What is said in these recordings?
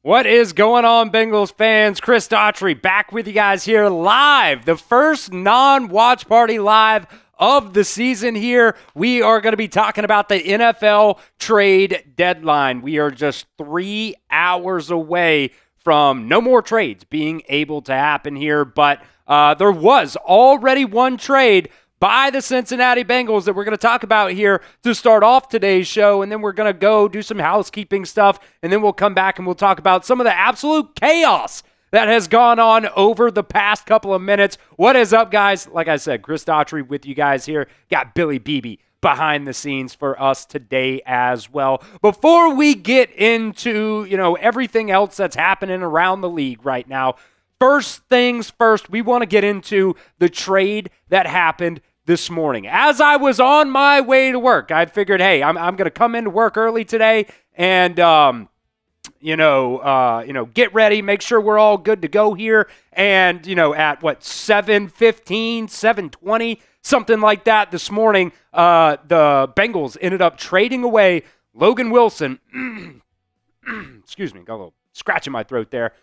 What is going on, Bengals fans? Chris Daughtry back with you guys here live. The first non-watch party live of the season here. We are going to be talking about the NFL trade deadline. We are just 3 hours away from no more trades being able to happen here, but there was already one trade by the Cincinnati Bengals that we're going to talk about here to start off today's show, and then we're going to go do some housekeeping stuff, and then we'll come back and we'll talk about some of the absolute chaos that has gone on over the past couple of minutes. What is up, guys? Like I said, Chris Daughtry with you guys here. Got Billy Beebe behind the scenes for us today as well. Before we get into, everything else that's happening around the league right now, first things first, we want to get into the trade that happened this morning. As I was on my way to work, I figured, hey, I'm going to come into work early today and, get ready, make sure we're all good to go here. And, at 7:15, 7:20, something like that this morning, the Bengals ended up trading away Logan Wilson. Excuse me, got a little scratch in my throat there.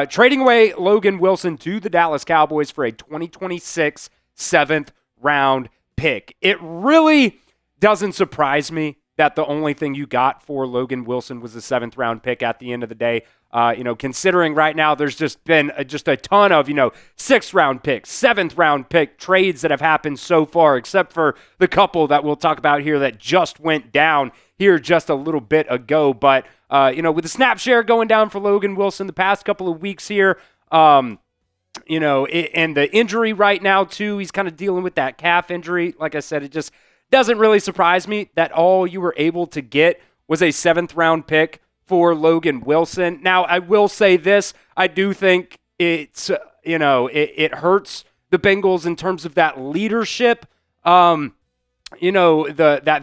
Trading away Logan Wilson to the Dallas Cowboys for a 2026 7th round pick. It really doesn't surprise me that the only thing you got for Logan Wilson was the 7th round pick at the end of the day. Considering right now there's just been a ton of, 6th round picks, 7th round pick trades that have happened so far, except for the couple that we'll talk about here that just went down here just a little bit ago. But, with the snap share going down for Logan Wilson the past couple of weeks here, and the injury right now, too, he's kind of dealing with that calf injury. Like I said, it just doesn't really surprise me that all you were able to get was a 7th round pick for Logan Wilson. Now, I will say this. I do think it's, it hurts the Bengals in terms of that leadership, that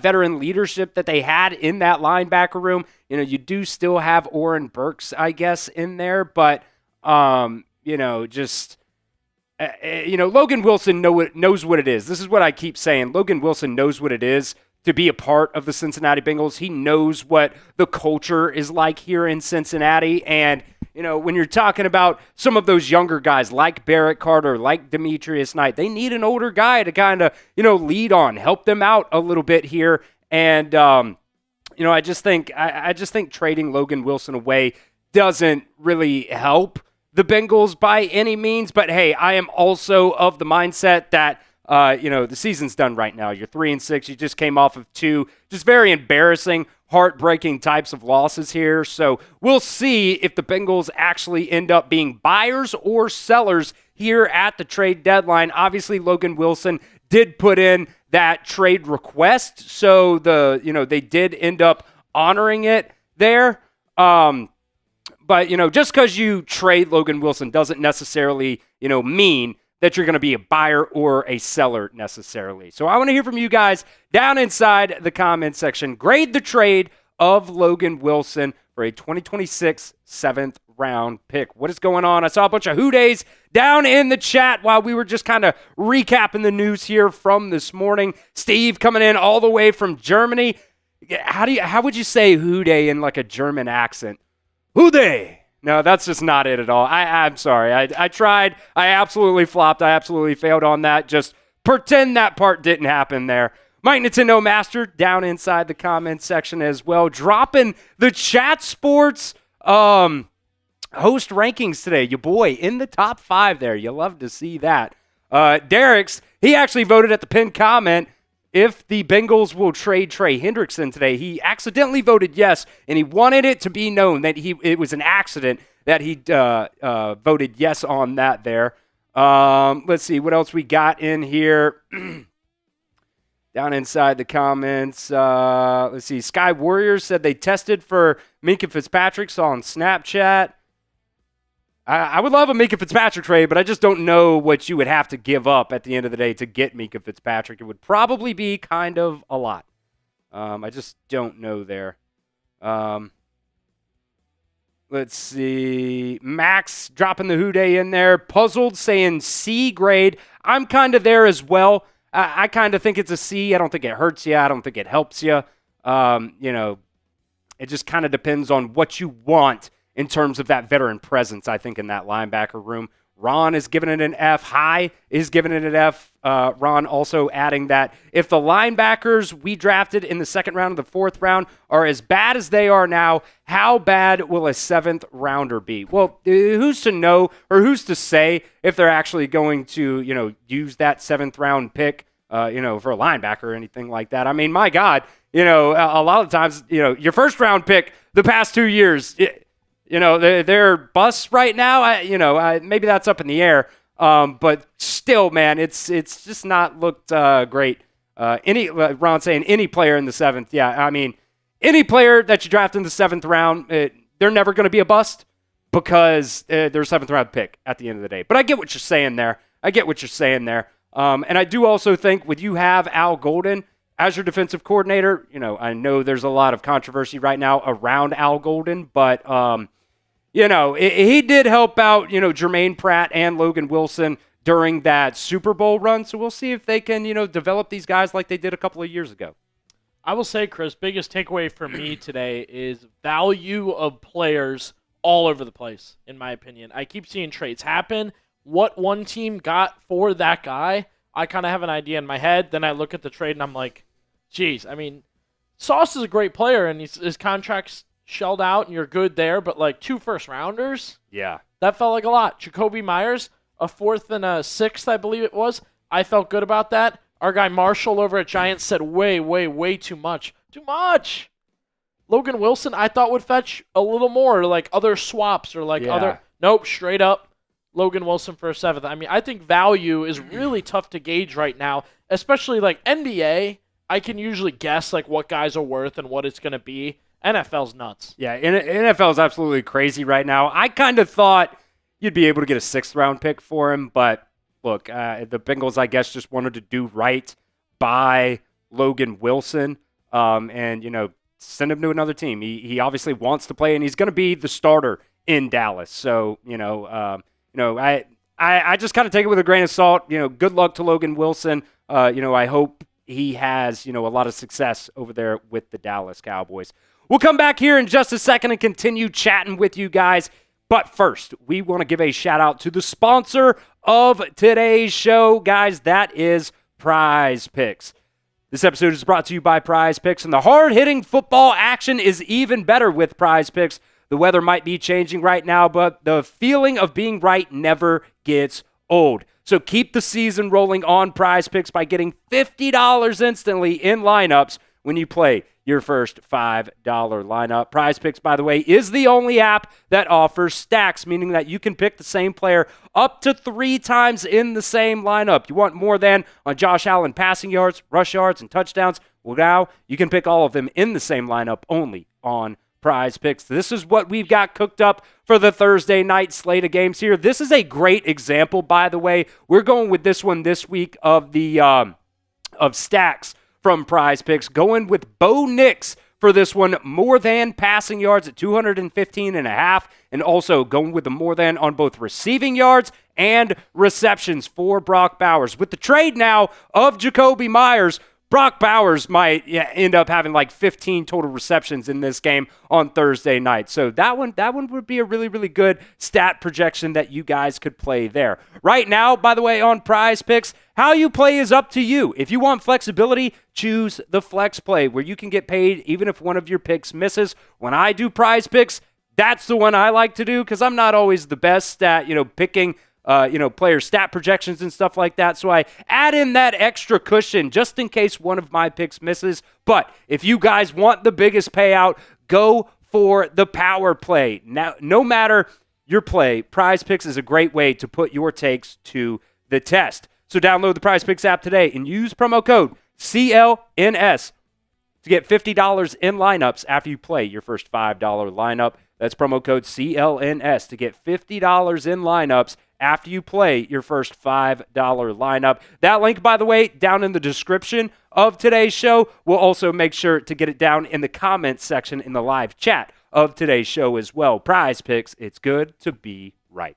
veteran leadership that they had in that linebacker room. You do still have Oren Burks, I guess, in there, but, Logan Wilson knows what it is. This is what I keep saying. Logan Wilson knows what it is to be a part of the Cincinnati Bengals. He knows what the culture is like here in Cincinnati. And, when you're talking about some of those younger guys like Barrett Carter, like Demetrius Knight, they need an older guy to kind of, lead on, help them out a little bit here. And, I just think trading Logan Wilson away doesn't really help the Bengals by any means, but hey, I am also of the mindset that, the season's done right now. You're 3-6. You just came off of 2 just very embarrassing, heartbreaking types of losses here. So we'll see if the Bengals actually end up being buyers or sellers here at the trade deadline. Obviously, Logan Wilson did put in that trade request, so they did end up honoring it there. But, just because you trade Logan Wilson doesn't necessarily, mean that you're going to be a buyer or a seller necessarily. So I want to hear from you guys down inside the comment section. Grade the trade of Logan Wilson for a 2026 7th round pick. What is going on? I saw a bunch of hoo-days down in the chat while we were just kind of recapping the news here from this morning. Steve coming in all the way from Germany. How would you say hoo-day in like a German accent? Hoo-day! No, that's just not it at all. I'm sorry. I tried. I absolutely flopped. I absolutely failed on that. Just pretend that part didn't happen there. Mike Nintendo Master down inside the comments section as well. Dropping the Chat Sports host rankings today. Your boy in the top 5 there. You love to see that. Derek's, he actually voted at the pinned comment if the Bengals will trade Trey Hendrickson today. He accidentally voted yes, and he wanted it to be known that it was an accident that he voted yes on that there. Let's see what else we got in here. Down inside the comments. Let's see. Sky Warriors said they tested for Minkah Fitzpatrick on Snapchat. I would love a Minkah Fitzpatrick trade, but I just don't know what you would have to give up at the end of the day to get Minkah Fitzpatrick. It would probably be kind of a lot. I just don't know there. Let's see. Max dropping the hoo-day in there. Puzzled saying C grade. I'm kind of there as well. I kind of think it's a C. I don't think it hurts you. I don't think it helps you. It just kind of depends on what you want in terms of that veteran presence, I think, in that linebacker room. Ron is giving it an F. High is giving it an F. Ron also adding that if the linebackers we drafted in the second round of the fourth round are as bad as they are now, how bad will a seventh rounder be? Well, who's to know or who's to say if they're actually going to, use that seventh round pick, for a linebacker or anything like that? I mean, my God, a lot of times, your first round pick the past 2 years, they're busts right now. Maybe that's up in the air. But still, man, it's just not looked great. Ron saying any player in the seventh. Yeah, I mean, any player that you draft in the seventh round, they're never going to be a bust because they're a seventh round pick at the end of the day. But I get what you're saying there. And I do also think when you have Al Golden as your defensive coordinator, I know there's a lot of controversy right now around Al Golden, but he did help out, Jermaine Pratt and Logan Wilson during that Super Bowl run. So we'll see if they can, develop these guys like they did a couple of years ago. I will say, Chris, biggest takeaway for me today is value of players all over the place, in my opinion. I keep seeing trades happen. What one team got for that guy, I kind of have an idea in my head. Then I look at the trade and I'm like, geez, I mean, Sauce is a great player and his contract's shelled out and you're good there, but like 2 first-rounders? Yeah. That felt like a lot. Jakobi Meyers, a 4th and a 6th, I believe it was. I felt good about that. Our guy Marshall over at Giants said way too much. Too much! Logan Wilson, I thought would fetch a little more, like other swaps or other... Nope, straight up. Logan Wilson for a 7th. I mean, I think value is really tough to gauge right now, especially like NBA. I can usually guess like what guys are worth and what it's going to be. NFL's nuts. Yeah, NFL is absolutely crazy right now. I kind of thought you'd be able to get a 6th-round pick for him, but look, the Bengals, I guess, just wanted to do right by Logan Wilson and, send him to another team. He obviously wants to play, and he's going to be the starter in Dallas. So, I just kind of take it with a grain of salt. Good luck to Logan Wilson. I hope he has, a lot of success over there with the Dallas Cowboys. We'll come back here in just a second and continue chatting with you guys. But first, we want to give a shout out to the sponsor of today's show, guys. That is Prize Picks. This episode is brought to you by Prize Picks, and the hard-hitting football action is even better with Prize Picks. The weather might be changing right now, but the feeling of being right never gets old. So keep the season rolling on Prize Picks by getting $50 instantly in lineups when you play your first $5 lineup. Prize Picks, by the way, is the only app that offers stacks, meaning that you can pick the same player up to 3 times in the same lineup. You want more than on Josh Allen passing yards, rush yards, and touchdowns? Well, now you can pick all of them in the same lineup only on Prize Picks. This is what we've got cooked up for the Thursday night slate of games here. This is a great example, by the way. We're going with this one this week of the of stacks from Prize Picks, going with Bo Nix for this one, more than passing yards at 215.5, and also going with the more than on both receiving yards and receptions for Brock Bowers. With the trade now of Jakobi Meyers, Brock Bowers might end up having like 15 total receptions in this game on Thursday night. So that one would be a really, really good stat projection that you guys could play there. Right now, by the way, on Prize Picks, how you play is up to you. If you want flexibility, choose the flex play where you can get paid even if one of your picks misses. When I do Prize Picks, that's the one I like to do because I'm not always the best at, picking player stat projections and stuff like that. So I add in that extra cushion just in case one of my picks misses. But if you guys want the biggest payout, go for the power play. Now, no matter your play, Prize Picks is a great way to put your takes to the test. So download the Prize Picks app today and use promo code CLNS to get $50 in lineups after you play your first $5 lineup. That's promo code CLNS to get $50 in lineups after you play your first $5 lineup. That link, by the way, down in the description of today's show. We'll also make sure to get it down in the comments section in the live chat of today's show as well. Prize Picks, it's good to be right.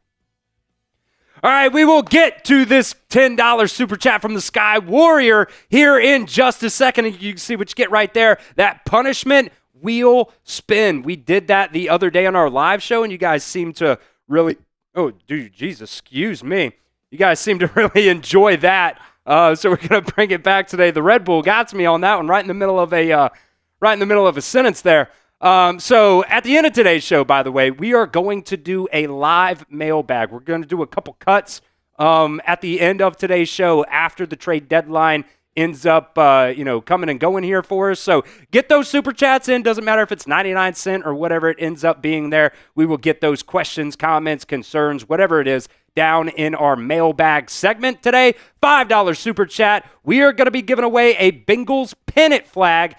All right, we will get to this $10 super chat from the Sky Warrior here in just a second. And you can see what you get right there. That punishment wheel spin. We did that the other day on our live show, and you guys seem to really, oh, dude, Jesus, excuse me. You guys seem to really enjoy that. So we're going to bring it back today. The Red Bull got to me on that one right in the middle of a sentence there. So at the end of today's show, by the way, we are going to do a live mailbag. We're going to do a couple cuts at the end of today's show after the trade deadline ends up, coming and going here for us. So get those super chats in. Doesn't matter if it's 99 cents or whatever it ends up being there. We will get those questions, comments, concerns, whatever it is, down in our mailbag segment today. $5 super chat. We are going to be giving away a Bengals pennant flag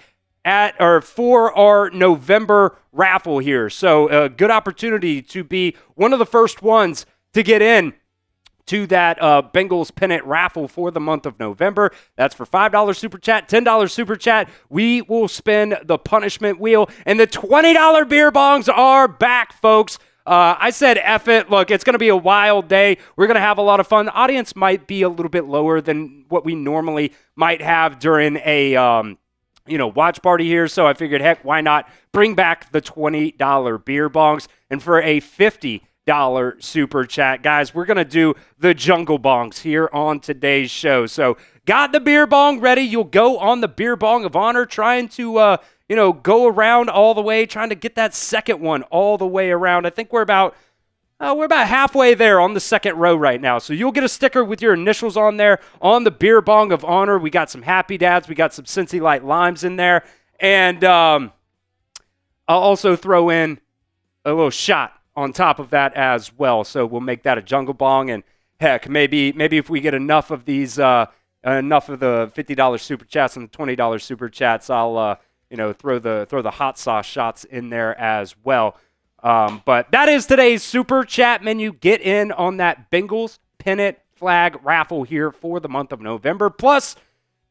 for our November raffle here. So a good opportunity to be one of the first ones to get in to that Bengals pennant raffle for the month of November. That's for $5 super chat, $10 super chat. We will spin the punishment wheel, and the $20 beer bongs are back, folks. I said F it. Look, it's going to be a wild day. We're going to have a lot of fun. The audience might be a little bit lower than what we normally might have during a watch party here. So I figured, heck, why not bring back the $20 beer bongs? And for a $50 super chat, guys, we're going to do the jungle bongs here on today's show. So got the beer bong ready. You'll go on the beer bong of honor, trying to go around all the way, trying to get that second one all the way around. I think we're about halfway there on the second row right now. So you'll get a sticker with your initials on there on the beer bong of honor. We got some Happy Dads. We got some Cincy Light Limes in there. And I'll also throw in a little shot on top of that as well. So we'll make that a jungle bong. And heck, maybe if we get enough of these, enough of the $50 super chats and the $20 super chats, I'll throw the hot sauce shots in there as well. But that is today's super chat menu. Get in on that Bengals pennant flag raffle here for the month of November. Plus,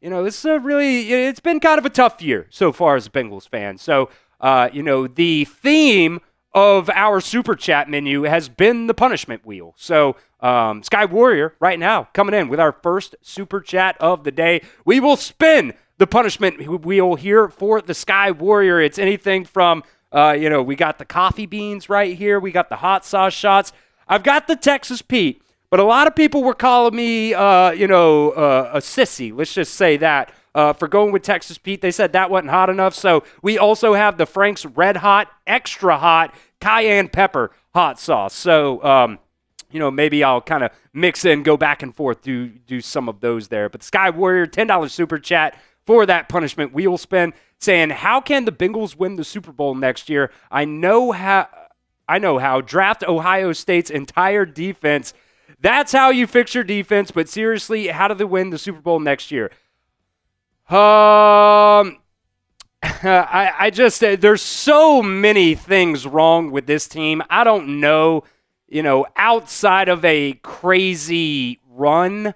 this is it's been kind of a tough year so far as a Bengals fan. So, the theme of our super chat menu has been the punishment wheel. So, Sky Warrior right now coming in with our first super chat of the day. We will spin the punishment wheel here for the Sky Warrior. It's anything from, we got the coffee beans right here. We got the hot sauce shots. I've got the Texas Pete, but a lot of people were calling me, a sissy. Let's just say that for going with Texas Pete. They said that wasn't hot enough. So we also have the Frank's Red Hot, Extra Hot, Cayenne Pepper hot sauce. So, maybe I'll kind of mix in, go back and forth, do some of those there. But Sky Warrior, $10 super chat for that punishment wheel spin, saying, how can the Bengals win the Super Bowl next year? I know how. Draft Ohio State's entire defense. That's how you fix your defense. But seriously, how do they win the Super Bowl next year? I just, there's so many things wrong with this team. I don't know, outside of a crazy run,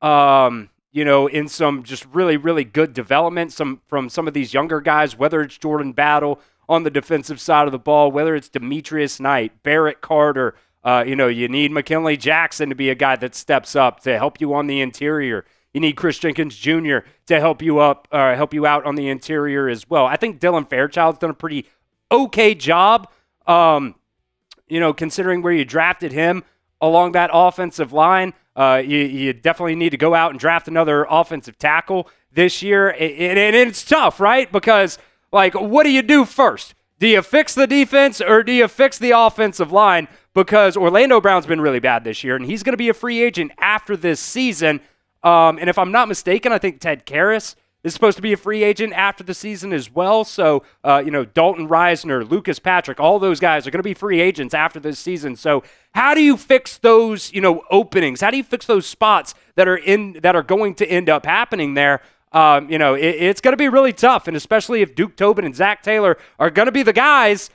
in some just really, really good development from some of these younger guys, whether it's Jordan Battle on the defensive side of the ball, whether it's Demetrius Knight, Barrett Carter, you need McKinley Jackson to be a guy that steps up to help you on the interior. You need Chris Jenkins Jr. to help you out on the interior as well. I think Dylan Fairchild's done a pretty okay job, considering where you drafted him along that offensive line. You definitely need to go out and draft another offensive tackle this year. And it's tough, right? Because, what do you do first? Do you fix the defense or do you fix the offensive line? Because Orlando Brown's been really bad this year, and he's going to be a free agent after this season. And if I'm not mistaken, I think Ted Karras is supposed to be a free agent after the season as well. So, Dalton Reisner, Lucas Patrick, all those guys are going to be free agents after this season. So how do you fix those, openings? How do you fix those spots that are going to end up happening there? It's going to be really tough. And especially if Duke Tobin and Zach Taylor are going to be the guys,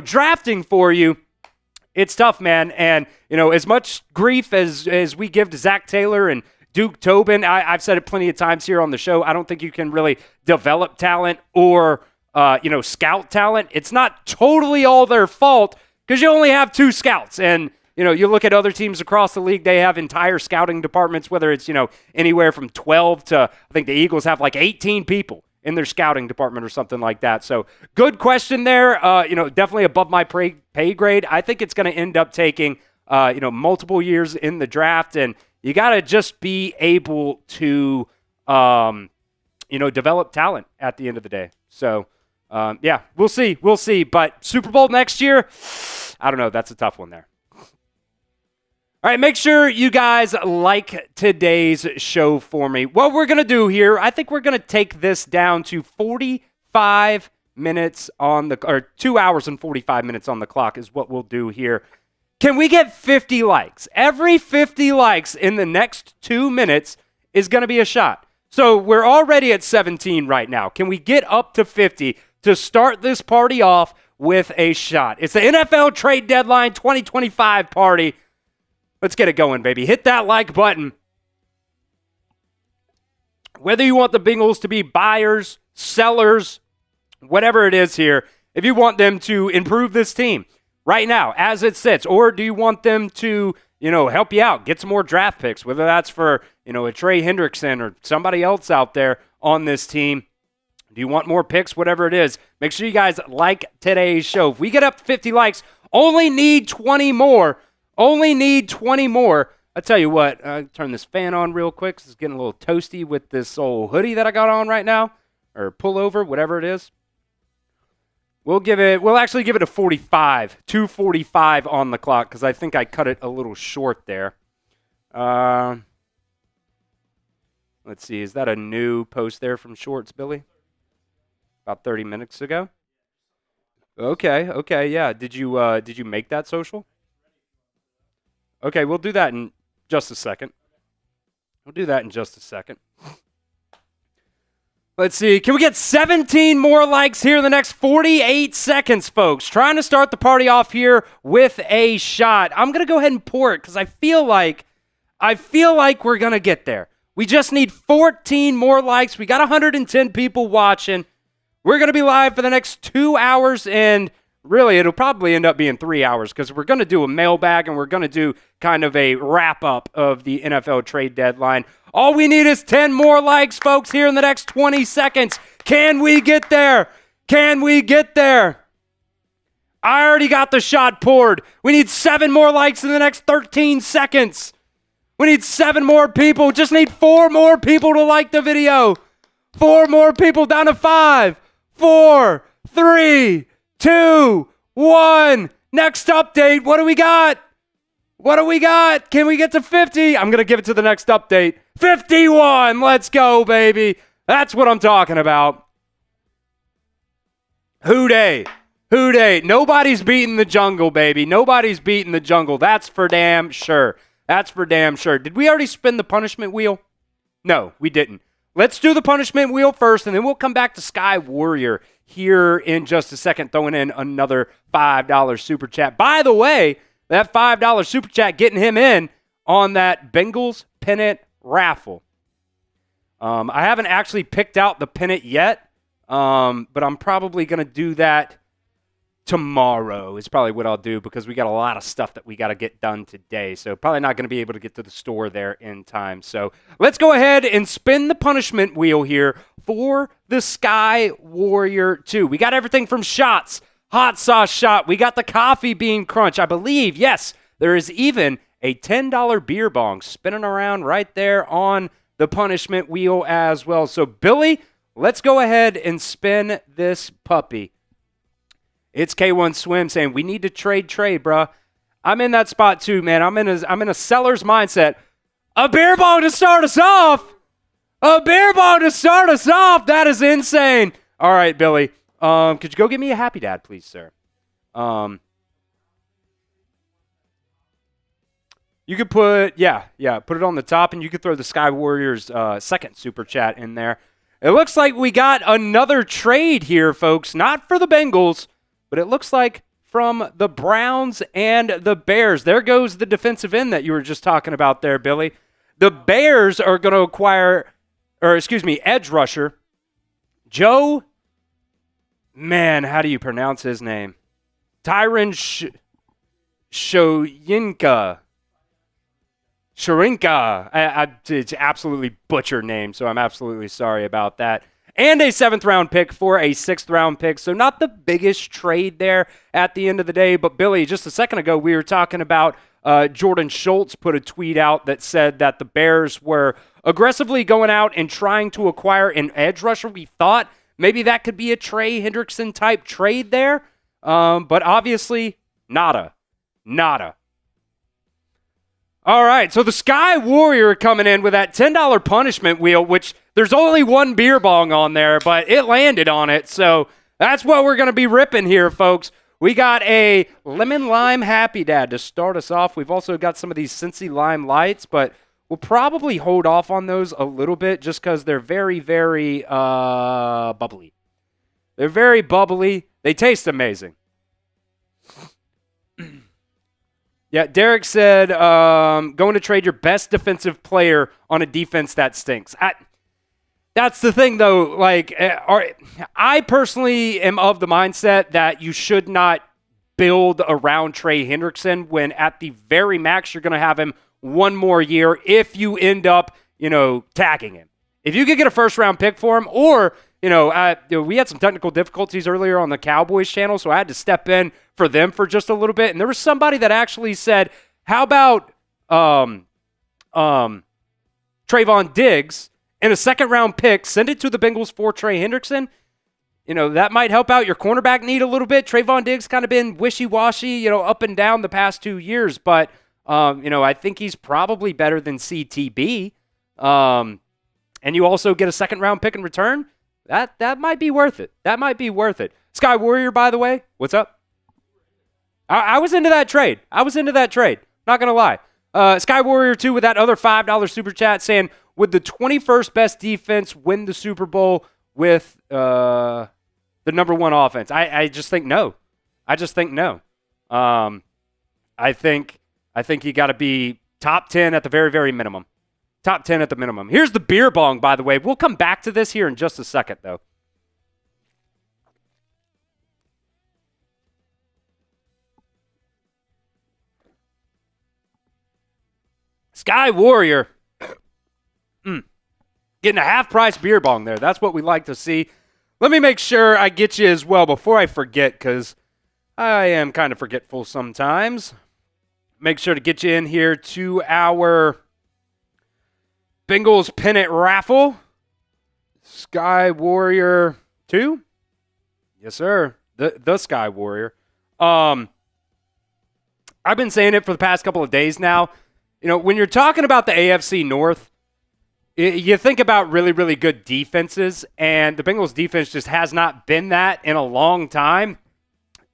drafting for you, it's tough, man. And, as much grief as we give to Zach Taylor and Duke Tobin, I've said it plenty of times here on the show, I don't think you can really develop talent or, scout talent. It's not totally all their fault because you only have 2 scouts. And, you look at other teams across the league, they have entire scouting departments, whether it's, anywhere from 12 to, I think the Eagles have 18 people in their scouting department or something like that. So good question there. Definitely above my pay grade. I think it's going to end up taking, multiple years in the draft, and you got to just be able to, develop talent at the end of the day. So, we'll see. We'll see. But Super Bowl next year, I don't know. That's a tough one there. All right, make sure you guys like today's show for me. What we're going to do here, I think we're going to take this down to 45 minutes or 2 hours and 45 minutes on the clock is what we'll do here. Can we get 50 likes? Every 50 likes in the next 2 minutes is going to be a shot. So we're already at 17 right now. Can we get up to 50 to start this party off with a shot? It's the NFL trade deadline 2025 party. Let's get it going, baby. Hit that like button. Whether you want the Bengals to be buyers, sellers, whatever it is here, if you want them to improve this team right now as it sits, or do you want them to, help you out, get some more draft picks, whether that's for, a Trey Hendrickson or somebody else out there on this team. Do you want more picks, whatever it is? Make sure you guys like today's show. If we get up to 50 likes, only need 20 more. Only need 20 more. I tell you what, turn this fan on real quick. It's getting a little toasty with this old hoodie that I got on right now, or pullover, whatever it is. We'll actually give it a 45, 2:45 on the clock, because I think I cut it a little short there. Let's see, is that a new post there from Shorts, Billy? About 30 minutes ago? Okay, yeah. Did you make that social? Okay, we'll do that in just a second. Let's see. Can we get 17 more likes here in the next 48 seconds, folks? Trying to start the party off here with a shot. I'm going to go ahead and pour it because I feel like we're going to get there. We just need 14 more likes. We got 110 people watching. We're going to be live for the next 2 hours, and really, it'll probably end up being 3 hours because we're going to do a mailbag and we're going to do kind of a wrap-up of the NFL trade deadline. All we need is 10 more likes, folks, here in the next 20 seconds. Can we get there? I already got the shot poured. We need 7 more likes in the next 13 seconds. We need 7 more people. Just need 4 more people to like the video. 4 more people, down to 5, 4, 3, 2, 1. Next update. What do we got? Can we get to 50? I'm going to give it to the next update. 51. Let's go, baby. That's what I'm talking about. Hooday. Nobody's beating the jungle, baby. Nobody's beating the jungle. That's for damn sure. Did we already spin the punishment wheel? No, we didn't. Let's do the punishment wheel first, and then we'll come back to Sky Warrior here in just a second, throwing in another $5 super chat. By the way, that $5 super chat getting him in on that Bengals pennant raffle. I haven't actually picked out the pennant yet, but I'm probably going to do that tomorrow is probably what I'll do because we got a lot of stuff that we got to get done today. So probably not going to be able to get to the store there in time. So let's go ahead and spin the punishment wheel here for the Sky Warrior 2. We got everything from shots, hot sauce shot. We got the coffee bean crunch. I believe, yes, there is even a $10 beer bong spinning around right there on the punishment wheel as well. So Billy, let's go ahead and spin this puppy. It's K1 Swim saying, we need to trade, bruh. I'm in that spot too, man. I'm in a seller's mindset. A beer bong to start us off. That is insane. All right, Billy. Could you go get me a Happy Dad, please, sir? You could put it on the top, and you could throw the Sky Warriors second super chat in there. It looks like we got another trade here, folks. Not for the Bengals, but it looks like from the Browns and the Bears. There goes the defensive end that you were just talking about there, Billy. The Bears are going to acquire, edge rusher, Joe, how do you pronounce his name? Tyron Shoyinka. Sharinka. It's absolutely butchered name, so I'm absolutely sorry about that. and a 7th-round pick for a 6th-round pick. So not the biggest trade there at the end of the day. But, Billy, just a second ago, we were talking about Jordan Schultz put a tweet out that said that the Bears were aggressively going out and trying to acquire an edge rusher. We thought maybe that could be a Trey Hendrickson-type trade there. But obviously, nada. All right, so the Sky Warrior coming in with that $10 punishment wheel, which there's only one beer bong on there, but it landed on it. So that's what we're going to be ripping here, folks. We got a Lemon Lime Happy Dad to start us off. We've also got some of these Cincy Lime Lights, but we'll probably hold off on those a little bit just because they're very, very bubbly. They're very bubbly. They taste amazing. Yeah, Derek said, going to trade your best defensive player on a defense that stinks. That's the thing, though. Like, I personally am of the mindset that you should not build around Trey Hendrickson when at the very max you're going to have him one more year if you end up, tagging him. If you could get a first-round pick for him, or, we had some technical difficulties earlier on the Cowboys channel, so I had to step in for them for just a little bit. And there was somebody that actually said, how about Trevon Diggs and a 2nd-round pick, send it to the Bengals for Trey Hendrickson? That might help out your cornerback need a little bit. Trevon Diggs kind of been wishy-washy, up and down the past 2 years. But, I think he's probably better than CTB. And you also get a 2nd-round pick in return. That might be worth it. That might be worth it. Sky Warrior, by the way, what's up? I was into that trade. Not going to lie. Sky Warrior 2 with that other $5 super chat saying, would the 21st best defense win the Super Bowl with the number 1 offense? I just think no. I think you got to be top 10 at the very, very minimum. Top 10 at the minimum. Here's the beer bong, by the way. We'll come back to this here in just a second, though. Sky Warrior. Getting a half-price beer bong there. That's what we like to see. Let me make sure I get you as well before I forget, because I am kind of forgetful sometimes. Make sure to get you in here to our Bengals pennant raffle. Sky Warrior 2? Yes, sir. The Sky Warrior. I've been saying it for the past couple of days now. When you're talking about the AFC North, you think about really, really good defenses, and the Bengals defense just has not been that in a long time.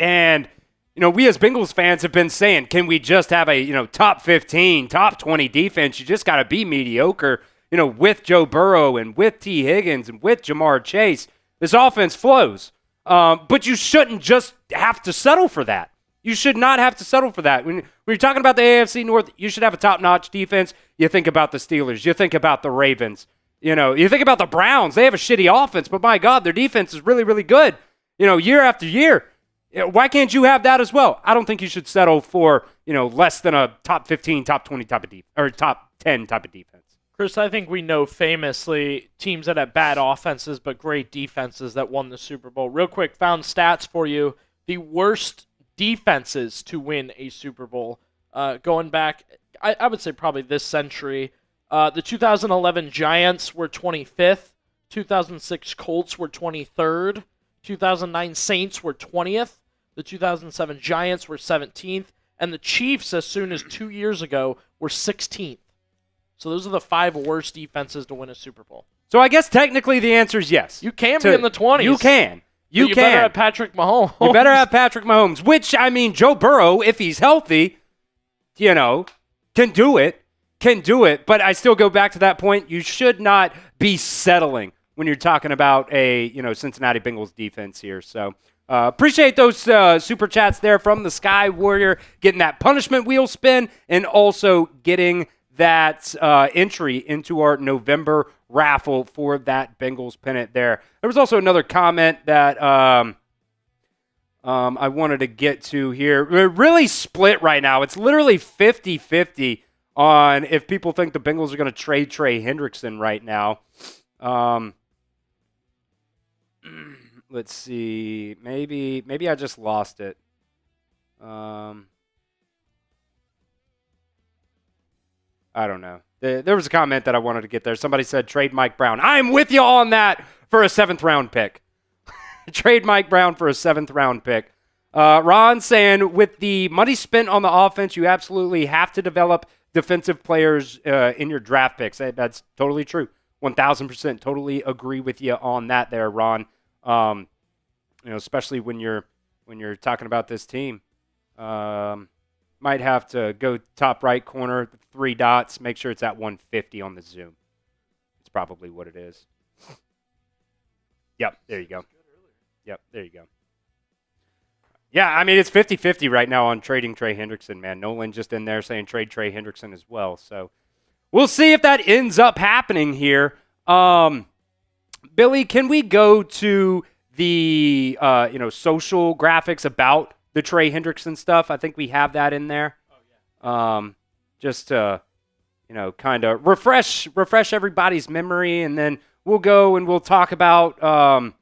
And, we as Bengals fans have been saying, can we just have a, top 15, top 20 defense? You just got to be mediocre, with Joe Burrow and with T. Higgins and with Jamar Chase. This offense flows. But you shouldn't just have to settle for that. You should not have to settle for that. When you're talking about the AFC North, you should have a top-notch defense. You think about the Steelers. You think about the Ravens. You think about the Browns. They have a shitty offense, but my God, their defense is really, really good, year after year. Why can't you have that as well? I don't think you should settle for, less than a top 15, top 20 type of defense, or top 10 type of defense. Chris, I think we know famously teams that have bad offenses but great defenses that won the Super Bowl. Real quick, found stats for you. The worst defenses to win a Super Bowl going back, I would say probably this century. The 2011 Giants were 25th. 2006 Colts were 23rd. 2009 Saints were 20th. The 2007 Giants were 17th. And the Chiefs, as soon as 2 years ago, were 16th. So those are the 5 worst defenses to win a Super Bowl. So I guess technically the answer is yes. You can be in the 20s. You can. You better have Patrick Mahomes. You better have Patrick Mahomes, which, Joe Burrow, if he's healthy, can do it. But I still go back to that point. You should not be settling when you're talking about a, Cincinnati Bengals defense here. So appreciate those super chats there from the Sky Warrior, getting that punishment wheel spin and also getting that entry into our November raffle for that Bengals pennant there. There was also another comment that I wanted to get to here. We're really split right now. It's literally 50-50 on if people think the Bengals are going to trade Trey Hendrickson right now. Let's see. Maybe I just lost it. I don't know. There was a comment that I wanted to get there. Somebody said trade Mike Brown. I'm with you on that for a 7th round pick. Trade Mike Brown for a 7th round pick. Ron saying with the money spent on the offense, you absolutely have to develop defensive players in your draft picks. That's totally true. 1,000% totally agree with you on that there, Ron. Especially when you're talking about this team. Might have to go top right corner, 3 dots, make sure it's at 150 on the zoom. It's probably what it is. Yep, there you go. Yep, there you go. Yeah, I mean, it's 50-50 right now on trading Trey Hendrickson, man. Nolan just in there saying trade Trey Hendrickson as well. So we'll see if that ends up happening here. Billy, can we go to the social graphics about the Trey Hendrickson stuff? I think we have that in there. Oh, yeah. Just to, kind of refresh everybody's memory, and then we'll go and we'll talk about some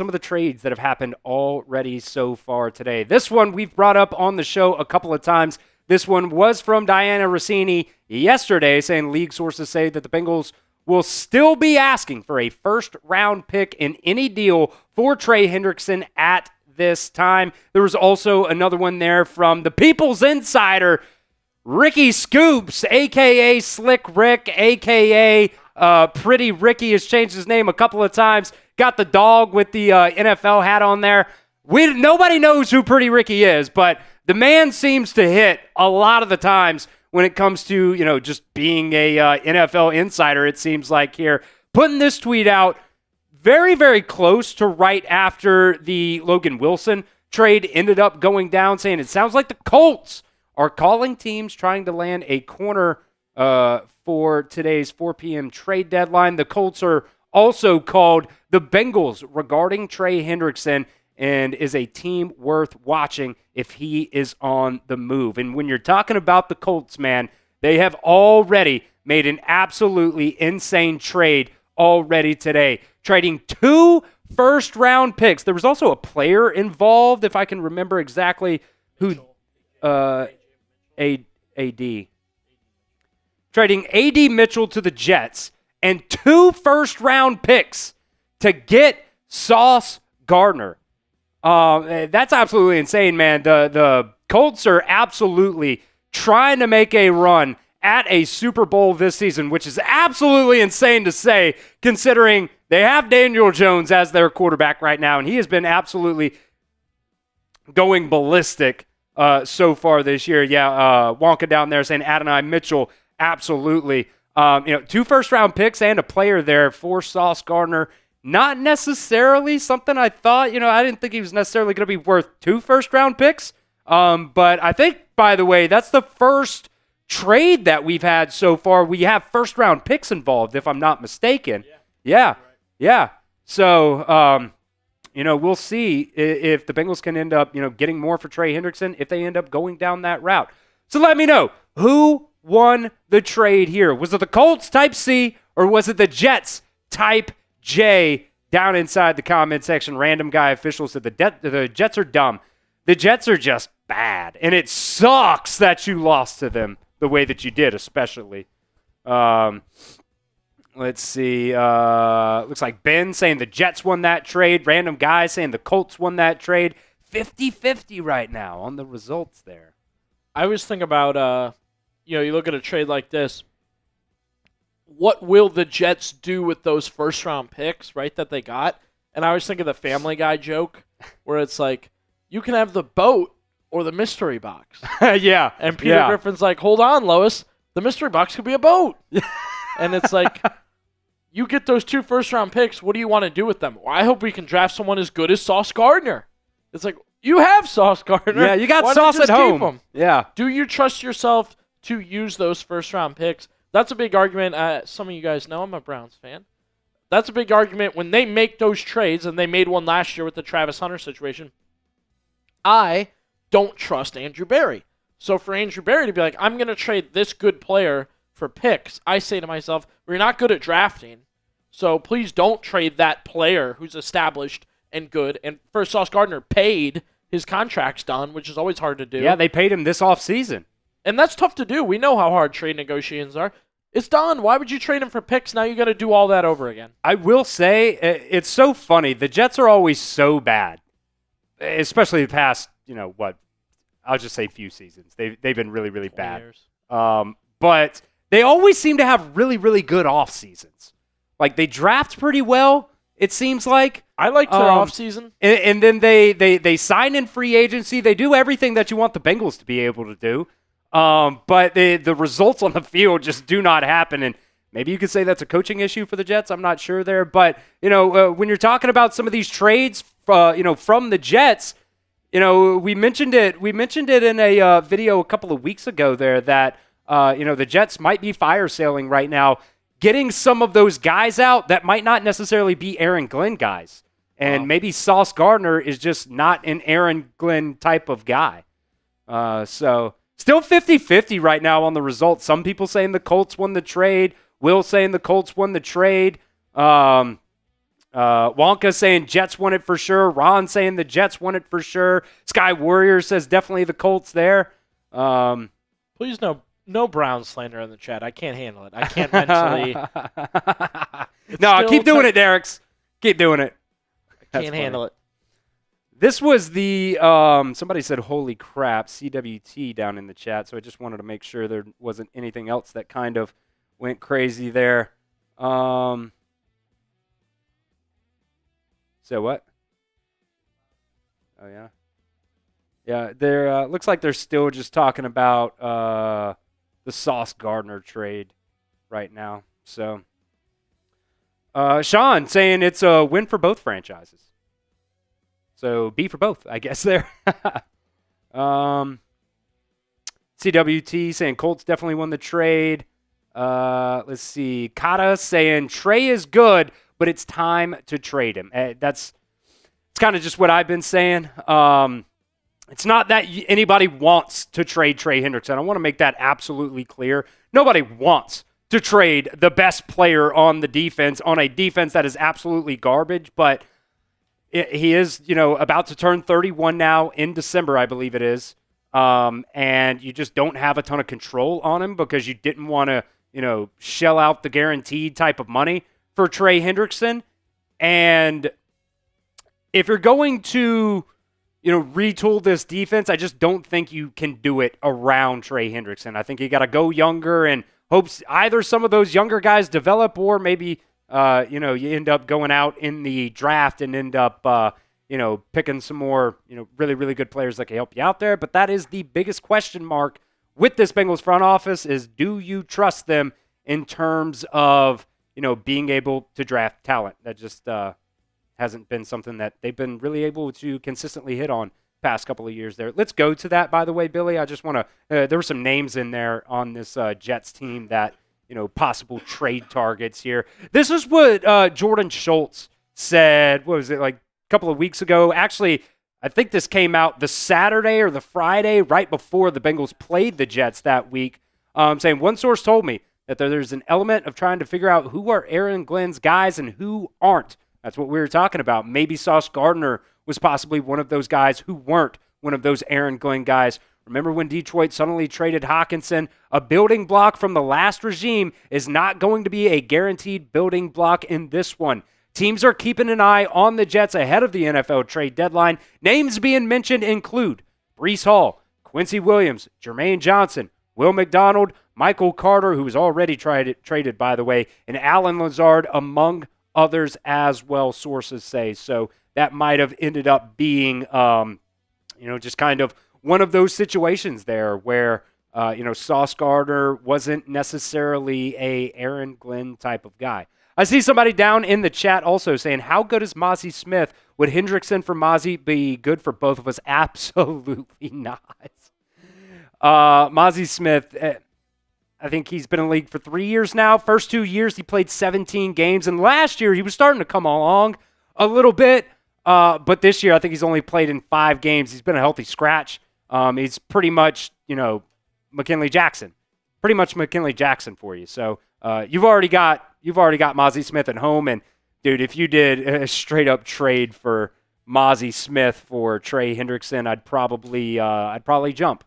of the trades that have happened already so far today. This one we've brought up on the show a couple of times. This one was from Diana Rossini yesterday, saying league sources say that the Bengals will still be asking for a first-round pick in any deal for Trey Hendrickson at this time. There was also another one there from the People's Insider, Ricky Scoops, a.k.a. Slick Rick, a.k.a. Pretty Ricky, has changed his name a couple of times. Got the dog with the NFL hat on there. Nobody knows who Pretty Ricky is, but the man seems to hit a lot of the times when it comes to, just being a NFL insider, it seems like here. Putting this tweet out very, very close to right after the Logan Wilson trade ended up going down, saying it sounds like the Colts are calling teams trying to land a corner for today's 4 p.m. trade deadline. The Colts are also called the Bengals regarding Trey Hendrickson and is a team worth watching if he is on the move. And when you're talking about the Colts, man, they have already made an absolutely insane trade already today, trading 2 first-round picks. There was also a player involved, if I can remember exactly who. AD. Trading AD Mitchell to the Jets and 2 first-round picks to get Sauce Gardner. That's absolutely insane, man. The Colts are absolutely trying to make a run at a Super Bowl this season, which is absolutely insane to say, considering they have Daniel Jones as their quarterback right now, and he has been absolutely going ballistic so far this year. Yeah, Wonka down there saying Adonai Mitchell, absolutely. 2 first-round picks and a player there for Sauce Gardner. Not necessarily something I thought. I didn't think he was necessarily going to be worth 2 first-round picks. But I think, by the way, that's the first trade that we've had so far. We have first-round picks involved, if I'm not mistaken. Yeah. So, we'll see if the Bengals can end up, getting more for Trey Hendrickson if they end up going down that route. So let me know, who won the trade here? Was it the Colts type C or was it the Jets type J? Down inside the comment section, random guy official said the Jets are dumb. The Jets are just bad, and it sucks that you lost to them the way that you did, especially. Let's see. Looks like Ben saying the Jets won that trade. Random guy saying the Colts won that trade. 50-50 right now on the results there. I always think about, you look at a trade like this. What will the Jets do with those first-round picks, right, that they got? And I always think of the Family Guy joke where it's like, you can have the boat or the mystery box. Yeah. And Peter Griffin's like, hold on, Lois. The mystery box could be a boat. And it's like, you get those 2 first-round picks. What do you want to do with them? Well, I hope we can draft someone as good as Sauce Gardner. It's like, you have Sauce Gardner. Yeah, you got Sauce at home. Keep him? Yeah. Do you trust yourself to use those first-round picks? That's a big argument. Some of you guys know I'm a Browns fan. That's a big argument when they make those trades, and they made one last year with the Travis Hunter situation. I don't trust Andrew Berry. So for Andrew Berry to be like, I'm going to trade this good player for picks, I say to myself, we're not good at drafting. So please don't trade that player who's established and good. And first, Sauce Gardner paid. His contract's done, which is always hard to do. Yeah, they paid him this offseason. And that's tough to do. We know how hard trade negotiations are. It's done. Why would you trade him for picks? Now you got to do all that over again. I will say, it's so funny. The Jets are always so bad, especially the past, I'll just say few seasons. They've been really, really bad. But they always seem to have really, really good off seasons. Like, they draft pretty well, it seems like. I liked their offseason. And then they sign in free agency. They do everything that you want the Bengals to be able to do. But the results on the field just do not happen. And maybe you could say that's a coaching issue for the Jets. I'm not sure there. But, when you're talking about some of these trades, from the Jets, we mentioned it in a video a couple of weeks ago there that, the Jets might be fire sailing right now, getting some of those guys out that might not necessarily be Aaron Glenn guys. And maybe Sauce Gardner is just not an Aaron Glenn type of guy. So still 50-50 right now on the results. Some people saying the Colts won the trade. Will saying the Colts won the trade. Wonka saying Jets won it for sure. Ron saying the Jets won it for sure. Sky Warrior says definitely the Colts there. Please no Brown slander in the chat. I can't handle it. I can't mentally. No, keep doing it, Derek's. Keep doing it. I can't handle it. This was the somebody said holy crap, CWT down in the chat, so I just wanted to make sure there wasn't anything else that kind of went crazy there. So what? Oh yeah. Yeah, there looks like they're still just talking about the Sauce Gardner trade right now. So Sean saying it's a win for both franchises. So B for both, I guess there. CWT saying Colts definitely won the trade. Let's see. Kata saying Trey is good, but it's time to trade him. It's kind of just what I've been saying. It's not that anybody wants to trade Trey Hendrickson. I want to make that absolutely clear. Nobody wants to trade the best player on the defense, on a defense that is absolutely garbage, but he is, about to turn 31 now in December, I believe it is. And you just don't have a ton of control on him because you didn't want to, shell out the guaranteed type of money for Trey Hendrickson. And if you're going to, retool this defense, I just don't think you can do it around Trey Hendrickson. I think you got to go younger and hopes either some of those younger guys develop or maybe, you end up going out in the draft and end up, picking some more, really, really good players that can help you out there. But that is the biggest question mark with this Bengals front office is, do you trust them in terms of, being able to draft talent? That just hasn't been something that they've been really able to consistently hit on past couple of years there. Let's go to that, by the way, Billy. I just want to there were some names in there on this Jets team that, possible trade targets here. This is what Jordan Schultz said, what was it, like a couple of weeks ago? Actually, I think this came out the Saturday or the Friday right before the Bengals played the Jets that week, saying one source told me that there's an element of trying to figure out who are Aaron Glenn's guys and who aren't. That's what we were talking about. Maybe Sauce Gardner was possibly one of those guys who weren't one of those Aaron Glenn guys. Remember when Detroit suddenly traded Hockenson? A building block from the last regime is not going to be a guaranteed building block in this one. Teams are keeping an eye on the Jets ahead of the NFL trade deadline. Names being mentioned include Breece Hall, Quincy Williams, Jermaine Johnson, Will McDonald, Michael Carter, who was already traded, by the way, and Alan Lazard, among others as well, sources say. So that might have ended up being, just kind of one of those situations there where, Sauce Gardner wasn't necessarily a Aaron Glenn type of guy. I see somebody down in the chat also saying, how good is Mazi Smith? Would Hendrickson for Mazi be good for both of us? Absolutely not. Mazi Smith, I think he's been in the league for 3 years now. First 2 years, he played 17 games. And last year, he was starting to come along a little bit. But this year, I think he's only played in 5 games. He's been a healthy scratch. He's pretty much, McKinley Jackson. Pretty much McKinley Jackson for you. So you've already got Mazi Smith at home. And, dude, if you did a straight-up trade for Mazi Smith for Trey Hendrickson, I'd probably jump.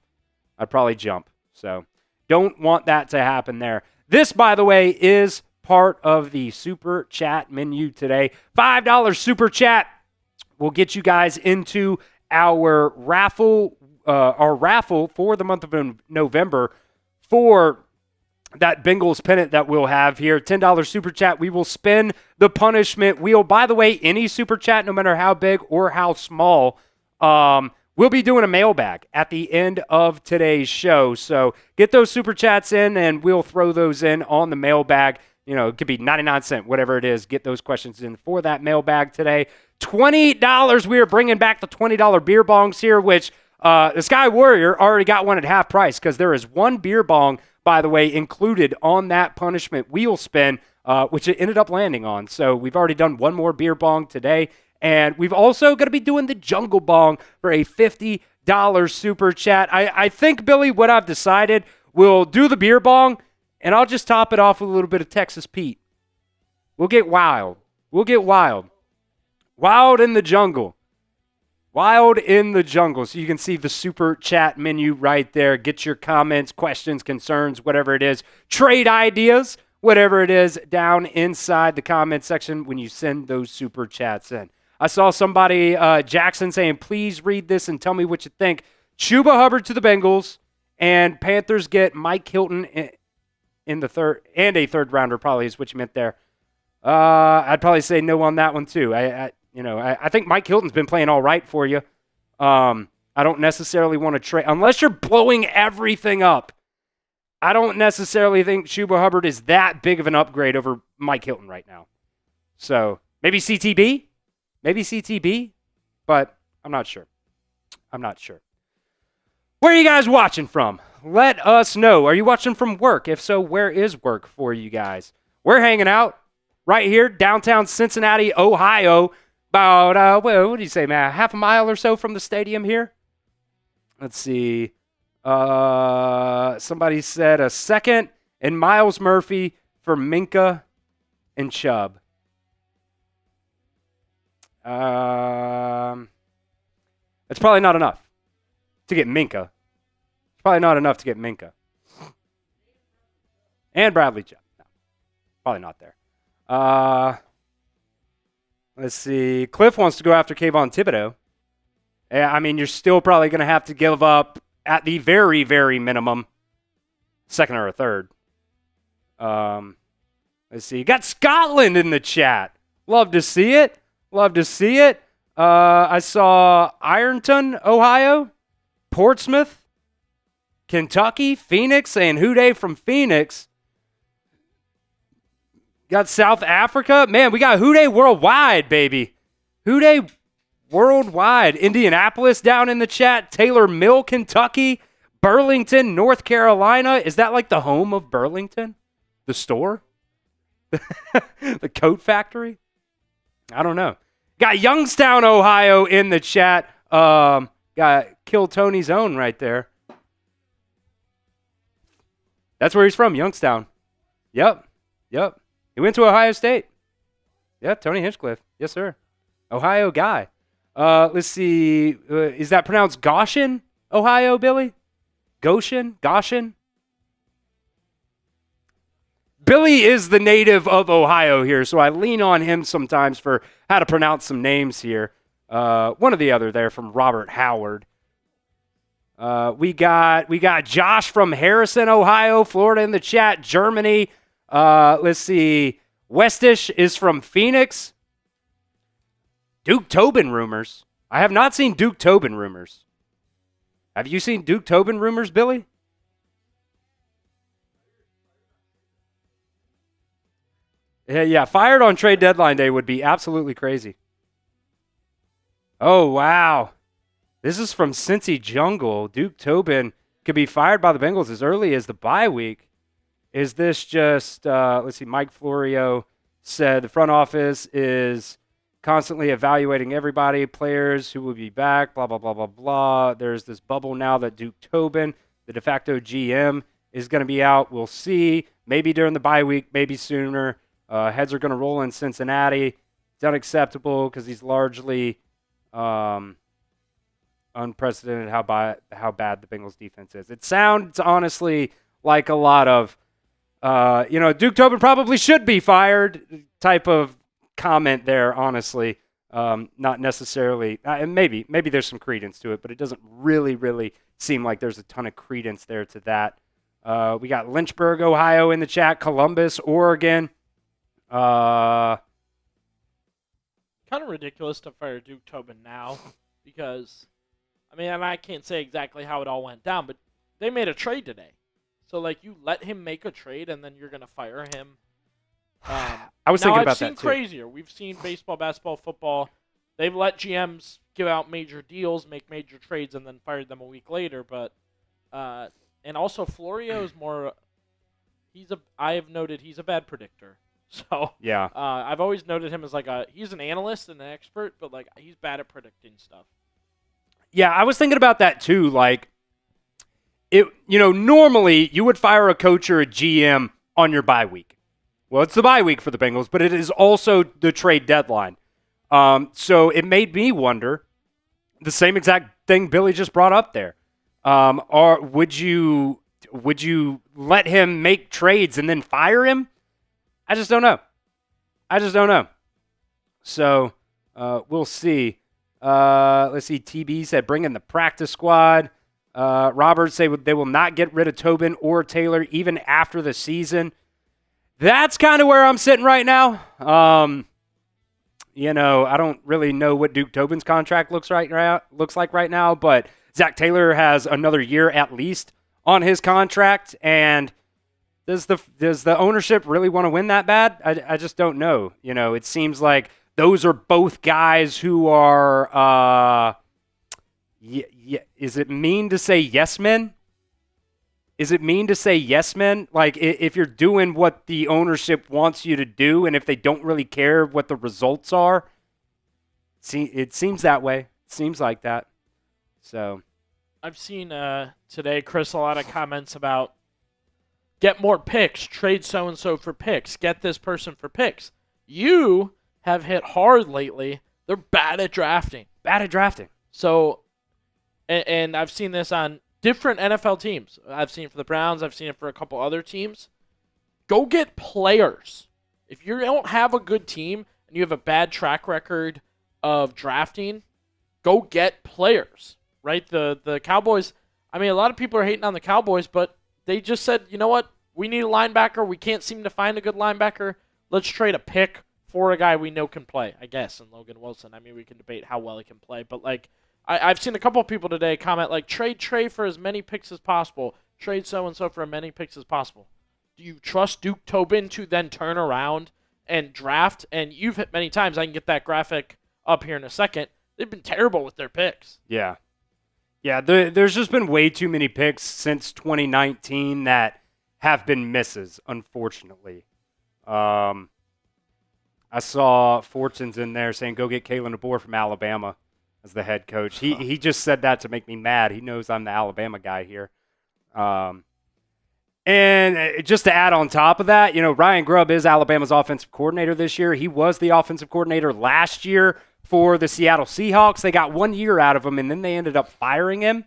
So don't want that to happen there. This, by the way, is part of the Super Chat menu today. $5 Super Chat will get you guys into our raffle for the month of November for that Bengals pennant that we'll have here. $10 Super Chat. We will spin the punishment wheel. By the way, any Super Chat, no matter how big or how small, we'll be doing a mailbag at the end of today's show. So get those Super Chats in, and we'll throw those in on the mailbag. You know, it could be 99 cents, whatever it is. Get those questions in for that mailbag today. $20. We are bringing back the $20 beer bongs here, which the Sky Warrior already got one at half price because there is one beer bong, by the way, included on that punishment wheel spin, which it ended up landing on. So we've already done one more beer bong today. And we've also going to be doing the Jungle Bong for a $50 Super Chat. I think, Billy, what I've decided, we'll do the beer bong, and I'll just top it off with a little bit of Texas Pete. We'll get wild. Wild in the jungle. Wild in the jungle. So you can see the Super Chat menu right there. Get your comments, questions, concerns, whatever it is. Trade ideas, whatever it is, down inside the comment section when you send those Super Chats in. I saw somebody, Jackson, saying, please read this and tell me what you think. Chuba Hubbard to the Bengals, and Panthers get Mike Hilton in the third, and a third rounder probably is what you meant there. I'd probably say no on that one too. I think Mike Hilton's been playing all right for you. I don't necessarily want to trade, unless you're blowing everything up. I don't necessarily think Chuba Hubbard is that big of an upgrade over Mike Hilton right now. So maybe CTB? But I'm not sure. Where are you guys watching from? Let us know. Are you watching from work? If so, where is work for you guys? We're hanging out right here, downtown Cincinnati, Ohio. About, what do you say, man? Half a mile or so from the stadium here? Let's see. Somebody said a second and Miles Murphy for Minkah and Chubb. That's probably not enough to get Minkah. And Bradley Chubb. No, probably not there. Let's see. Cliff wants to go after Kayvon Thibodeau. I mean, you're still probably going to have to give up, at the very, very minimum, second or a third. Let's see. You got Scotland in the chat. Love to see it. I saw Ironton, Ohio, Portsmouth, Kentucky, Phoenix, and Houday from Phoenix. Got South Africa. Man, we got Houday worldwide, baby. Houday worldwide. Indianapolis down in the chat. Taylor Mill, Kentucky. Burlington, North Carolina. Is that like the home of Burlington? The store? The coat factory? I don't know. Got Youngstown, Ohio in the chat. Got Kill Tony's own right there. That's where he's from, Youngstown. Yep. He went to Ohio State. Yeah, Tony Hinchcliffe. Yes, sir. Ohio guy. Let's see. Is that pronounced Goshen, Ohio, Billy? Goshen? Billy is the native of Ohio here, so I lean on him sometimes for how to pronounce some names here. One or the other there from Robert Howard. We got Josh from Harrison, Ohio, Florida in the chat. Germany. Let's see. Westish is from Phoenix. Duke Tobin rumors. I have not seen Duke Tobin rumors. Have you seen Duke Tobin rumors, Billy? Yeah, fired on trade deadline day would be absolutely crazy. Oh, wow. This is from Cincy Jungle. Duke Tobin could be fired by the Bengals as early as the bye week. Is this just, let's see, Mike Florio said the front office is constantly evaluating everybody, players who will be back, blah, blah, blah, blah, blah. There's this bubble now that Duke Tobin, the de facto GM, is going to be out. We'll see. Maybe during the bye week, maybe sooner. Heads are going to roll in Cincinnati. It's unacceptable because he's largely unprecedented how bad the Bengals defense is. It sounds honestly like a lot of, Duke Tobin probably should be fired type of comment there, honestly. Not necessarily, and maybe there's some credence to it, but it doesn't really seem like there's a ton of credence there to that. We got Lynchburg, Ohio in the chat, Columbus, Oregon. Kind of ridiculous to fire Duke Tobin now because, and I can't say exactly how it all went down, but they made a trade today. So, you let him make a trade and then you're going to fire him. I was thinking about that, too. I've seen crazier. We've seen baseball, basketball, football. They've let GMs give out major deals, make major trades, and then fired them a week later. But and also Florio is more. I have noted he's a bad predictor. So yeah, I've always noted him as he's an analyst and an expert, but he's bad at predicting stuff. Yeah, I was thinking about that too. Normally you would fire a coach or a GM on your bye week. Well, it's the bye week for the Bengals, but it is also the trade deadline. So it made me wonder the same exact thing Billy just brought up there. Would you let him make trades and then fire him? I just don't know. So we'll see. Let's see. TB said bring in the practice squad. Robert said they will not get rid of Tobin or Taylor even after the season. That's kind of where I'm sitting right now. I don't really know what Duke Tobin's contract looks like right now, but Zach Taylor has another year at least on his contract, and does the ownership really want to win that bad? I just don't know. It seems like those are both guys who are is it mean to say yes men? Is it mean to say yes men? If you're doing what the ownership wants you to do, and if they don't really care what the results are, it seems that way. It seems like that. So, I've seen today, Chris, a lot of comments about get more picks, trade so-and-so for picks, get this person for picks. You have hit hard lately. They're bad at drafting. So, and I've seen this on different NFL teams. I've seen it for the Browns. I've seen it for a couple other teams. Go get players. If you don't have a good team and you have a bad track record of drafting, go get players, right? The Cowboys, a lot of people are hating on the Cowboys, but they just said, you know what? We need a linebacker. We can't seem to find a good linebacker. Let's trade a pick for a guy we know can play, I guess, and Logan Wilson. We can debate how well he can play, but I've seen a couple of people today comment trade Trey for as many picks as possible. Trade so-and-so for as many picks as possible. Do you trust Duke Tobin to then turn around and draft? And you've hit many times. I can get that graphic up here in a second. They've been terrible with their picks. Yeah. There's just been way too many picks since 2019 that have been misses, unfortunately. I saw Fortune's in there saying go get Kalen DeBoer from Alabama as the head coach. He just said that to make me mad. He knows I'm the Alabama guy here. And just to add on top of that, Ryan Grubb is Alabama's offensive coordinator this year. He was the offensive coordinator last year for the Seattle Seahawks. They got 1 year out of him, and then they ended up firing him.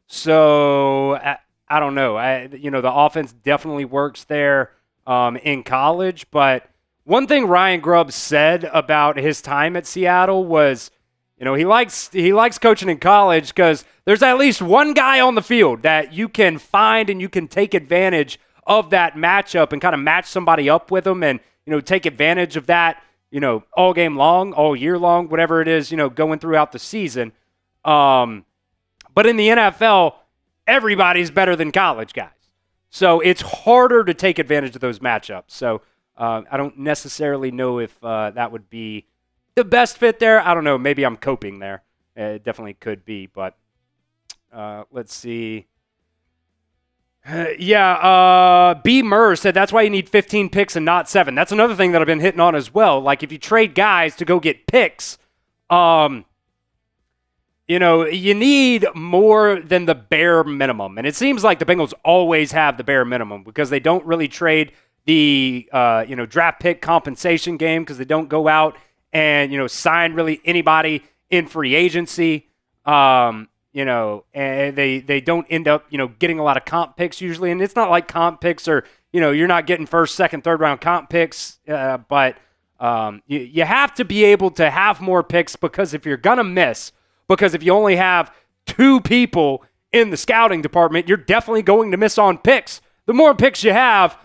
So I don't know. The offense definitely works there in college. But one thing Ryan Grubb said about his time at Seattle was, he likes coaching in college because there's at least one guy on the field that you can find and you can take advantage of that matchup and kind of match somebody up with them and, take advantage of that, all game long, all year long, whatever it is, going throughout the season. But in the NFL, everybody's better than college guys. So it's harder to take advantage of those matchups. So I don't necessarily know if that would be the best fit there. I don't know. Maybe I'm coping there. It definitely could be, but let's see. B. Murr said that's why you need 15 picks and not 7. That's another thing that I've been hitting on as well. If you trade guys to go get picks, you need more than the bare minimum. And it seems like the Bengals always have the bare minimum because they don't really trade the draft pick compensation game because they don't go out and sign really anybody in free agency. And they don't end up getting a lot of comp picks usually, and it's not like comp picks are you're not getting first, second, third round comp picks, but you have to be able to have more picks because if you're gonna miss, because if you only have 2 people in the scouting department, you're definitely going to miss on picks. The more picks you have,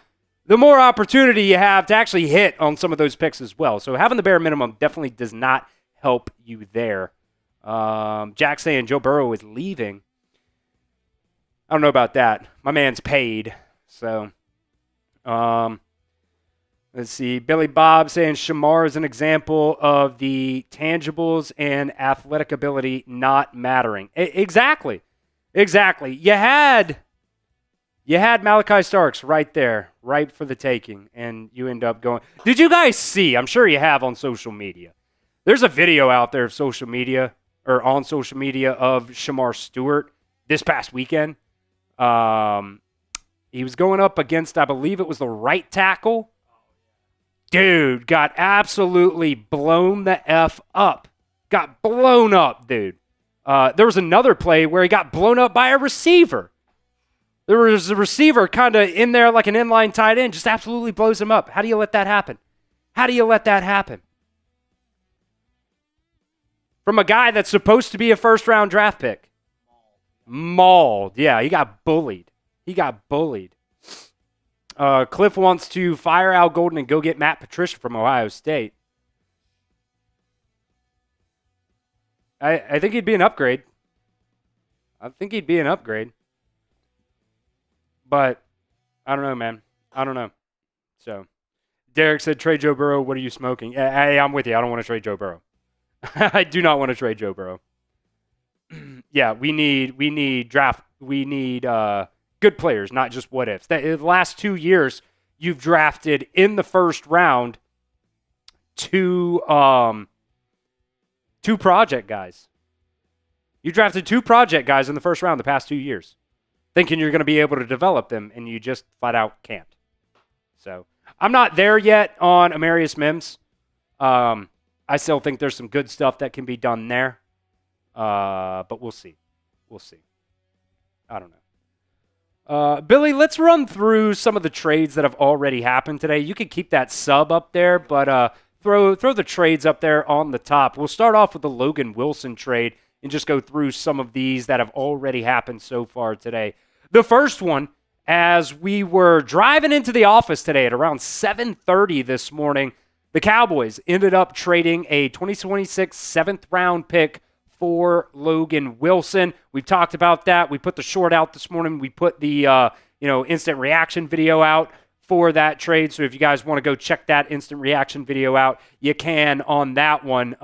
the more opportunity you have to actually hit on some of those picks as well. So having the bare minimum definitely does not help you there. Jack saying Joe Burrow is leaving. I don't know about that. My man's paid. So, let's see. Billy Bob saying Shamar is an example of the tangibles and athletic ability not mattering. Exactly. You had Malachi Starks right there, right for the taking, and you end up going. Did you guys see? I'm sure you have on social media. There's a video out there of social media of Shamar Stewart this past weekend. He was going up against, I believe it was the right tackle. Dude, got absolutely blown the F up. Got blown up, dude. There was another play where he got blown up by a receiver. There was a receiver kind of in there like an inline tight end, just absolutely blows him up. How do you let that happen? From a guy that's supposed to be a first-round draft pick. Mauled. Yeah, he got bullied. Cliff wants to fire Al Golden and go get Matt Patricia from Ohio State. I think he'd be an upgrade. But I don't know, man. I don't know. So Derek said, trade Joe Burrow. What are you smoking? Hey, I'm with you. I don't want to trade Joe Burrow. I do not want to trade Joe Burrow. Yeah, we need good players, not just what ifs. The last 2 years, you've drafted in the first round two project guys. You drafted 2 project guys in the first round the past 2 years, thinking you're going to be able to develop them, and you just flat out can't. So I'm not there yet on Amarius Mims. I still think there's some good stuff that can be done there, but we'll see. I don't know. Billy, let's run through some of the trades that have already happened today. You can keep that sub up there, but throw the trades up there on the top. We'll start off with the Logan Wilson trade and just go through some of these that have already happened so far today. The first one, as we were driving into the office today at around 7:30 this morning, the Cowboys ended up trading a 2026 7th-round pick for Logan Wilson. We've talked about that. We put the short out this morning. We put the instant reaction video out for that trade. So if you guys want to go check that instant reaction video out, you can on that one.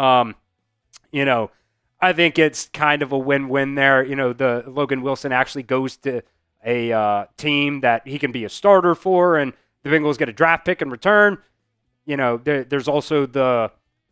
I think it's kind of a win-win there. The Logan Wilson actually goes to a team that he can be a starter for, and the Bengals get a draft pick in return. There's also the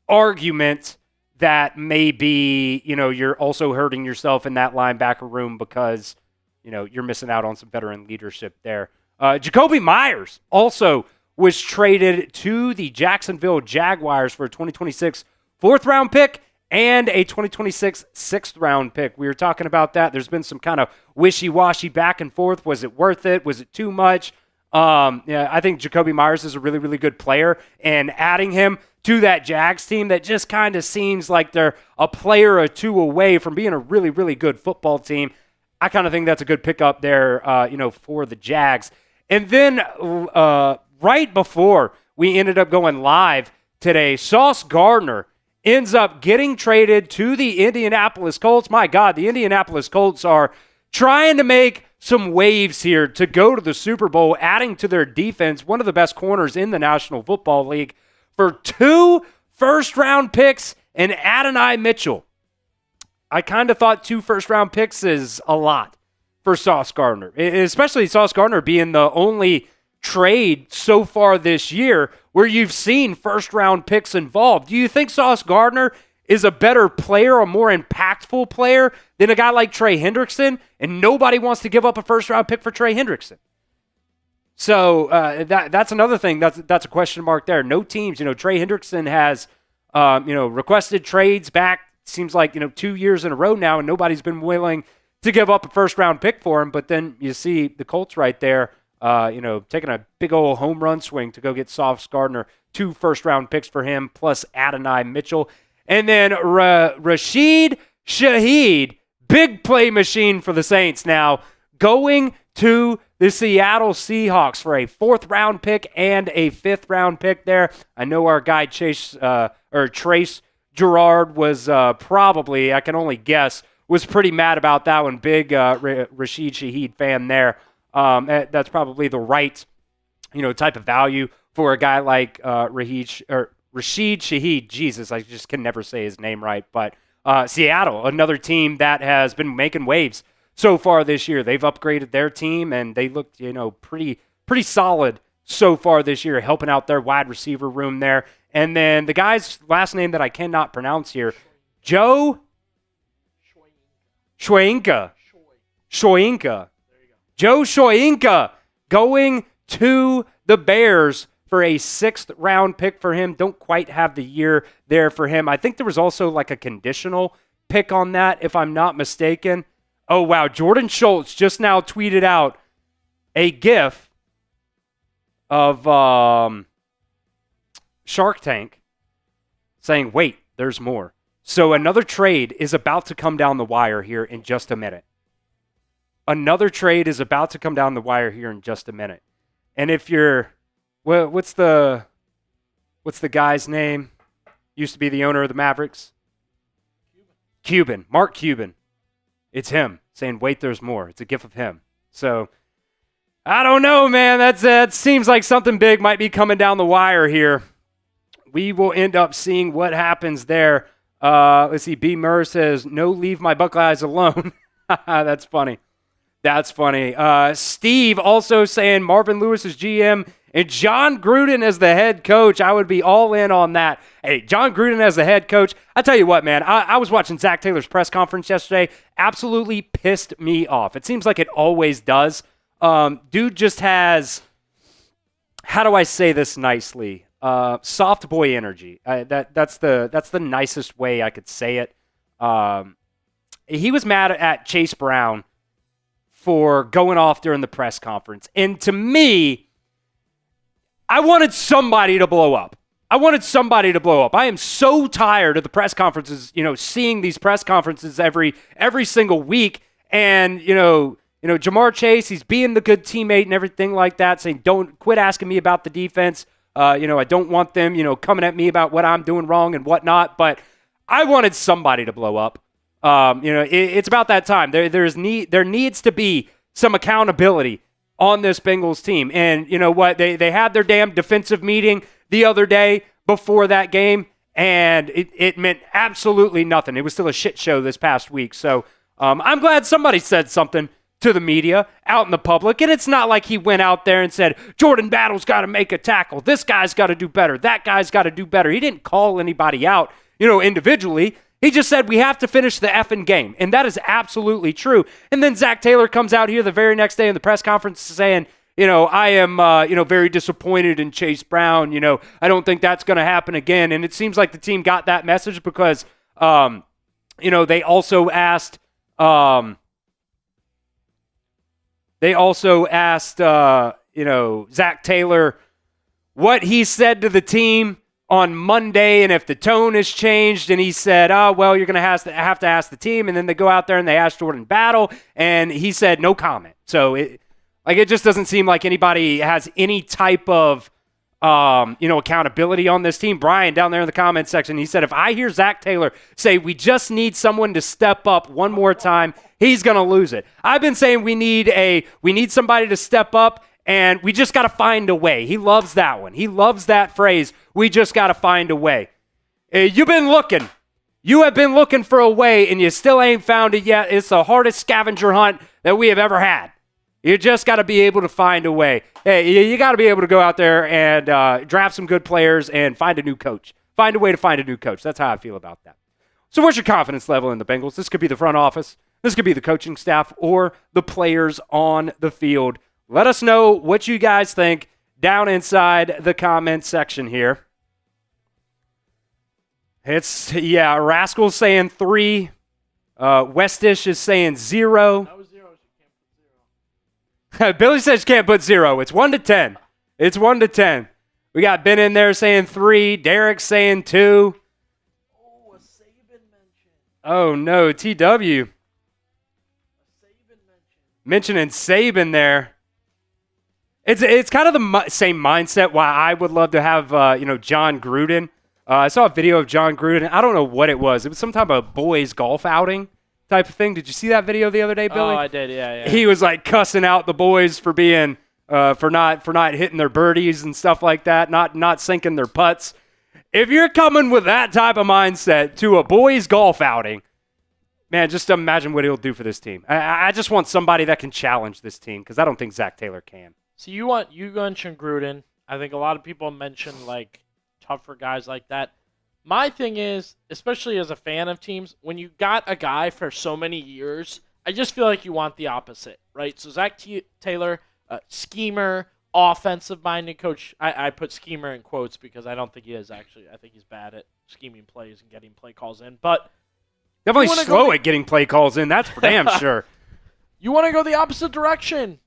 argument that maybe, you're also hurting yourself in that linebacker room because, you're missing out on some veteran leadership there. Jakobi Meyers also was traded to the Jacksonville Jaguars for a 2026 4th-round pick and a 2026 6th-round pick. We were talking about that. There's been some kind of wishy-washy back and forth. Was it worth it? Was it too much? I think Jakobi Meyers is a really, really good player, and adding him to that Jags team that just kind of seems like they're a player or 2 away from being a really, really good football team. I kind of think that's a good pickup there, for the Jags. And then right before we ended up going live today, Sauce Gardner ends up getting traded to the Indianapolis Colts. My God, the Indianapolis Colts are trying to make some waves here to go to the Super Bowl, adding to their defense one of the best corners in the National Football League for 2 first-round picks and Adonai Mitchell. I kind of thought 2 first-round picks is a lot for Sauce Gardner, especially Sauce Gardner being the only trade so far this year where you've seen first-round picks involved. Do you think Sauce Gardner is a better player, a more impactful player than a guy like Trey Hendrickson, and nobody wants to give up a first-round pick for Trey Hendrickson? So that's another thing. That's a question mark there. No teams. Trey Hendrickson has requested trades back. Seems like 2 years in a row now, and nobody's been willing to give up a first-round pick for him. But then you see the Colts right there, taking a big old home run swing to go get Sauce Gardner, 2 first-round picks for him, plus Adonai Mitchell. And then Rashid Shaheed, big play machine for the Saints now, going to the Seattle Seahawks for a 4th-round pick and a 5th-round pick there. I know our guy Trace Gerard was probably, I can only guess, was pretty mad about that one. Big Rashid Shaheed fan there. That's probably the right, type of value for a guy like Rashid Shaheed. Jesus, I just can never say his name right. But Seattle, another team that has been making waves so far this year. They've upgraded their team, and they looked, pretty solid so far this year, helping out their wide receiver room there. And then the guy's last name that I cannot pronounce here, Joe Shoyinka. Joe Shoyinka going to the Bears for a 6th-round pick for him. Don't quite have the year there for him. I think there was also like a conditional pick on that, if I'm not mistaken. Oh, wow. Jordan Schultz just now tweeted out a GIF of Shark Tank saying, wait, there's more. So another trade is about to come down the wire here in just a minute. Another trade is about to come down the wire here in just a minute. And if you're, well, what's the guy's name? Used to be the owner of the Mavericks? Cuban. Mark Cuban. It's him saying, wait, there's more. It's a GIF of him. So I don't know, man. That seems like something big might be coming down the wire here. We will end up seeing what happens there. Let's see. B. Murr says, no, leave my Buckeyes alone. That's funny. Steve also saying Marvin Lewis is GM and John Gruden as the head coach. I would be all in on that. Hey, John Gruden as the head coach. I tell you what, man, I was watching Zach Taylor's press conference yesterday. Absolutely pissed me off. It seems like it always does. Dude just has, how do I say this nicely? Soft boy energy. That's the nicest way I could say it. He was mad at Chase Brown for going off during the press conference. And to me, I wanted somebody to blow up. I am so tired of the press conferences, seeing these press conferences every single week. And, Jamar Chase, he's being the good teammate and everything like that, saying, don't quit asking me about the defense. I don't want them, coming at me about what I'm doing wrong and whatnot. But I wanted somebody to blow up. It's about that time. There needs to be some accountability on this Bengals team. And you know what? They had their damn defensive meeting the other day before that game, and it meant absolutely nothing. It was still a shit show this past week. So I'm glad somebody said something to the media out in the public. And it's not like he went out there and said, Jordan Battle's got to make a tackle. This guy's got to do better. That guy's got to do better. He didn't call anybody out, individually. He just said, we have to finish the effing game. And that is absolutely true. And then Zach Taylor comes out here the very next day in the press conference saying, I am, very disappointed in Chase Brown. I don't think that's going to happen again. And it seems like the team got that message because, they also asked, Zach Taylor what he said to the team on Monday and if the tone has changed, and he said, you're going to have to ask the team. And then they go out there and they ask Jordan Battle, and he said no comment. So it just doesn't seem like anybody has any type of accountability on this team. Brian down there in the comments section, he said, if I hear Zach Taylor say we just need someone to step up one more time, he's going to lose it. I've been saying we need somebody to step up, and we just got to find a way. He loves that one. He loves that phrase. We just got to find a way. You've been looking. You have been looking for a way, and you still ain't found it yet. It's the hardest scavenger hunt that we have ever had. You just got to be able to find a way. Hey, you got to be able to go out there and draft some good players and find a new coach. Find a way to find a new coach. That's how I feel about that. So what's your confidence level in the Bengals? This could be the front office. This could be the coaching staff or the players on the field. Let us know what you guys think down inside the comment section here. Rascal's saying 3. Westish is saying 0. That was 0. So you can't put 0. Billy says you can't put 0. It's 1 to 10. It's 1 to 10. We got Ben in there saying 3. Derek saying 2. Oh, a Saban mention. Oh, no. TW. A Saban mention. Mentioning Saban there. It's kind of the same mindset why I would love to have, John Gruden. I saw a video of John Gruden. I don't know what it was. It was some type of boys golf outing type of thing. Did you see that video the other day, Billy? Oh, I did. Yeah. He was like cussing out the boys for being for not hitting their birdies and stuff like that, not sinking their putts. If you're coming with that type of mindset to a boys golf outing, man, just imagine what he'll do for this team. I just want somebody that can challenge this team because I don't think Zach Taylor can. So you mentioned Gruden. I think a lot of people mention tougher guys like that. My thing is, especially as a fan of teams, when you got a guy for so many years, I just feel like you want the opposite, right? So Zach Taylor, schemer, offensive-minded coach. I put schemer in quotes because I don't think he is actually. I think he's bad at scheming plays and getting play calls in. But definitely slow at getting play calls in. That's for damn sure. You want to go the opposite direction.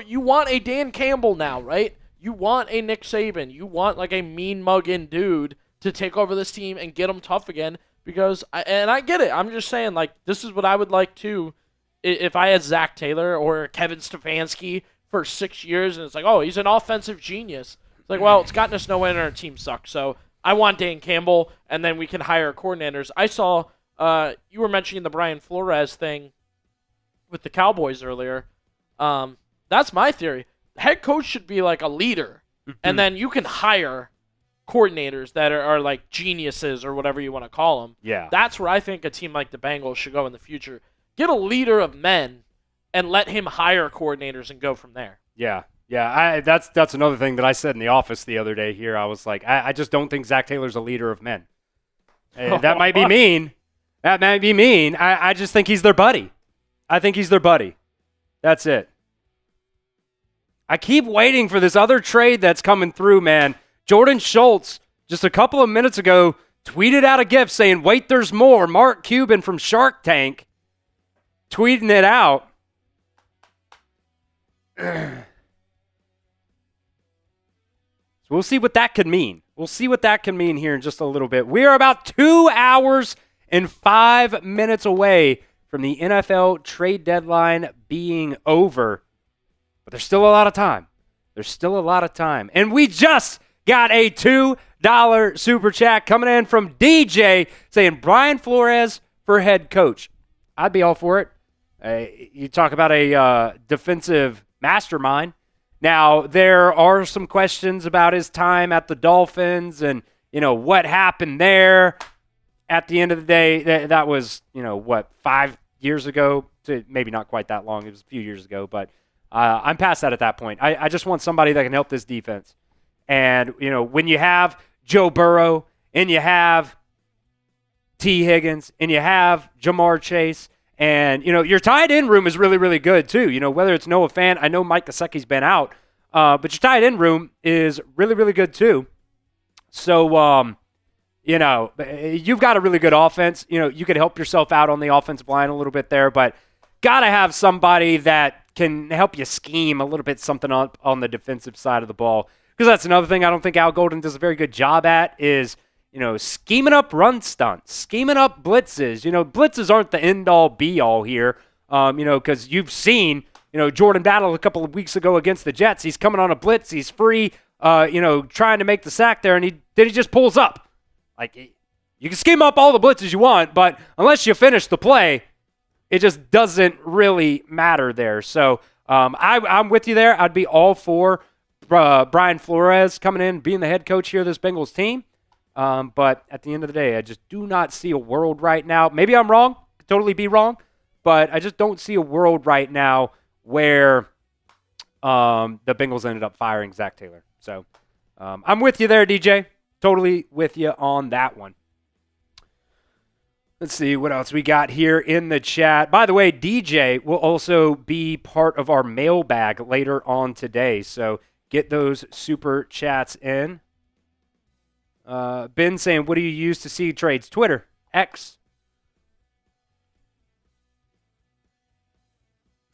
You want a Dan Campbell now, right? You want a Nick Saban. You want a mean mugging dude to take over this team and get them tough again. Because I get it. I'm just saying, this is what I would like too. If I had Zach Taylor or Kevin Stefanski for 6 years, and it's oh, he's an offensive genius. It's well, it's gotten us nowhere and our team sucks. So I want Dan Campbell, and then we can hire coordinators. I saw you were mentioning the Brian Flores thing with the Cowboys earlier. That's my theory. Head coach should be a leader, and then you can hire coordinators that are geniuses or whatever you want to call them. Yeah. That's where I think a team like the Bengals should go in the future. Get a leader of men and let him hire coordinators and go from there. Yeah. Yeah, that's another thing that I said in the office the other day here. I was I just don't think Zach Taylor's a leader of men. That might be mean. That might be mean. I just think he's their buddy. I think he's their buddy. That's it. I keep waiting for this other trade that's coming through, man. Jordan Schultz, just a couple of minutes ago, tweeted out a GIF saying, wait, there's more. Mark Cuban from Shark Tank tweeting it out. So we'll see what that could mean. We'll see what that can mean here in just a little bit. We are about 2 hours and 5 minutes away from the NFL trade deadline being over. But there's still a lot of time. There's still a lot of time. And we just got a $2 super chat coming in from DJ saying Brian Flores for head coach. I'd be all for it. You talk about a defensive mastermind. Now, there are some questions about his time at the Dolphins and, what happened there. At the end of the day, that was, 5 years ago? Maybe not quite that long. It was a few years ago, but I'm past that at that point. I just want somebody that can help this defense. And, when you have Joe Burrow and you have T. Higgins and you have Jamar Chase and, your tight end room is really, really good too. Whether it's Noah Fant, I know Mike Gesicki's been out, but your tight end room is really, really good too. So, you've got a really good offense. You could help yourself out on the offensive line a little bit there, but got to have somebody that can help you scheme a little bit something on the defensive side of the ball. Because that's another thing I don't think Al Golden does a very good job at is, scheming up run stunts, scheming up blitzes. Blitzes aren't the end-all, be-all here, because you've seen, Jordan Battle a couple of weeks ago against the Jets. He's coming on a blitz. He's free, trying to make the sack there, and he just pulls up. You can scheme up all the blitzes you want, but unless you finish the play, it just doesn't really matter there. So I'm with you there. I'd be all for Brian Flores coming in, being the head coach here of this Bengals team. But at the end of the day, I just do not see a world right now. Maybe I'm wrong. Could totally be wrong. But I just don't see a world right now where the Bengals ended up firing Zach Taylor. So I'm with you there, DJ. Totally with you on that one. Let's see what else we got here in the chat. By the way, DJ will also be part of our mailbag later on today, so get those super chats in. Ben saying, what do you use to see trades? Twitter, X.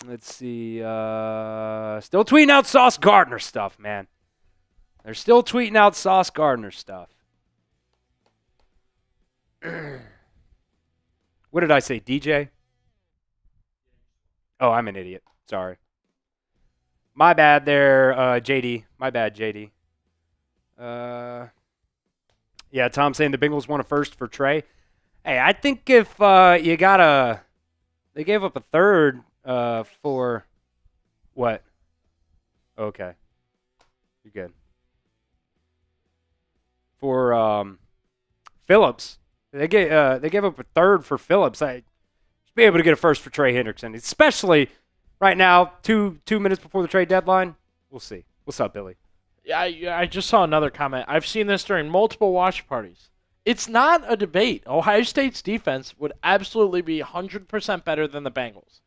Let's see. Still tweeting out Sauce Gardner stuff, man. They're still tweeting out Sauce Gardner stuff. What did I say, DJ? Oh, I'm an idiot. Sorry. My bad there, JD. My bad, JD. Yeah, Tom saying the Bengals want a first for Trey. Hey, I think if you got a... They gave up a third for... What? Okay. You're good. For Phillips. They gave up a third for Phillips. I should be able to get a first for Trey Hendrickson, especially right now, two minutes before the trade deadline. We'll see. What's up, Billy? Yeah, I just saw another comment. I've seen this during multiple watch parties. It's not a debate. Ohio State's defense would absolutely be 100% better than the Bengals.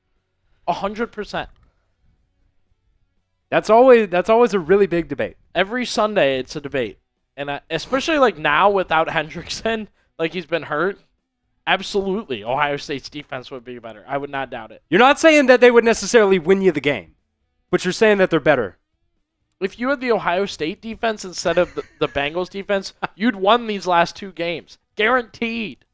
100%. That's always a really big debate. Every Sunday, it's a debate. And especially like now without Hendrickson, like he's been hurt, absolutely Ohio State's defense would be better. I would not doubt it. You're not saying that they would necessarily win you the game, but you're saying that they're better. If you had the Ohio State defense instead of the Bengals defense, you'd won these last two games. Guaranteed.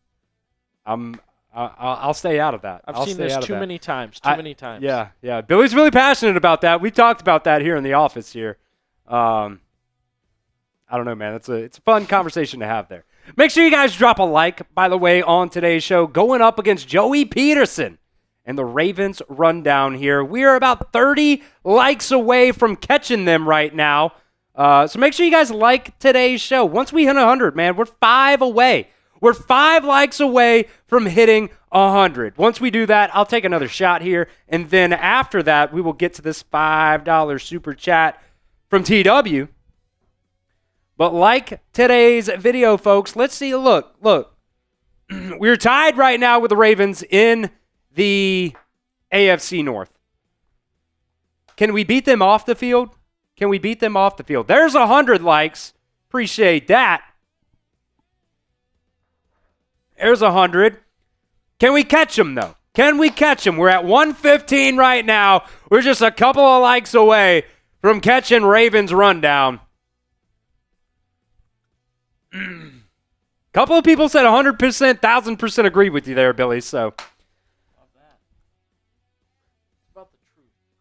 I'll stay out of that. I've seen this too many times. Many times. Yeah. Billy's really passionate about that. We talked about that here in the office here. I don't know, man. It's a fun conversation to have there. Make sure you guys drop a like, by the way, on today's show. Going up against Joey Peterson and the Ravens rundown here. We are about 30 likes away from catching them right now. So make sure you guys like today's show. Once we hit 100, man, we're 5 away. We're 5 likes away from hitting 100. Once we do that, I'll take another shot here. And then after that, we will get to this $5 super chat from TW. But like today's video, folks, let's see. Look. We're tied right now with the Ravens in the AFC North. Can we beat them off the field? There's 100 likes. Appreciate that. There's 100. Can we catch them, though? We're at 115 right now. We're just a couple of likes away from catching Ravens rundown. Couple of people said 100%, 1,000% agree with you there, Billy. So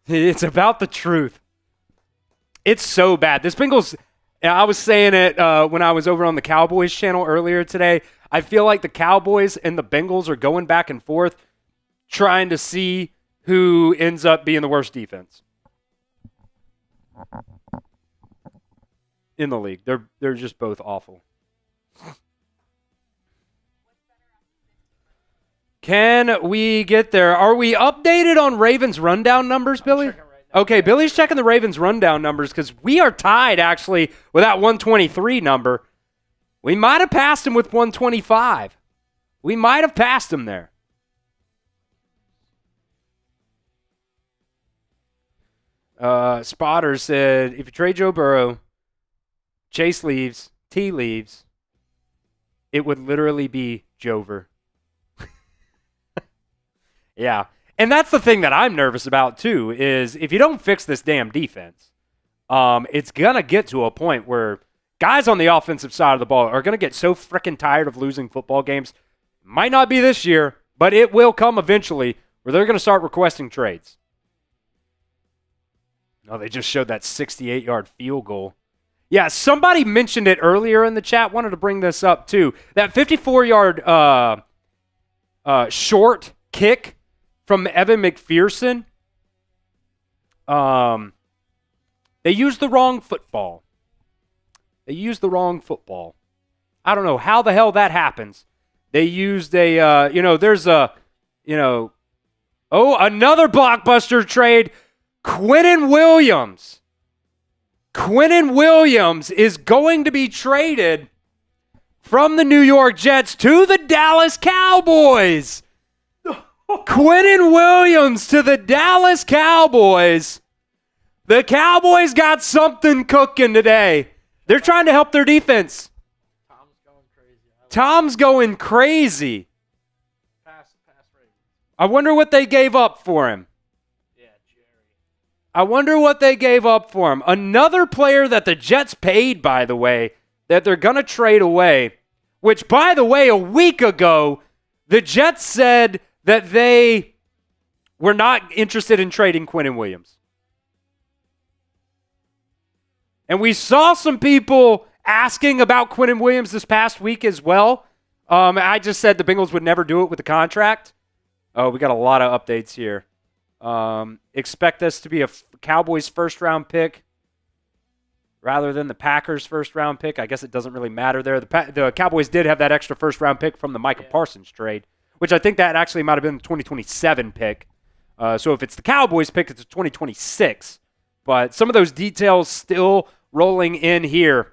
it's about the truth. It's so bad. This Bengals, I was saying it when I was over on the Cowboys channel earlier today. I feel like the Cowboys and the Bengals are going back and forth trying to see who ends up being the worst defense in the league. They're just both awful. Can we get there? Are we updated on Ravens rundown numbers, Billy? Okay, Billy's checking the Ravens rundown numbers because we are tied, actually, with that 123 number. We might have passed him with 125. We might have passed him there. Spotter said, if you trade Joe Burrow, Chase leaves, T leaves, it would literally be Jover. Yeah. And that's the thing that I'm nervous about, too, is if you don't fix this damn defense, it's going to get to a point where guys on the offensive side of the ball are going to get so freaking tired of losing football games. Might not be this year, but it will come eventually where they're going to start requesting trades. Oh, they just showed that 68-yard field goal. Yeah, somebody mentioned it earlier in the chat. Wanted to bring this up, too. That 54-yard short kick from Evan McPherson, they used the wrong football. I don't know how the hell that happens. They used another blockbuster trade. Quinnen Williams is going to be traded from the New York Jets to the Dallas Cowboys. Quinnen Williams to the Dallas Cowboys. The Cowboys got something cooking today. They're trying to help their defense. Tom's going crazy. Pass rating. I wonder what they gave up for him. Yeah, Jerry. I wonder what they gave up for him. Another player that the Jets paid, by the way, that they're going to trade away, which, by the way, a week ago, the Jets said that they were not interested in trading Quinnen Williams. And we saw some people asking about Quinnen Williams this past week as well. I just said the Bengals would never do it with the contract. Oh, we got a lot of updates here. Expect this to be a Cowboys first-round pick rather than the Packers first-round pick. I guess it doesn't really matter there. The Cowboys did have that extra first-round pick from the Micah Parsons trade, which I think that actually might have been the 2027 pick. So if it's the Cowboys pick, it's a 2026. But some of those details still rolling in here.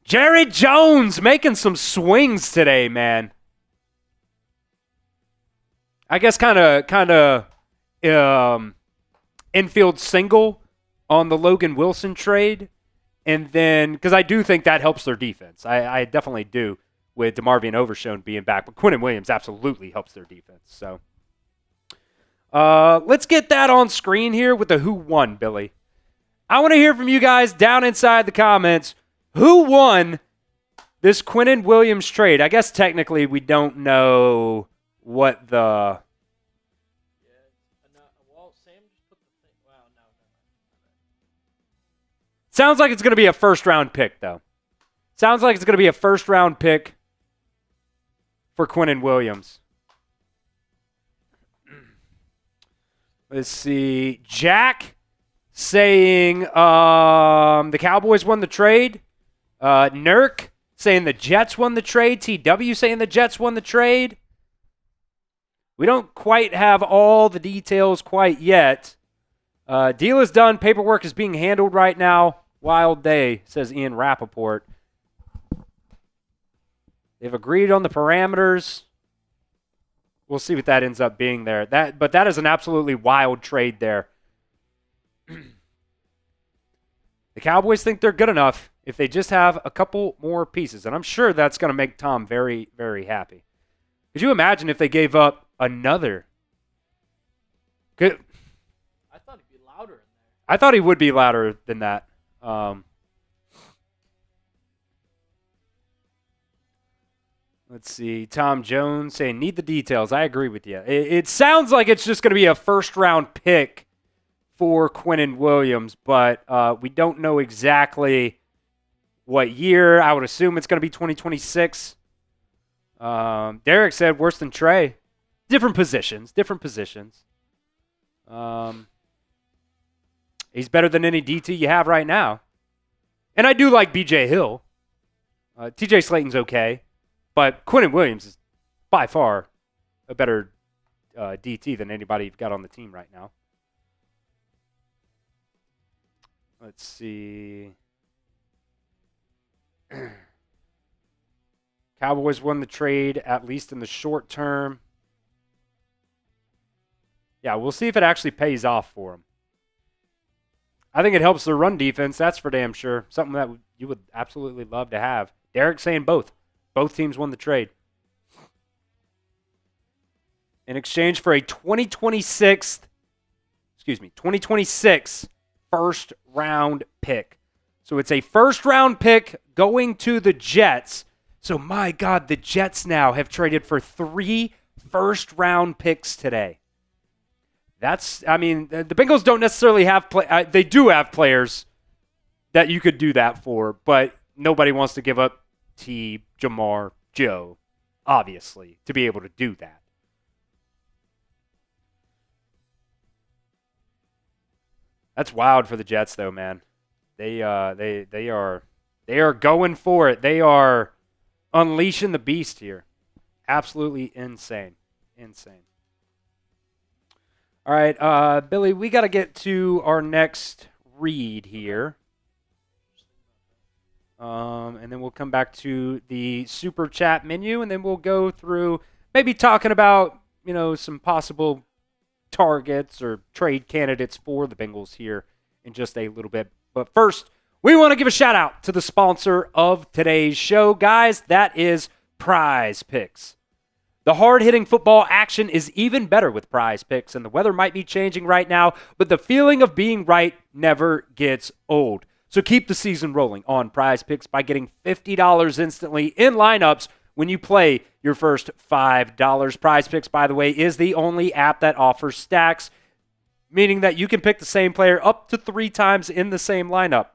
Jaire Jones making some swings today, man. I guess kind of infield single on the Logan Wilson trade. And then, because I do think that helps their defense. I definitely do with DeMarvion Overshown being back. But Quinnen Williams absolutely helps their defense. So let's get that on screen here with the who won, Billy. I want to hear from you guys down inside the comments. Who won this Quinnen Williams trade? I guess technically we don't know what the... Sounds like it's going to be a first-round pick, though. Sounds like it's going to be a first-round pick for Quinnen Williams. Let's see. Jack saying the Cowboys won the trade. Nurk saying the Jets won the trade. TW saying the Jets won the trade. We don't quite have all the details quite yet. Deal is done. Paperwork is being handled right now. Wild day, says Ian Rappaport. They've agreed on the parameters. We'll see what that ends up being there. But that is an absolutely wild trade there. The Cowboys think they're good enough if they just have a couple more pieces. And I'm sure that's going to make Tom very, very happy. Could you imagine if they gave up another? I thought he'd be louder in there. I thought he would be louder than that. Let's see. Tom Jones saying, need the details. I agree with you. It sounds like it's just going to be a first-round pick for Quinnen Williams, but we don't know exactly what year. I would assume it's going to be 2026. Derek said worse than Trey. Different positions. He's better than any DT you have right now. And I do like BJ Hill. TJ Slayton's okay. But Quinnen Williams is by far a better DT than anybody you've got on the team right now. Let's see. Cowboys won the trade, at least in the short term. Yeah, we'll see if it actually pays off for them. I think it helps their run defense, that's for damn sure. Something that you would absolutely love to have. Derek saying both. Both teams won the trade. In exchange for a 2026 first round pick. So it's a first round pick going to the Jets. So my God, the Jets now have traded for 3 first round picks today. The Bengals don't necessarily have they do have players that you could do that for, but nobody wants to give up T, Jamar, Joe, obviously, to be able to do that. That's wild for the Jets, though, man. They are going for it. They are unleashing the beast here. Absolutely insane. All right, Billy, we got to get to our next read here. And then we'll come back to the super chat menu, and then we'll go through maybe talking about, some possible targets or trade candidates for the Bengals here in just a little bit. But first, we want to give a shout out to the sponsor of today's show, guys. That is Prize Picks. The hard-hitting football action is even better with Prize Picks, and the weather might be changing right now, but the feeling of being right never gets old. So keep the season rolling on Prize Picks by getting $50 instantly in lineups when you play your first $5. Prize Picks, by the way, is the only app that offers stacks, meaning that you can pick the same player up to 3 times in the same lineup.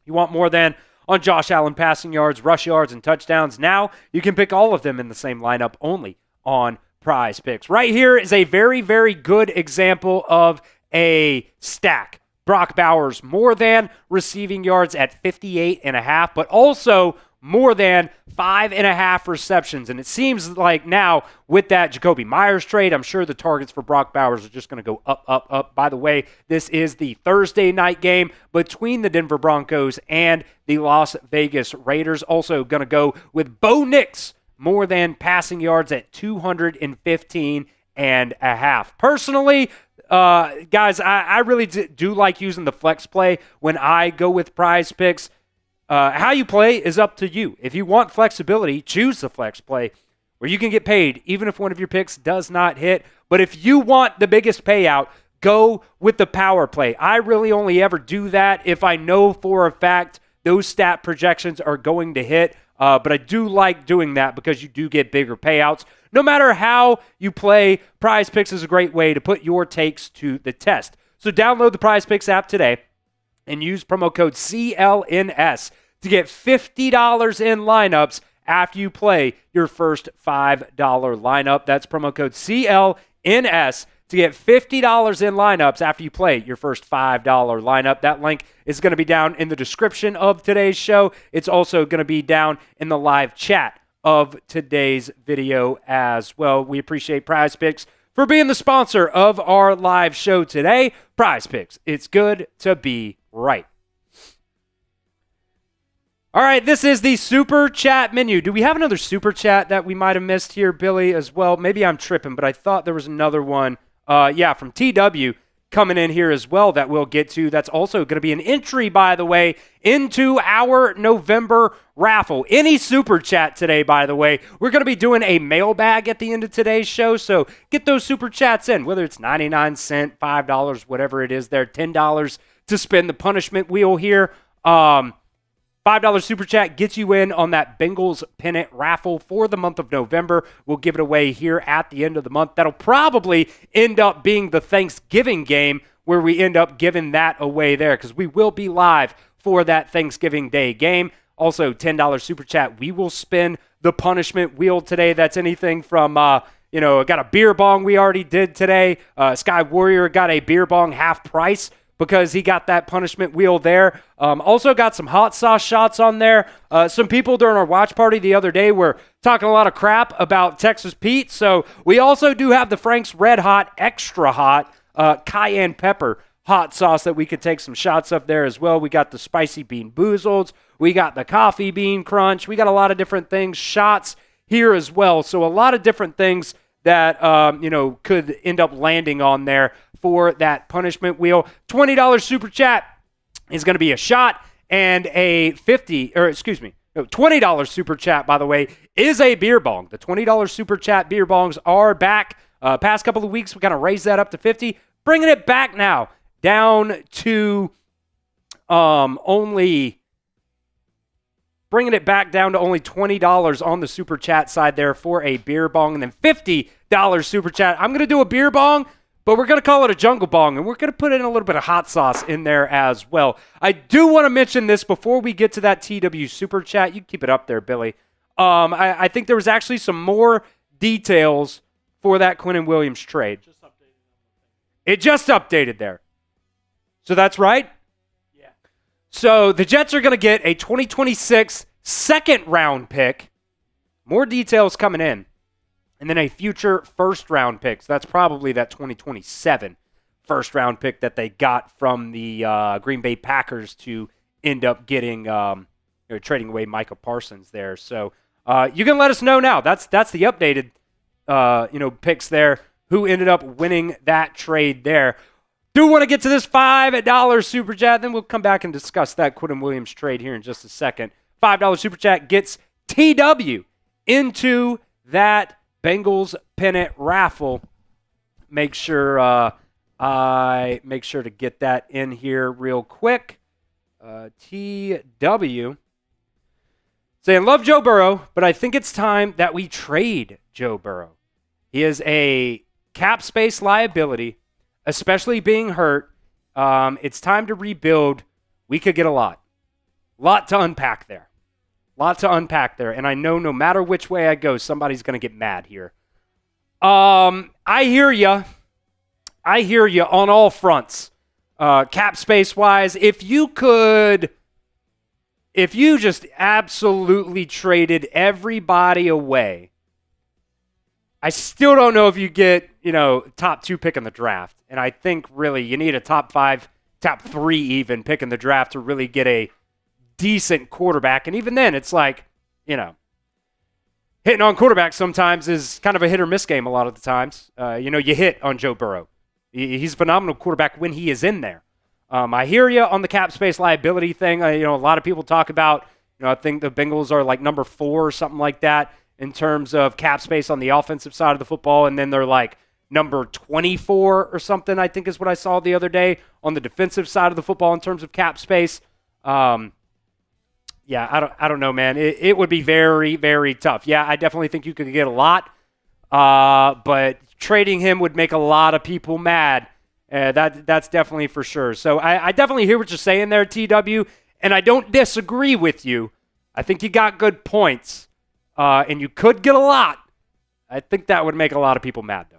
You want more than on Josh Allen passing yards, rush yards, and touchdowns? Now you can pick all of them in the same lineup only on Prize Picks. Right here is a very, very good example of a stack. Brock Bowers, more than receiving yards at 58.5, but also more than 5.5 receptions. And it seems like now with that Jakobi Meyers trade, I'm sure the targets for Brock Bowers are just going to go up, up, up. By the way, this is the Thursday night game between the Denver Broncos and the Las Vegas Raiders. Also going to go with Bo Nix, more than passing yards at 215.5. Personally, guys, I really do like using the flex play when I go with Prize Picks. How you play is up to you. If you want flexibility, choose the flex play where you can get paid even if one of your picks does not hit. But if you want the biggest payout, go with the power play. I really only ever do that if I know for a fact those stat projections are going to hit. But I do like doing that because you do get bigger payouts. No matter how you play, Prize Picks is a great way to put your takes to the test. So download the Prize Picks app today and use promo code CLNS to get $50 in lineups after you play your first $5 lineup. That's promo code CLNS to get $50 in lineups after you play your first $5 lineup. That link is going to be down in the description of today's show. It's also going to be down in the live chat of today's video as well. We appreciate Prize Picks for being the sponsor of our live show today. Prize Picks, it's good to be right. All right, this is the super chat menu. Do we have another super chat that we might have missed here, Billy, as well? Maybe I'm tripping, but I thought there was another one. From TW coming in here as well that we'll get to. That's also going to be an entry, by the way, into our November raffle. Any super chat today, by the way. We're going to be doing a mailbag at the end of today's show, so get those super chats in, whether it's 99 cents, $5, whatever it is there, $10 to spin the punishment wheel here. $5 super chat gets you in on that Bengals pennant raffle for the month of November. We'll give it away here at the end of the month. That'll probably end up being the Thanksgiving game where we end up giving that away there because we will be live for that Thanksgiving Day game. Also, $10 super chat. We will spin the punishment wheel today. That's anything from, got a beer bong we already did today. Sky Warrior got a beer bong half price because he got that punishment wheel there. Also got some hot sauce shots on there. Some people during our watch party the other day were talking a lot of crap about Texas Pete. So we also do have the Frank's Red Hot Extra Hot cayenne pepper hot sauce that we could take some shots of there as well. We got the spicy bean boozled. We got the coffee bean crunch. We got a lot of different things, shots here as well. So a lot of different things that, could end up landing on there for that punishment wheel. $20 super chat is going to be a shot, and a $20 super chat, by the way, is a beer bong. The $20 super chat beer bongs are back. Past couple of weeks, we kind of raised that up to 50, bringing it back now down to only $20 on the super chat side there for a beer bong, and then $50 super chat. I'm going to do a beer bong, but we're going to call it a jungle bong, and we're going to put in a little bit of hot sauce in there as well. I do want to mention this before we get to that TW super chat. You keep it up there, Billy. I think there was actually some more details for that Quinnen Williams trade. It just updated there. So that's right? Yeah. So the Jets are going to get a 2026 second-round pick. More details coming in. And then a future first-round pick. So that's probably that 2027 first-round pick that they got from the Green Bay Packers to end up getting trading away Micah Parsons there. So you can let us know now. That's the updated picks there. Who ended up winning that trade there? Do want to get to this $5 super chat, then we'll come back and discuss that Quinnen Williams trade here in just a second. $5 super chat gets TW into that Bengals pennant raffle. Make sure I make sure to get that in here real quick. TW saying, love Joe Burrow, but I think it's time that we trade Joe Burrow. He is a cap space liability, especially being hurt. It's time to rebuild. We could get a lot to unpack there. And I know no matter which way I go, somebody's going to get mad here. I hear you on all fronts. Cap space wise, if you just absolutely traded everybody away, I still don't know if you get, top 2 pick in the draft. And I think really you need a top 5, top 3 even pick in the draft to really get a decent quarterback. And even then, it's like, hitting on quarterbacks sometimes is kind of a hit or miss game a lot of the times. You hit on Joe Burrow. He's a phenomenal quarterback when he is in there. I hear you on the cap space liability thing. A lot of people talk about, I think the Bengals are like number 4 or something like that in terms of cap space on the offensive side of the football, and then they're like number 24 or something, I think is what I saw the other day on the defensive side of the football in terms of cap space. I don't know, man. It would be very, very tough. Yeah, I definitely think you could get a lot, but trading him would make a lot of people mad. That's definitely for sure. So I definitely hear what you're saying there, TW, and I don't disagree with you. I think you got good points. And you could get a lot. I think that would make a lot of people mad, though.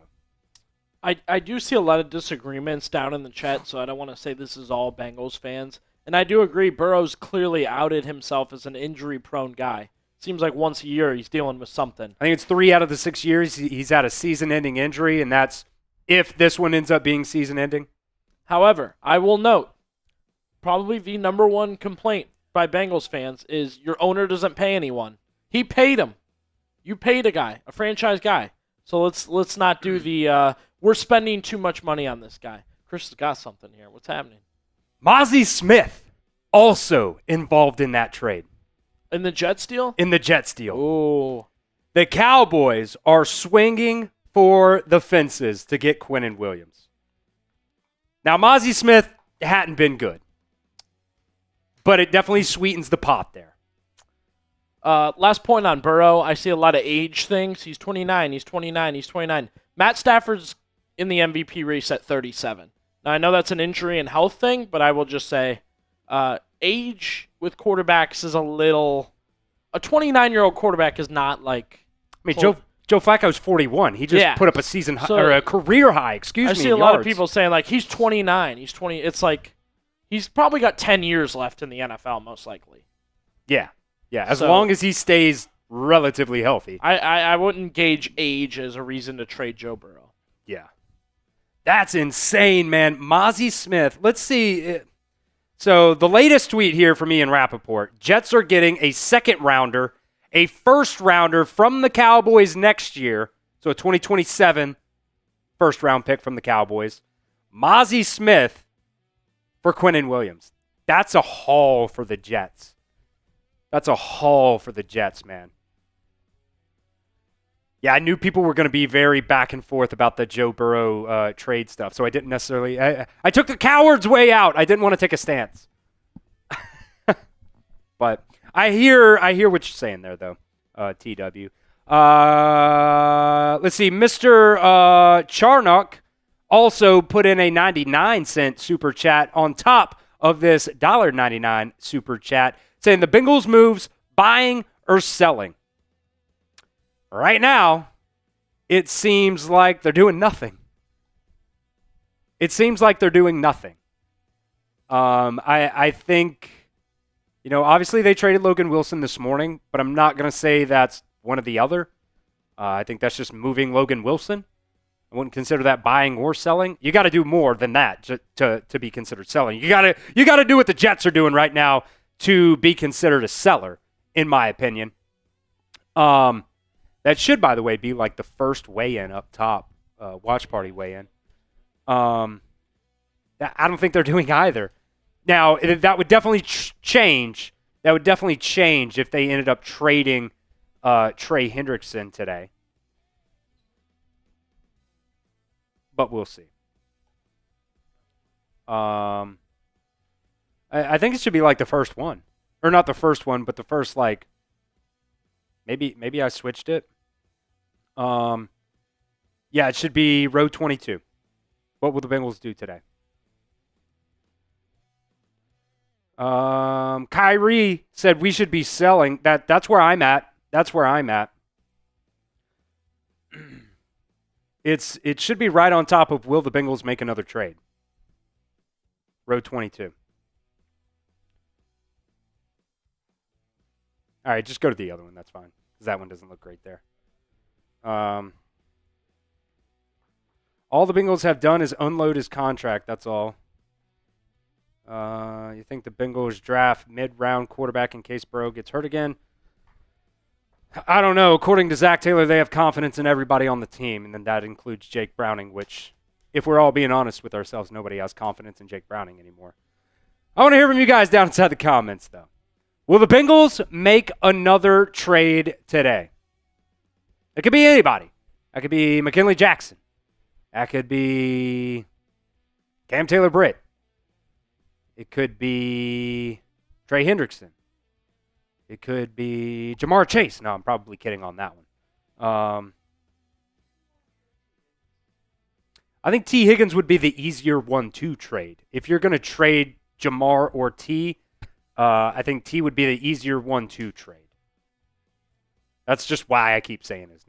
I do see a lot of disagreements down in the chat, so I don't want to say this is all Bengals fans. And I do agree, Burrow's clearly outed himself as an injury-prone guy. Seems like once a year he's dealing with something. I think it's 3 out of the 6 years he's had a season-ending injury, and that's if this one ends up being season-ending. However, I will note, probably the number one complaint by Bengals fans is your owner doesn't pay anyone. He paid him. You paid a guy, a franchise guy. So let's not do the we're spending too much money on this guy. Chris has got something here. What's happening? Mazi Smith also involved in that trade. In the Jets deal? In the Jets deal. Ooh. The Cowboys are swinging for the fences to get Quinnen Williams. Now, Mazi Smith hadn't been good, but it definitely sweetens the pot there. Last point on Burrow. I see a lot of age things. He's 29. Matt Stafford's in the MVP race at 37. Now, I know that's an injury and health thing, but I will just say age with quarterbacks is a little... A 29-year-old quarterback is not like... I mean, Joe Flacco's 41. He just put up a season or a career high, I see a lot of people saying, like, he's 29. He's 20. It's like he's probably got 10 years left in the NFL, most likely. Yeah. Yeah, as long as he stays relatively healthy. I wouldn't gauge age as a reason to trade Joe Burrow. Yeah. That's insane, man. Mazi Smith. Let's see. So the latest tweet here from Ian Rappaport. Jets are getting a second-rounder, a first-rounder from the Cowboys next year. So a 2027 first-round pick from the Cowboys. Mazi Smith for Quinnen Williams. That's a haul for the Jets. That's a haul for the Jets, man. Yeah, I knew people were going to be very back and forth about the Joe Burrow trade stuff, so I didn't necessarily... I took the coward's way out. I didn't want to take a stance. But I hear what you're saying there, though, TW. Let's see. Mr. Charnock also put in a 99-cent super chat on top of this $1.99 super chat, saying the Bengals moves, buying or selling. Right now, it seems like they're doing nothing. I think, obviously they traded Logan Wilson this morning, but I'm not going to say that's one or the other. I think that's just moving Logan Wilson. I wouldn't consider that buying or selling. You got to do more than that to be considered selling. You got to do what the Jets are doing right now to be considered a seller, in my opinion. That should, by the way, be like the first weigh-in up top, watch party weigh-in. I don't think they're doing either. Now, that would definitely change. That would definitely change if they ended up trading Trey Hendrickson today. But we'll see. I think it should be like the first one. Or not the first one, but the first, like, maybe I switched it. Yeah, it should be row 22. What will the Bengals do today? Kyrie said we should be selling. That's where I'm at. That's where I'm at. It should be right on top of will the Bengals make another trade? Row 22. All right, just go to the other one. That's fine. Because that one doesn't look great there. All the Bengals have done is unload his contract. That's all. You think the Bengals draft mid-round quarterback in case Burrow gets hurt again? I don't know. According to Zach Taylor, they have confidence in everybody on the team, and then that includes Jake Browning, which, if we're all being honest with ourselves, nobody has confidence in Jake Browning anymore. I want to hear from you guys down inside the comments, though. Will the Bengals make another trade today? It could be anybody. That could be McKinley Jackson. That could be Cam Taylor-Britt. It could be Trey Hendrickson. It could be Jamar Chase. No, I'm probably kidding on that one. I think T. Higgins would be the easier one to trade. If you're going to trade Jamar or T, I think T would be the easier one to trade. That's just why I keep saying his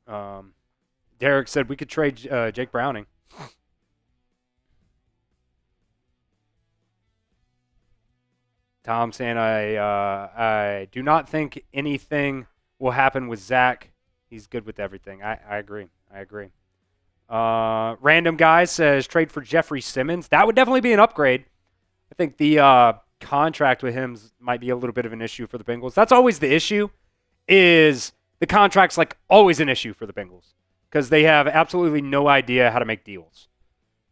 name. Derek said we could trade Jake Browning. Tom saying I do not think anything will happen with Zach. He's good with everything. I agree. Random guy says trade for Jeffrey Simmons. That would definitely be an upgrade. I think the contract with him might be a little bit of an issue for the Bengals. That's always the issue, is the contract's like always an issue for the Bengals because they have absolutely no idea how to make deals.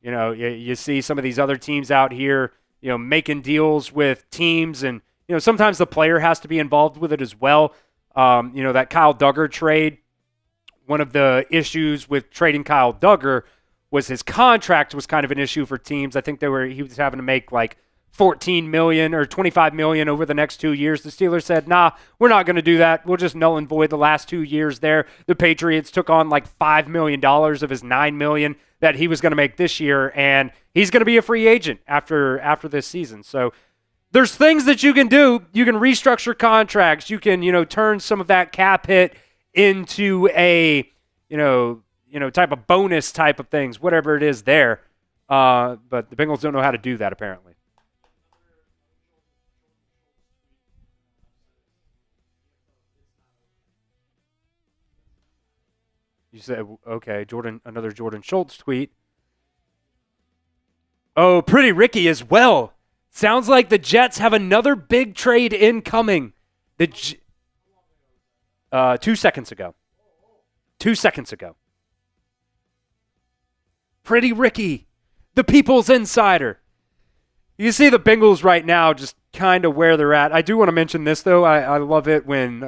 You know, you see some of these other teams out here, you know, making deals with teams, and you know sometimes the player has to be involved with it as well. You know, that Kyle Duggar trade, one of the issues with trading Kyle Duggar was his contract was kind of an issue for teams. I think he was having to make like $14 million or $25 million over the next 2 years. The Steelers said, nah, we're not going to do that. We'll just null and void the last 2 years there. The Patriots took on like $5 million of his $9 million that he was going to make this year, and he's going to be a free agent after this season. So there's things that you can do. You can restructure contracts. You can, you know, turn some of that cap hit into a, you know, type of bonus type of things, whatever it is there. But the Bengals don't know how to do that apparently. You said, okay, another Jordan Schultz tweet. Oh, Pretty Ricky as well. Sounds like the Jets have another big trade incoming. 2 seconds ago. 2 seconds ago. Pretty Ricky, the People's Insider. You see the Bengals right now just kind of where they're at. I do want to mention this, though. I love it when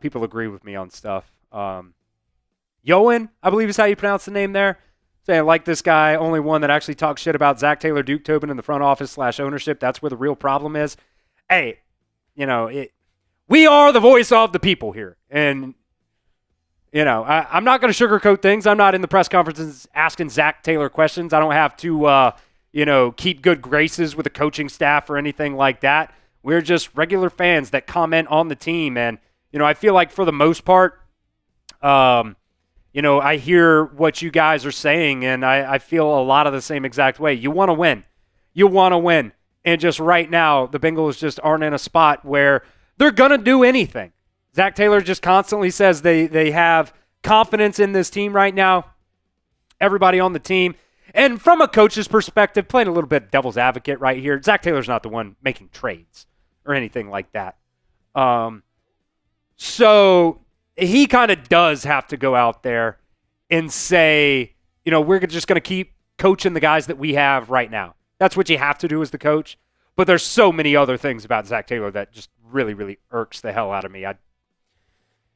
people agree with me on stuff. Yoan, I believe is how you pronounce the name there. Saying I like this guy, only one that actually talks shit about Zach Taylor, Duke Tobin in the front office / ownership. That's where the real problem is. Hey, you know, we are the voice of the people here. And, you know, I'm not going to sugarcoat things. I'm not in the press conferences asking Zach Taylor questions. I don't have to, you know, keep good graces with the coaching staff or anything like that. We're just regular fans that comment on the team. And, you know, I feel like for the most part, you know, I hear what you guys are saying, and I feel a lot of the same exact way. You want to win. You want to win. And just right now, the Bengals just aren't in a spot where they're going to do anything. Zach Taylor just constantly says they have confidence in this team right now, everybody on the team. And from a coach's perspective, playing a little bit devil's advocate right here, Zac Taylor's not the one making trades or anything like that. So he kind of does have to go out there and say, we're just going to keep coaching the guys that we have right now. That's what you have to do as the coach. But there's so many other things about Zac Taylor that just really, really irks the hell out of me.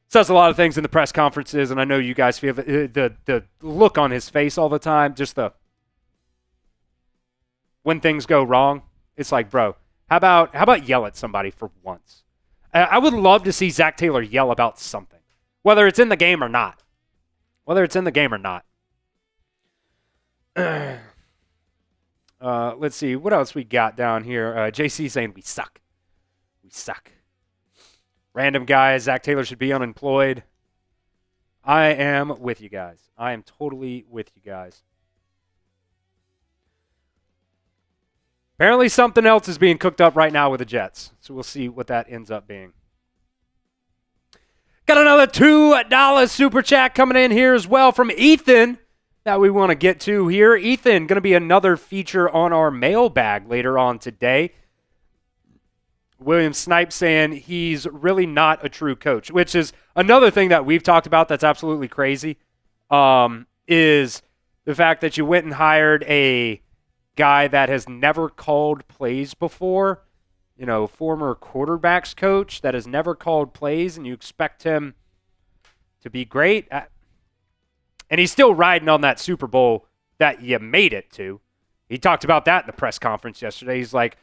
Says a lot of things in the press conferences, and I know you guys feel the look on his face all the time, just when things go wrong, it's like, bro, how about yell at somebody for once? I would love to see Zac Taylor yell about something, whether it's in the game or not. Let's see. What else we got down here? JC saying we suck. We suck. Random guys. Zac Taylor should be unemployed. I am with you guys. I am totally with you guys. Apparently something else is being cooked up right now with the Jets. So we'll see what that ends up being. Got another $2 super chat coming in here as well from Ethan that we want to get to here. Ethan, going to be another feature on our mailbag later on today. William Snipe saying he's really not a true coach, which is another thing that we've talked about that's absolutely crazy, is the fact that you went and hired a guy that has never called plays before, former quarterbacks coach that has never called plays, and you expect him to be great. And he's still riding on that Super Bowl that you made it to. He talked about that in the press conference yesterday. He's like,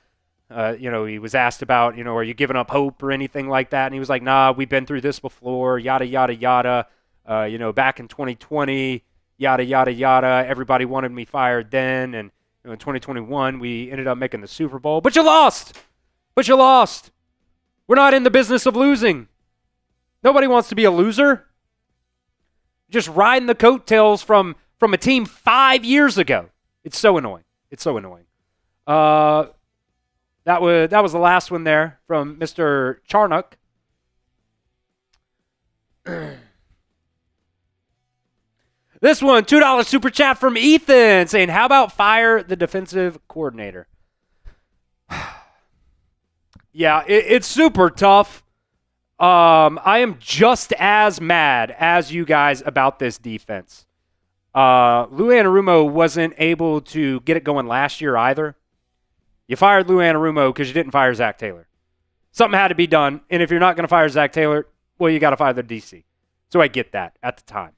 he was asked about, are you giving up hope or anything like that? And he was like, nah, we've been through this before, yada, yada, yada. Back in 2020, yada, yada, yada. Everybody wanted me fired then. And in 2021, we ended up making the Super Bowl. But you lost. We're not in the business of losing. Nobody wants to be a loser. Just riding the coattails from a team 5 years ago. It's so annoying. That was the last one there from Mr. Charnock. This one, $2 super chat from Ethan saying, how about fire the defensive coordinator? Yeah, it's super tough. I am just as mad as you guys about this defense. Lou Anarumo wasn't able to get it going last year either. You fired Lou Anarumo because you didn't fire Zac Taylor. Something had to be done, and if you're not going to fire Zac Taylor, well, you got to fire the DC. So I get that at the time.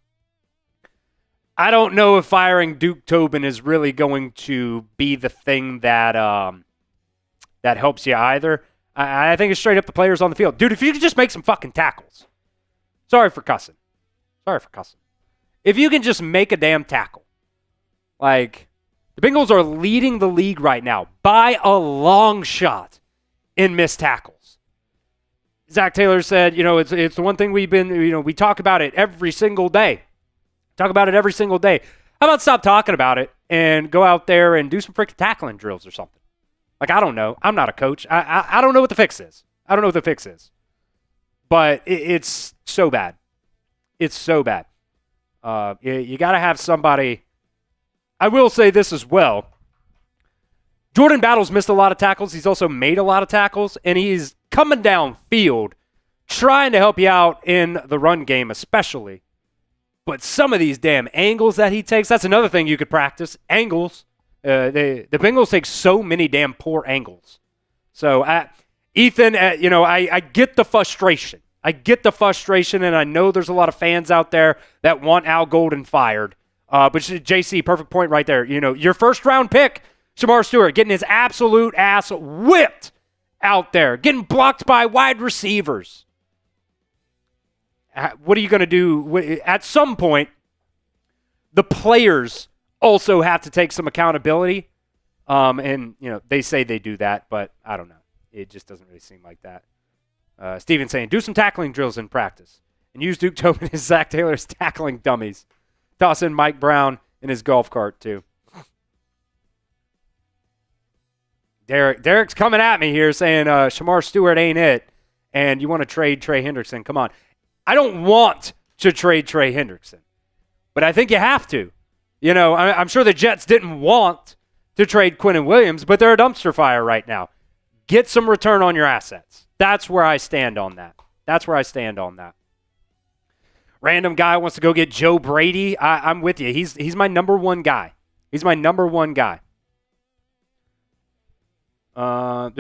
I don't know if firing Duke Tobin is really going to be the thing that that helps you either. I think it's straight up the players on the field. Dude, if you could just make some fucking tackles. Sorry for cussing. If you can just make a damn tackle. Like, the Bengals are leading the league right now by a long shot in missed tackles. Zac Taylor said, it's the one thing we've been, we talk about it every single day. How about stop talking about it and go out there and do some freaking tackling drills or something? Like, I don't know. I'm not a coach. I don't know what the fix is. But it's so bad. You got to have somebody. I will say this as well. Jordan Battle's missed a lot of tackles. He's also made a lot of tackles, and he's coming downfield trying to help you out in the run game especially. But some of these damn angles that he takes, that's another thing you could practice. Angles. The Bengals take so many damn poor angles. So, Ethan, I get the frustration. And I know there's a lot of fans out there that want Al Golden fired. But JC, perfect point right there. Your first-round pick, Shamar Stewart, getting his absolute ass whipped out there, getting blocked by wide receivers. What are you going to do? At some point, the players also have to take some accountability. And they say they do that, but I don't know. It just doesn't really seem like that. Steven saying, do some tackling drills in practice and use Duke Tobin as Zac Taylor's tackling dummies. Toss in Mike Brown in his golf cart, too. Derek's coming at me here saying Shamar Stewart ain't it, and you want to trade Trey Hendrickson. Come on. I don't want to trade Trey Hendrickson, but I think you have to You know, I'm sure the Jets didn't want to trade Quinnen Williams, but they're a dumpster fire right now. Get some return on your assets. That's where I stand on that. Random guy wants to go get Joe Brady. I'm with you. He's my number one guy. There's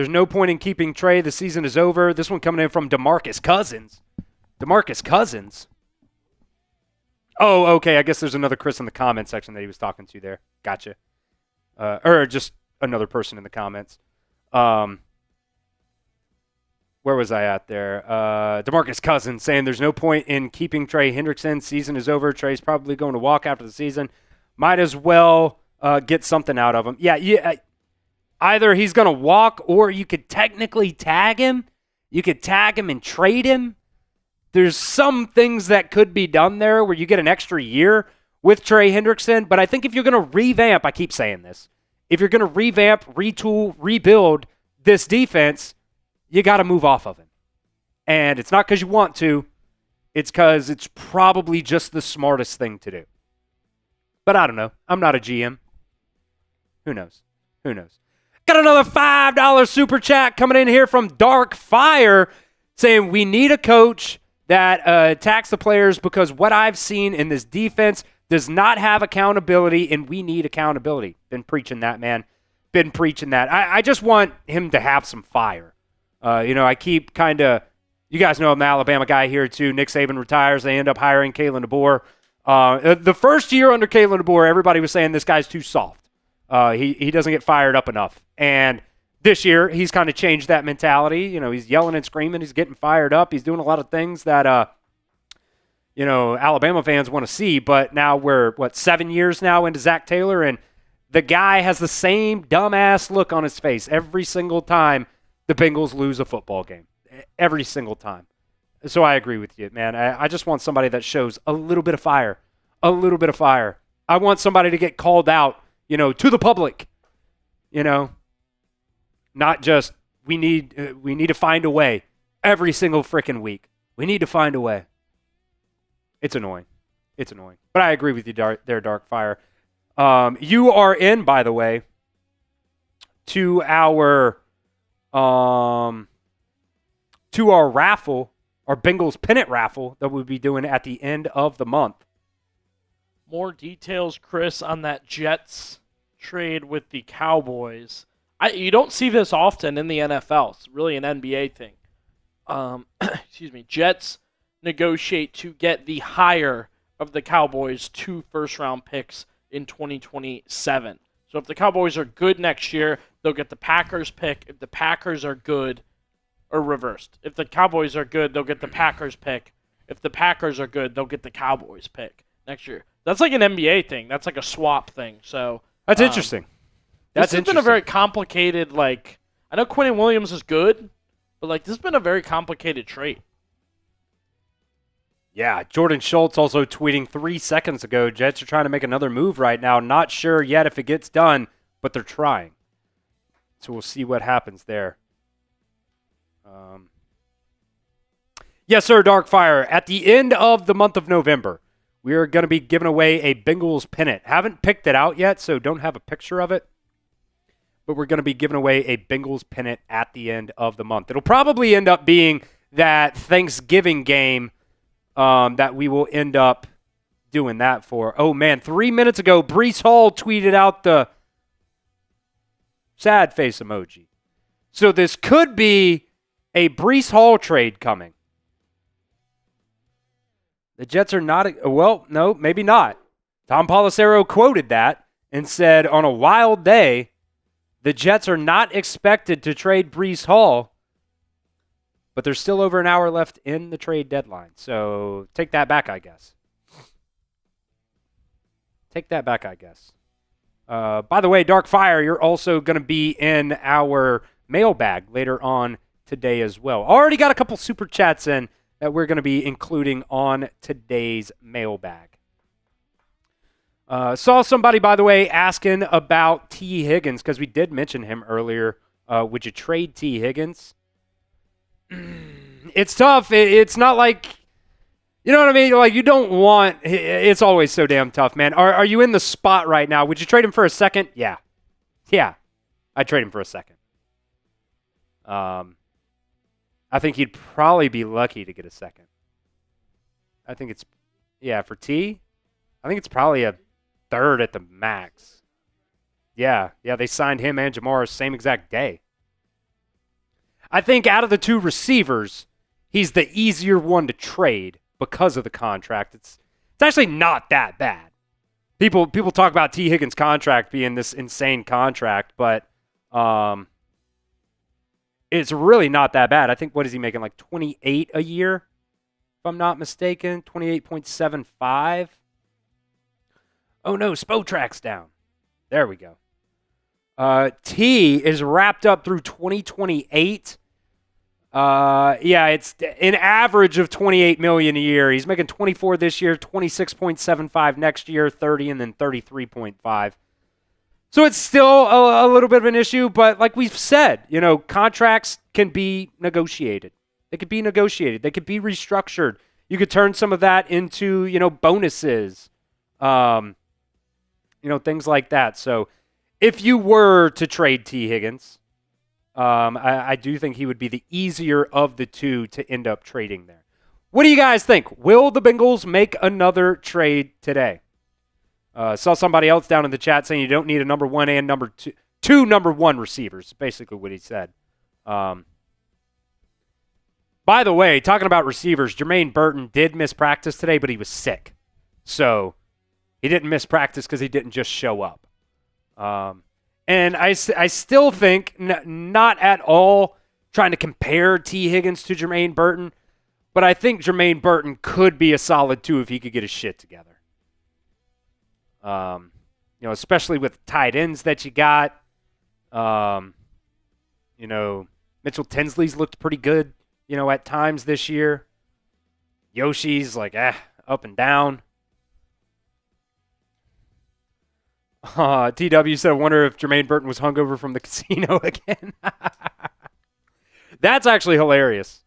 no point in keeping Trey. The season is over. This one coming in from DeMarcus Cousins. Oh, okay. I guess there's another Chris in the comment section that he was talking to there. Gotcha. Or just another person in the comments. Where was I at there? DeMarcus Cousins saying there's no point in keeping Trey Hendrickson. Season is over. Trey's probably going to walk after the season. Might as well get something out of him. Yeah. Either he's going to walk or you could technically tag him. You could tag him and trade him. There's some things that could be done there where you get an extra year with Trey Hendrickson. But I think if you're going to revamp, I keep saying this, if you're going to revamp, retool, rebuild this defense, you got to move off of him. And it's not because you want to. It's because it's probably just the smartest thing to do. But I don't know. I'm not a GM. Who knows? Got another $5 super chat coming in here from Dark Fire saying we need a coach that attacks the players because what I've seen in this defense does not have accountability, and we need accountability. Been preaching that, man. I just want him to have some fire. I keep you guys know I'm an Alabama guy here too. Nick Saban retires. They end up hiring Kalen DeBoer. The first year under Kalen DeBoer, everybody was saying this guy's too soft. He doesn't get fired up enough. And this year, he's kind of changed that mentality. You know, he's yelling and screaming. He's getting fired up. He's doing a lot of things that, Alabama fans want to see. But now we're, 7 years now into Zach Taylor, and the guy has the same dumbass look on his face every single time the Bengals lose a football game. Every single time. So I agree with you, man. I just want somebody that shows a little bit of fire. I want somebody to get called out, to the public, not just we need to find a way every single freaking week. We need to find a way. It's annoying. But I agree with you there, Darkfire. You are in, by the way, to our raffle, our Bengals pennant raffle that we'll be doing at the end of the month. More details, Chris, on that Jets trade with the Cowboys. You don't see this often in the NFL. It's really an NBA thing. Jets negotiate to get the higher of the Cowboys 2 first-round picks in 2027. So if the Cowboys are good next year, they'll get the Packers pick. If the Packers are good, or reversed. If the Cowboys are good, they'll get the Packers pick. If the Packers are good, they'll get the Cowboys pick next year. That's like an NBA thing. That's like a swap thing. So that's interesting. This has been a very complicated, I know Quinnen Williams is good, but this has been a very complicated trade. Yeah, Jordan Schultz also tweeting 3 seconds ago, Jets are trying to make another move right now. Not sure yet if it gets done, but they're trying. So we'll see what happens there. Yes, sir, Darkfire. At the end of the month of November, we are going to be giving away a Bengals pennant. Haven't picked it out yet, so don't have a picture of it. But we're going to be giving away a Bengals pennant at the end of the month. It'll probably end up being that Thanksgiving game that we will end up doing that for. Oh, man, 3 minutes ago, Breece Hall tweeted out the sad face emoji. So this could be a Breece Hall trade coming. The Jets are not, no, maybe not. Tom Pelissero quoted that and said, on a wild day, the Jets are not expected to trade Breece Hall, but there's still over an hour left in the trade deadline. So take that back, I guess. By the way, Darkfire, you're also going to be in our mailbag later on today as well. Already got a couple super chats in that we're going to be including on today's mailbag. Saw somebody, by the way, asking about T. Higgins, because we did mention him earlier. Would you trade T. Higgins? It's tough. It's not like You know what I mean? Like, you don't want – it's always so damn tough, man. Are you in the spot right now? Would you trade him for a second? Yeah. Yeah. I'd trade him for a second. I think he'd probably be lucky to get a second. I think it's – yeah, for T, I think it's probably a third at the max. Yeah, they signed him and Jamar same exact day. I think out of the two receivers, he's the easier one to trade because of the contract. It's actually not that bad. People talk about T. Higgins' contract being this insane contract, but it's really not that bad. I think, what is he making, like 28 a year, if I'm not mistaken? 28.75. Oh no, Spotrack's down. There we go. T is wrapped up through 2028. It's an average of $28 million a year. He's making 24 this year, 26.75 next year, 30, and then 33.5. So it's still a little bit of an issue, but like we've said, contracts can be negotiated. They could be negotiated. They could be restructured. You could turn some of that into, bonuses, things like that. So if you were to trade T. Higgins, I do think he would be the easier of the two to end up trading there. What do you guys think? Will the Bengals make another trade today? Saw somebody else down in the chat saying you don't need a number one and two number one receivers. Basically what he said. By the way, talking about receivers, Jermaine Burton did miss practice today, but he was sick. So he didn't miss practice because he didn't just show up. And I still think, not at all trying to compare T. Higgins to Jermaine Burton, but I think Jermaine Burton could be a solid 2 if he could get his shit together. Especially with tight ends that you got. Mitchell Tinsley's looked pretty good, at times this year. Yoshi's like, up and down. TW said, I wonder if Jermaine Burton was hungover from the casino again. That's actually hilarious.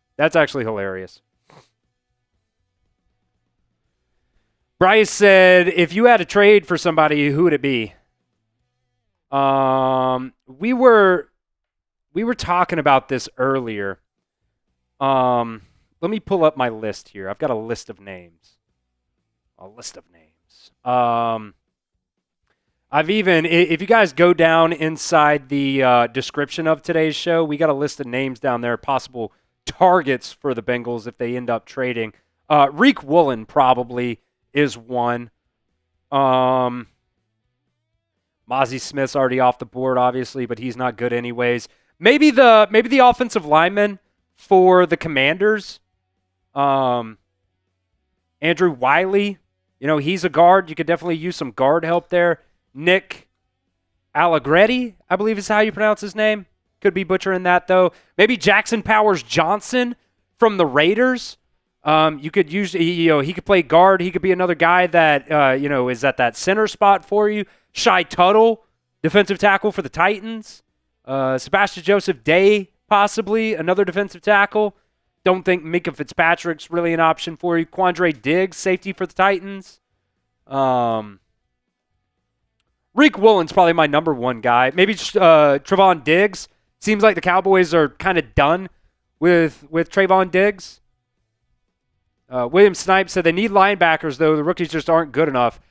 Bryce said, if you had to trade for somebody, who would it be? We were talking about this earlier. Let me pull up my list here. I've got a list of names. If you guys go down inside the description of today's show, we got a list of names down there, possible targets for the Bengals if they end up trading. Riq Woolen probably is one. Mazi Smith's already off the board, obviously, but he's not good anyways. Maybe the offensive lineman for the Commanders. Andrew Wylie, he's a guard. You could definitely use some guard help there. Nick Allegretti, I believe is how you pronounce his name. Could be butchering that, though. Maybe Jackson Powers Johnson from the Raiders. You could use, he could play guard. He could be another guy that, is at that center spot for you. Shy Tuttle, defensive tackle for the Titans. Sebastian Joseph Day, possibly another defensive tackle. Don't think Minkah Fitzpatrick's really an option for you. Quandre Diggs, safety for the Titans. Riq Woolen's probably my number one guy. Maybe Trevon Diggs. Seems like the Cowboys are kind of done with Trevon Diggs. William Snipes said they need linebackers, though. The rookies just aren't good enough.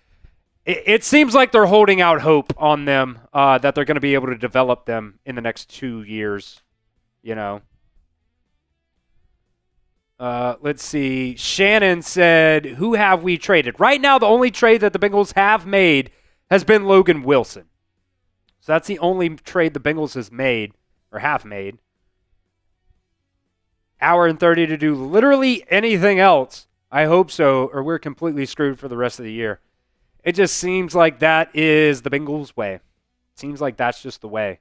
It seems like they're holding out hope on them that they're going to be able to develop them in the next 2 years. Let's see. Shannon said, who have we traded? Right now, the only trade that the Bengals have made has been Logan Wilson. So that's the only trade the Bengals have made. Hour and 30 to do literally anything else. I hope so, or we're completely screwed for the rest of the year. It just seems like that is the Bengals' way. Seems like that's just the way.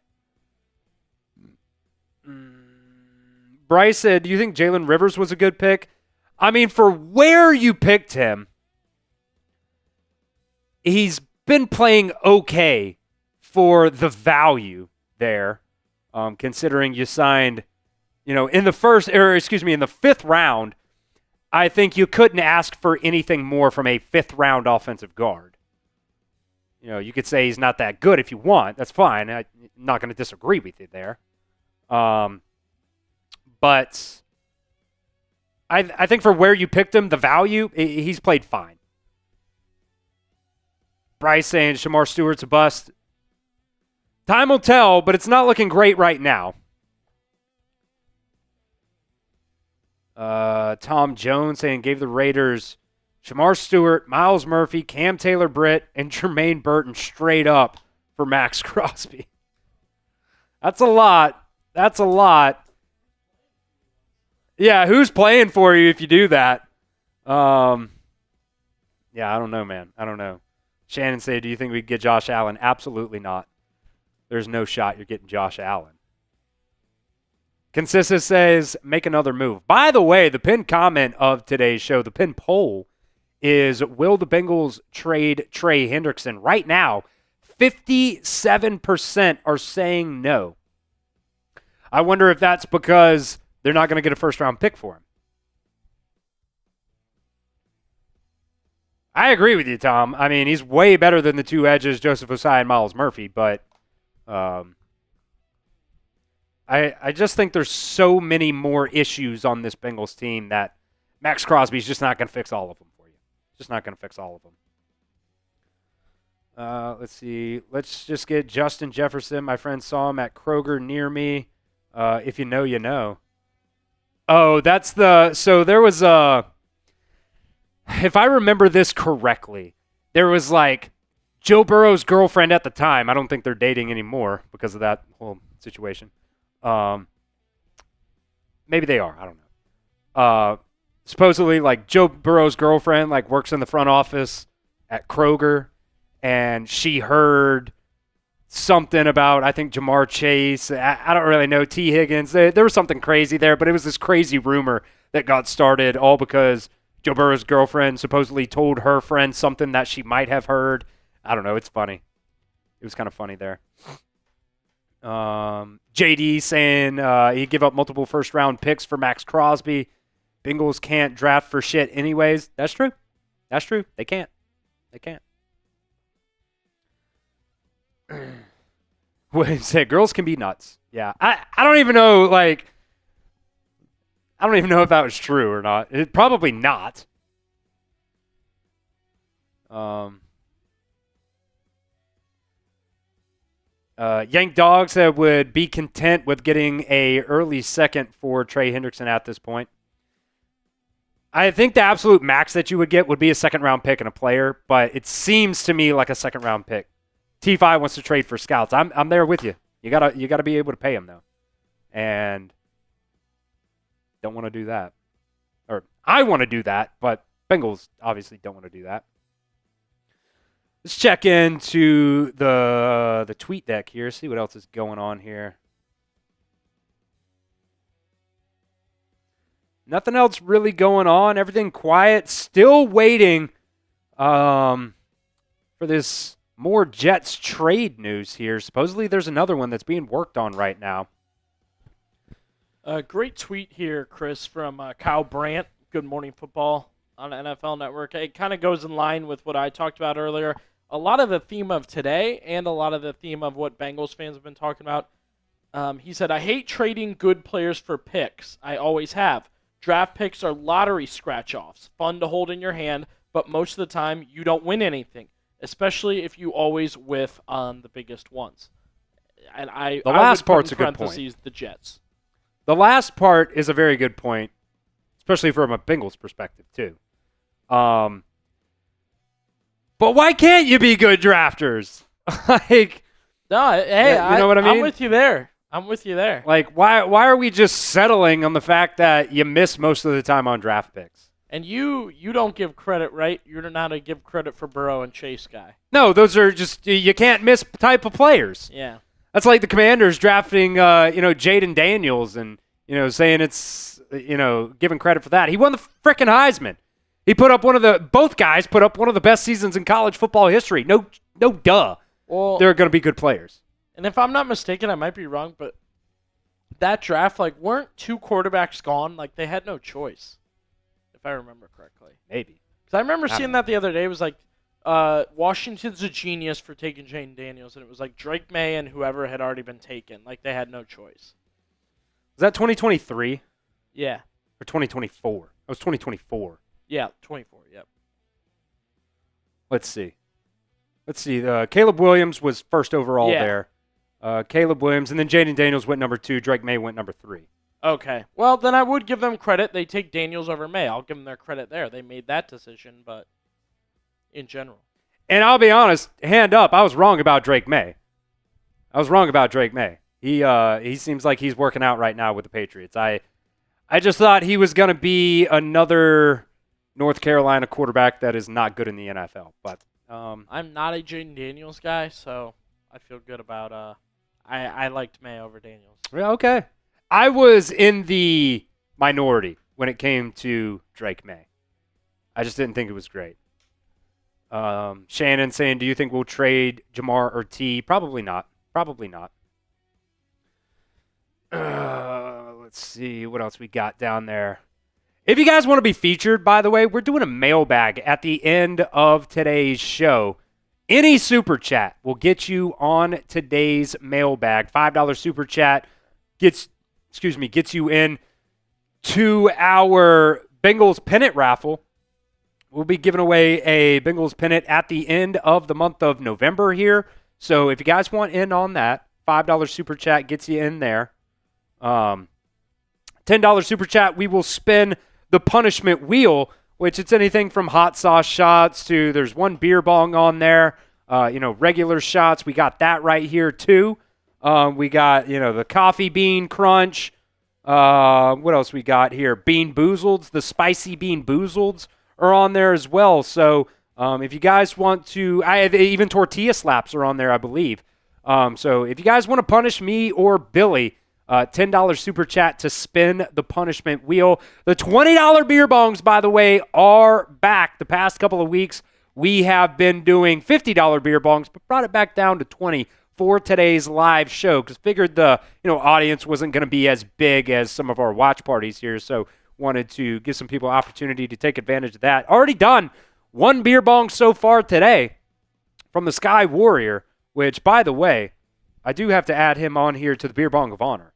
Bryce said, do you think Jalen Rivers was a good pick? I mean, for where you picked him, he's been playing okay for the value there, considering you signed, in the fifth round, I think you couldn't ask for anything more from a fifth-round offensive guard. You could say he's not that good if you want. That's fine. I'm not going to disagree with you there. But I think for where you picked him, the value, he's played fine. Bryce saying Shamar Stewart's a bust. Time will tell, but it's not looking great right now. Tom Jones saying gave the Raiders Shamar Stewart, Miles Murphy, Cam Taylor-Britt, and Jermaine Burton straight up for Max Crosby. That's a lot. That's a lot. Yeah, who's playing for you if you do that? Yeah, I don't know, man. I don't know. Shannon said, do you think we could get Josh Allen? Absolutely not. There's no shot you're getting Josh Allen. Consistent says, make another move. By the way, the pinned comment of today's show, the pinned poll, is will the Bengals trade Trey Hendrickson? Right now, 57% are saying no. I wonder if that's because they're not going to get a first-round pick for him. I agree with you, Tom. I mean, he's way better than the two edges, Joseph Ossai and Miles Murphy, but I just think there's so many more issues on this Bengals team that Max Crosby's just not going to fix all of them for you. Just not going to fix all of them. Let's see. Let's just get Justin Jefferson. My friend saw him at Kroger near me. If you know, you know. Oh, that's the – so there was a – if I remember this correctly, there was like Joe Burrow's girlfriend at the time. I don't think they're dating anymore because of that whole situation. Maybe they are. I don't know. Supposedly, like Joe Burrow's girlfriend, like works in the front office at Kroger, and she heard something about I think Jamar Chase. I don't really know, T. Higgins. There was something crazy there, but it was this crazy rumor that got started all because Joe Burrow's girlfriend supposedly told her friend something that she might have heard. I don't know. It's funny. It was kind of funny there. JD saying he'd give up multiple first-round picks for Max Crosby. Bengals can't draft for shit anyways. That's true. That's true. They can't. They can't. William said, girls can be nuts. Yeah. I don't even know, like, I don't even know if that was true or not. Probably not. Yank Dog said would be content with getting a early second for Trey Hendrickson at this point. I think the absolute max that you would get would be a second-round pick and a player, but it seems to me like a second-round pick. T5 wants to trade for scouts. I'm there with you. You gotta be able to pay him though, and don't want to do that. Or I want to do that, but Bengals obviously don't want to do that. Let's check into the tweet deck here. See what else is going on here. Nothing else really going on. Everything quiet. Still waiting for this more Jets trade news here. Supposedly there's another one that's being worked on right now. Great tweet here, Chris, from Kyle Brandt. Good Morning Football on NFL Network. It kind of goes in line with what I talked about earlier. A lot of the theme of today and a lot of the theme of what Bengals fans have been talking about. He said, I hate trading good players for picks. I always have. Draft picks are lottery scratch-offs, fun to hold in your hand, but most of the time you don't win anything, especially if you always whiff on the biggest ones. And the last part's a good point. The Jets. The last part is a very good point, especially from a Bengals perspective too. But why can't you be good drafters? Like, no, hey, you know what I mean? I'm with you there. I'm with you there. Like, why are we just settling on the fact that you miss most of the time on draft picks? And you don't give credit, right? You're not a give credit for Burrow and Chase guy. No, those are just you can't miss type of players. Yeah. That's like the Commanders drafting Jaden Daniels and saying it's giving credit for that. He won the frickin' Heisman. He put up both guys put up one of the best seasons in college football history. No duh. Well, they're going to be good players. And if I'm not mistaken, I might be wrong, but that draft, weren't two quarterbacks gone? Like, they had no choice. if I remember correctly. Maybe. Because I remember I seeing don't that the other day. It was like, Washington's a genius for taking Jaden Daniels, and it was like Drake May and whoever had already been taken. Like, they had no choice. Was that 2023 Yeah. or 2024? It was 2024. Yeah, 24, yep. Let's see. Caleb Williams was first overall Yeah. there. Caleb Williams, and then Jaden Daniels went number 2. Drake May went number 3. Okay. Well, then I would give them credit. They take Daniels over May. I'll give them their credit there. They made that decision, but in general. And I'll be honest, hand up, I was wrong about Drake May. He seems like he's working out right now with the Patriots. I just thought he was going to be another North Carolina quarterback that is not good in the NFL. But I'm not a Jaden Daniels guy, so I feel good about I liked May over Daniels. yeah, okay. I was in the minority when it came to Drake May. I just didn't think it was great. Shannon saying, do you think we'll trade Jamar or T? Probably not. Let's see what else we got down there. If you guys want to be featured, by the way, we're doing a mailbag at the end of today's show. Any super chat will get you on today's mailbag. $5 super chat gets you in to our Bengals pennant raffle. We'll be giving away a Bengals pennant at the end of the month of November here. So if you guys want in on that, $5 super chat gets you in there. $10 super chat, we will spin the punishment wheel, which it's anything from hot sauce shots to there's one beer bong on there. Regular shots. We got that right here too. We got, the coffee bean crunch. What else we got here? Bean boozleds. The spicy bean boozleds are on there as well. So if you guys want to, even tortilla slaps are on there, I believe. So if you guys want to punish me or Billy, $10 super chat to spin the punishment wheel. The $20 beer bongs, by the way, are back. The past couple of weeks, we have been doing $50 beer bongs, but brought it back down to $20 for today's live show because figured the audience wasn't going to be as big as some of our watch parties here. So wanted to give some people opportunity to take advantage of that. Already done one beer bong so far today from the Sky Warrior, which, by the way, I do have to add him on here to the beer bong of honor.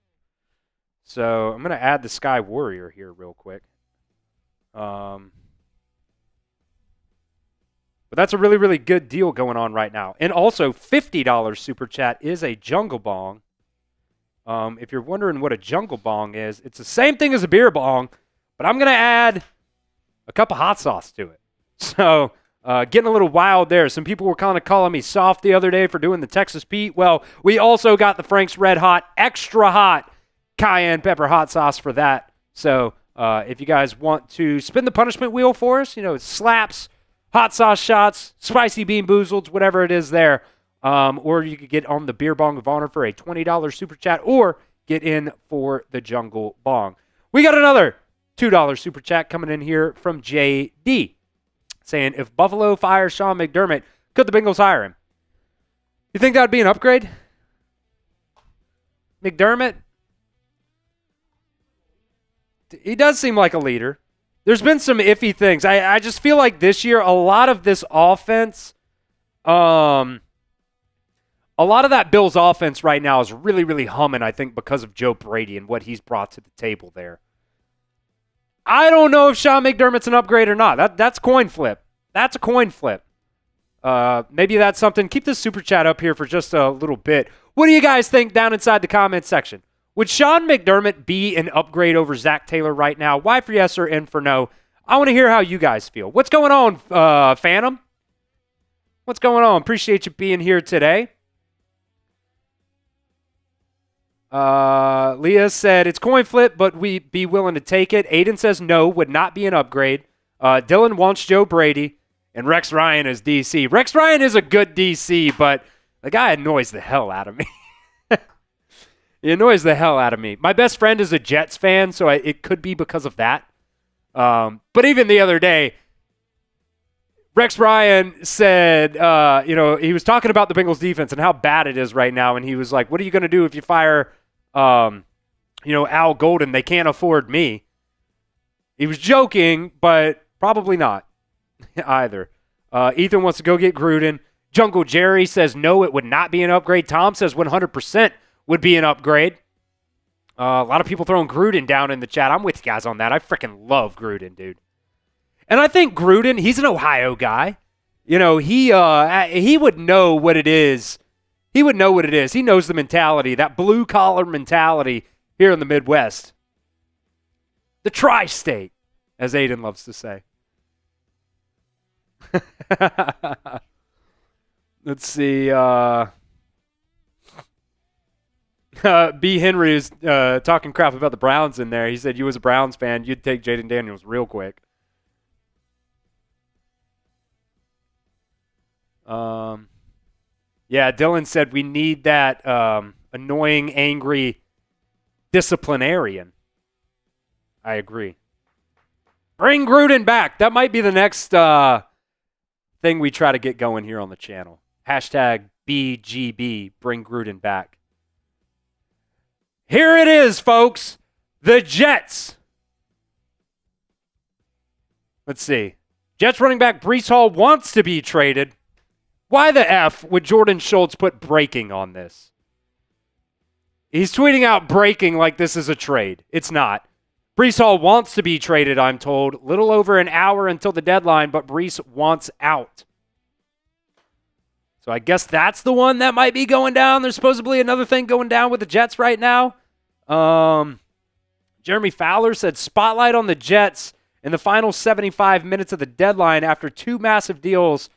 So I'm going to add the Sky Warrior here real quick. But that's a really, really good deal going on right now. And also, $50 super chat is a jungle bong. If you're wondering what a jungle bong is, it's the same thing as a beer bong, but I'm going to add a cup of hot sauce to it. So getting a little wild there. Some people were kind of calling me soft the other day for doing the Texas Pete. Well, we also got the Frank's Red Hot Extra Hot Cayenne Pepper Hot Sauce for that. So if you guys want to spin the punishment wheel for us, it's slaps, hot sauce shots, spicy bean boozleds, whatever it is there. Or you could get on the beer bong of honor for a $20 super chat or get in for the jungle bong. We got another $2 super chat coming in here from JD saying, if Buffalo fires Sean McDermott, could the Bengals hire him? You think that would be an upgrade? McDermott? He does seem like a leader. There's been some iffy things. I just feel like this year, a lot of this offense, a lot of that Bills offense right now is really, really humming, I think, because of Joe Brady and what he's brought to the table there. I don't know if Sean McDermott's an upgrade or not. That's coin flip. That's a coin flip. Maybe that's something. Keep this super chat up here for just a little bit. What do you guys think down inside the comments section? Would Sean McDermott be an upgrade over Zach Taylor right now? Y for yes or N for no? I want to hear how you guys feel. What's going on, Phantom? What's going on? Appreciate you being here today. Leah said, it's coin flip, but we'd be willing to take it. Aiden says no, would not be an upgrade. Dylan wants Joe Brady, and Rex Ryan is DC. Rex Ryan is a good DC, but the guy annoys the hell out of me. He annoys the hell out of me. My best friend is a Jets fan, so it could be because of that. But even the other day, Rex Ryan said, he was talking about the Bengals defense and how bad it is right now, and he was like, what are you going to do if you fire Al Golden? They can't afford me. He was joking, but probably not either. Ethan wants to go get Gruden. Jungle Jerry says no, it would not be an upgrade. Tom says 100% would be an upgrade. A lot of people throwing Gruden down in the chat. I'm with you guys on that. I freaking love Gruden, dude. And I think Gruden, he's an Ohio guy. You know, he would know what it is. He would know what it is. He knows the mentality, that blue-collar mentality here in the Midwest. The tri-state, as Aiden loves to say. Let's see. B. Henry is talking crap about the Browns in there. He said you as a Browns fan, you'd take Jaden Daniels real quick. Yeah, Dylan said we need that annoying, angry disciplinarian. I agree. Bring Gruden back. That might be the next thing we try to get going here on the channel. Hashtag BGB, bring Gruden back. Here it is, folks. The Jets. Let's see. Jets running back Breece Hall wants to be traded. Why the F would Jordan Schultz put breaking on this? He's tweeting out breaking like this is a trade. It's not. Breece Hall wants to be traded, I'm told. Little over an hour until the deadline, but Breece wants out. So I guess that's the one that might be going down. There's supposedly another thing going down with the Jets right now. Jeremy Fowler said spotlight on the Jets in the final 75 minutes of the deadline after two massive deals.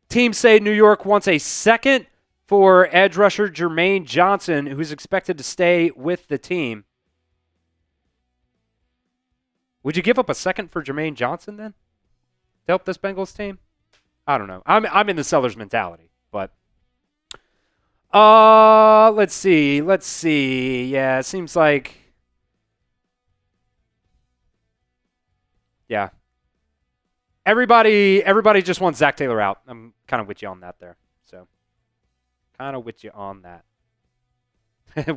Teams say New York wants a second for edge rusher Jermaine Johnson, who's expected to stay with the team. Would you give up a second for Jermaine Johnson then to help this Bengals team? I don't know. I'm in the seller's mentality, but let's see. Yeah, it seems like yeah. Everybody just wants Zach Taylor out. I'm kind of with you on that there. So, kind of with you on that.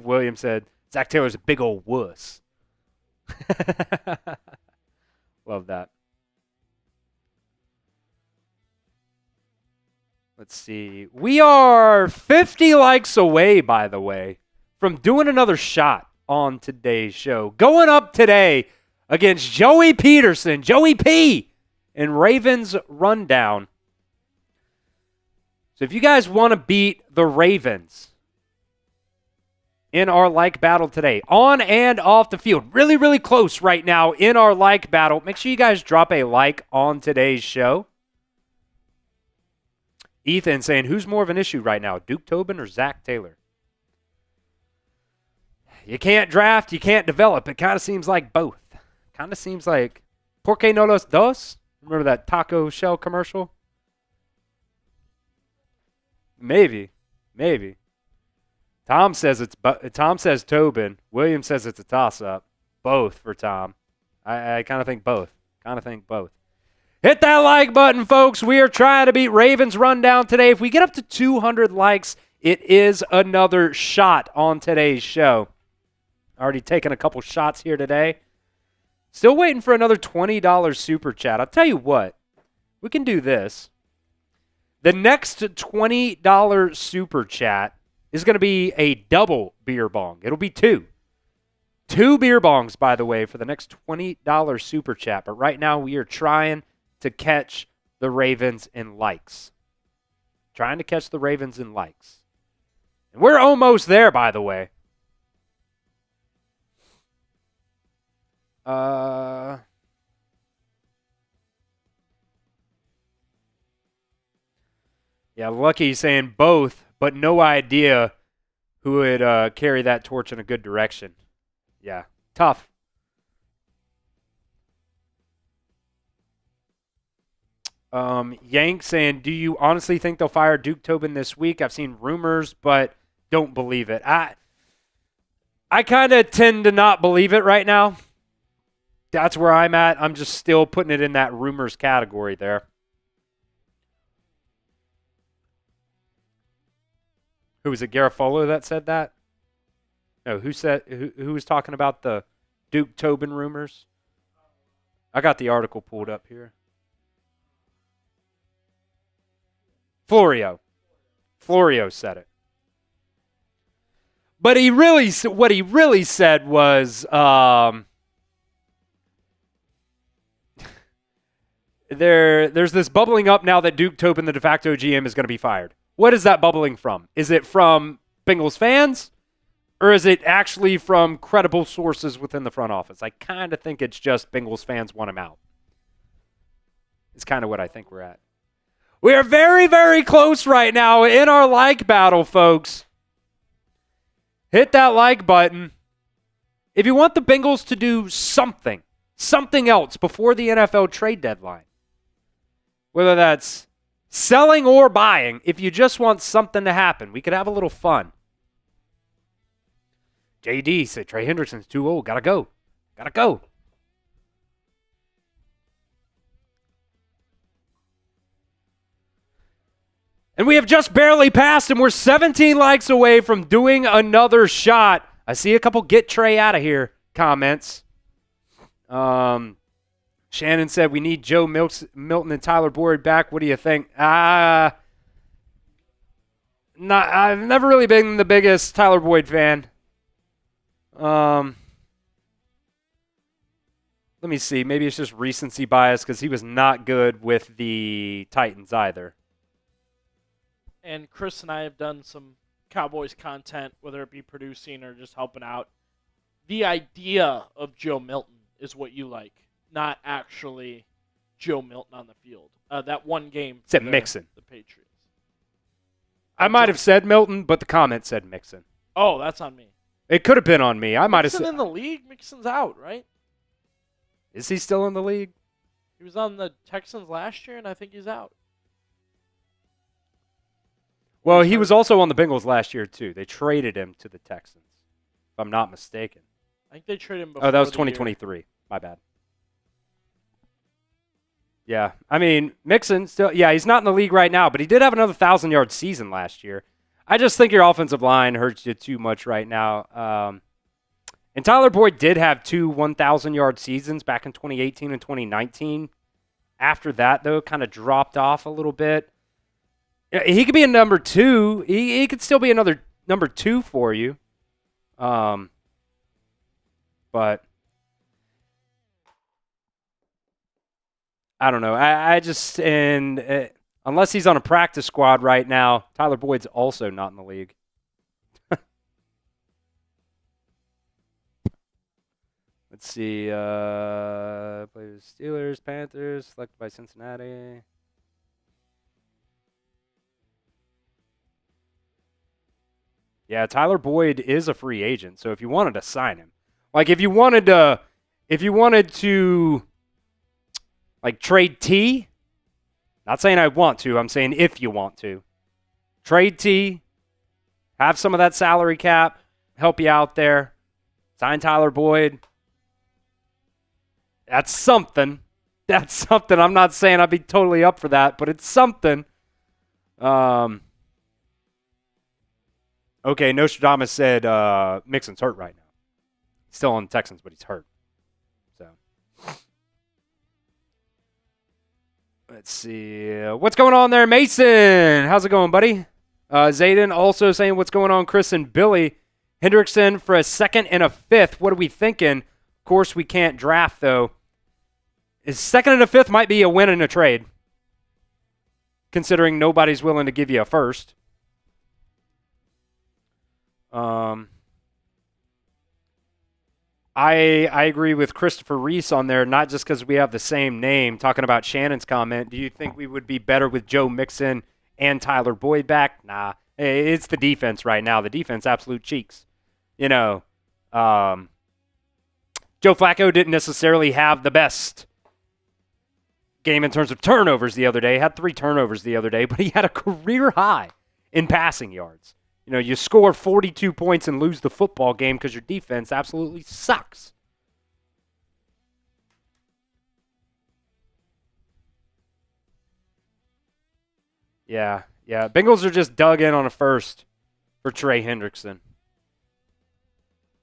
William said, Zach Taylor's a big old wuss. Love that. Let's see. We are 50 likes away, by the way, from doing another shot on today's show. Going up today against Joey Peterson, Joey P, in Ravens Rundown. So if you guys want to beat the Ravens in our like battle today, on and off the field, really, really close right now in our like battle, make sure you guys drop a like on today's show. Ethan saying, who's more of an issue right now, Duke Tobin or Zach Taylor? You can't draft, you can't develop. It kind of seems like both. Kind of seems like, ¿por qué no los dos? Remember that taco shell commercial? Maybe. Tom says Tobin. William says it's a toss-up. Both for Tom. I kind of think both. Hit that like button, folks. We are trying to beat Ravens Rundown today. If we get up to 200 likes, it is another shot on today's show. Already taken a couple shots here today. Still waiting for another $20 super chat. I'll tell you what. We can do this. The next $20 super chat is going to be a double beer bong. It'll be two. Two beer bongs, by the way, for the next $20 super chat. But right now we are trying to catch the Ravens in likes. And we're almost there, by the way. Yeah, Lucky saying both, but no idea who would carry that torch in a good direction. Yeah, tough. Yank saying, do you honestly think they'll fire Duke Tobin this week? I've seen rumors, but don't believe it. I kind of tend to not believe it right now. That's where I'm at. I'm just still putting it in that rumors category there. Who was it, Garofalo that said that? No, who was talking about the Duke Tobin rumors? I got the article pulled up here. Florio said it. But what he really said was there's this bubbling up now that Duke Tobin, the de facto GM, is going to be fired. What is that bubbling from? Is it from Bengals fans? Or is it actually from credible sources within the front office? I kind of think it's just Bengals fans want him out. It's kind of what I think we're at. We are very, very close right now in our like battle, folks. Hit that like button. If you want the Bengals to do something else before the NFL trade deadline, whether that's selling or buying, if you just want something to happen, we could have a little fun. JD said Trey Hendrickson's too old. Gotta go. And we have just barely passed, and we're 17 likes away from doing another shot. I see a couple "get Trey out of here" comments. Shannon said we need Joe Milton and Tyler Boyd back. What do you think? I've never really been the biggest Tyler Boyd fan. Let me see. Maybe it's just recency bias because he was not good with the Titans either. And Chris and I have done some Cowboys content, whether it be producing or just helping out. The idea of Joe Milton is what you like, not actually Joe Milton on the field. That one game said Mixon. The Patriots. I might have said Milton, but the comment said Mixon. Oh, that's on me. It could have been on me. I might have said. Mixon in the league? Mixon's out, right? Is he still in the league? He was on the Texans last year, and I think he's out. Well, he was also on the Bengals last year, too. They traded him to the Texans, if I'm not mistaken. I think they traded him before. Oh, that was 2023. My bad. Yeah. I mean, Mixon still, yeah, he's not in the league right now, but he did have another 1,000-yard season last year. I just think your offensive line hurts you too much right now. And Tyler Boyd did have 2 1,000-yard seasons back in 2018 and 2019. After that, though, kind of dropped off a little bit. He could be a number 2. He could still be another number 2 for you. But I don't know. I just unless he's on a practice squad right now, Tyler Boyd's also not in the league. Let's see. Played with Steelers, Panthers, selected by Cincinnati. Yeah, Tyler Boyd is a free agent. So if you wanted to sign him, like if you wanted to like trade T, not saying I want to, I'm saying if you want to. Trade T, have some of that salary cap, help you out there. Sign Tyler Boyd. That's something. I'm not saying I'd be totally up for that, but it's something. Okay, Nostradamus said Mixon's hurt right now. He's still on the Texans, but he's hurt. So let's see. What's going on there, Mason? How's it going, buddy? Zayden also saying what's going on, Chris and Billy. Hendrickson for a 2nd and a 5th. What are we thinking? Of course, we can't draft, though. His 2nd and a 5th might be a win in a trade, considering nobody's willing to give you a 1st. I agree with Christopher Reese on there, not just because we have the same name. Talking about Shannon's comment, do you think we would be better with Joe Mixon and Tyler Boyd back? Nah, it's the defense right now. The defense, absolute cheeks. You know, Joe Flacco didn't necessarily have the best game in terms of turnovers the other day. He had 3 turnovers the other day, but he had a career high in passing yards. You know, you score 42 points and lose the football game because your defense absolutely sucks. Yeah. Bengals are just dug in on a 1st for Trey Hendrickson.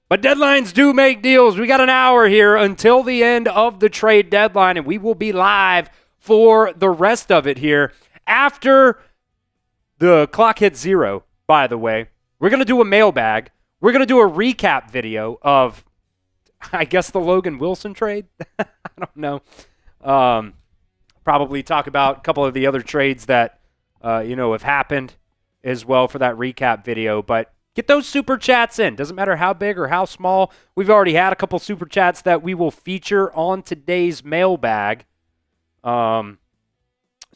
But deadlines do make deals. We got an hour here until the end of the trade deadline, and we will be live for the rest of it here. After the clock hits 0, by the way, we're going to do a mailbag. We're going to do a recap video of, I guess, the Logan Wilson trade. I don't know. Probably talk about a couple of the other trades that, have happened as well for that recap video. But get those super chats in. Doesn't matter how big or how small. We've already had a couple super chats that we will feature on today's mailbag. So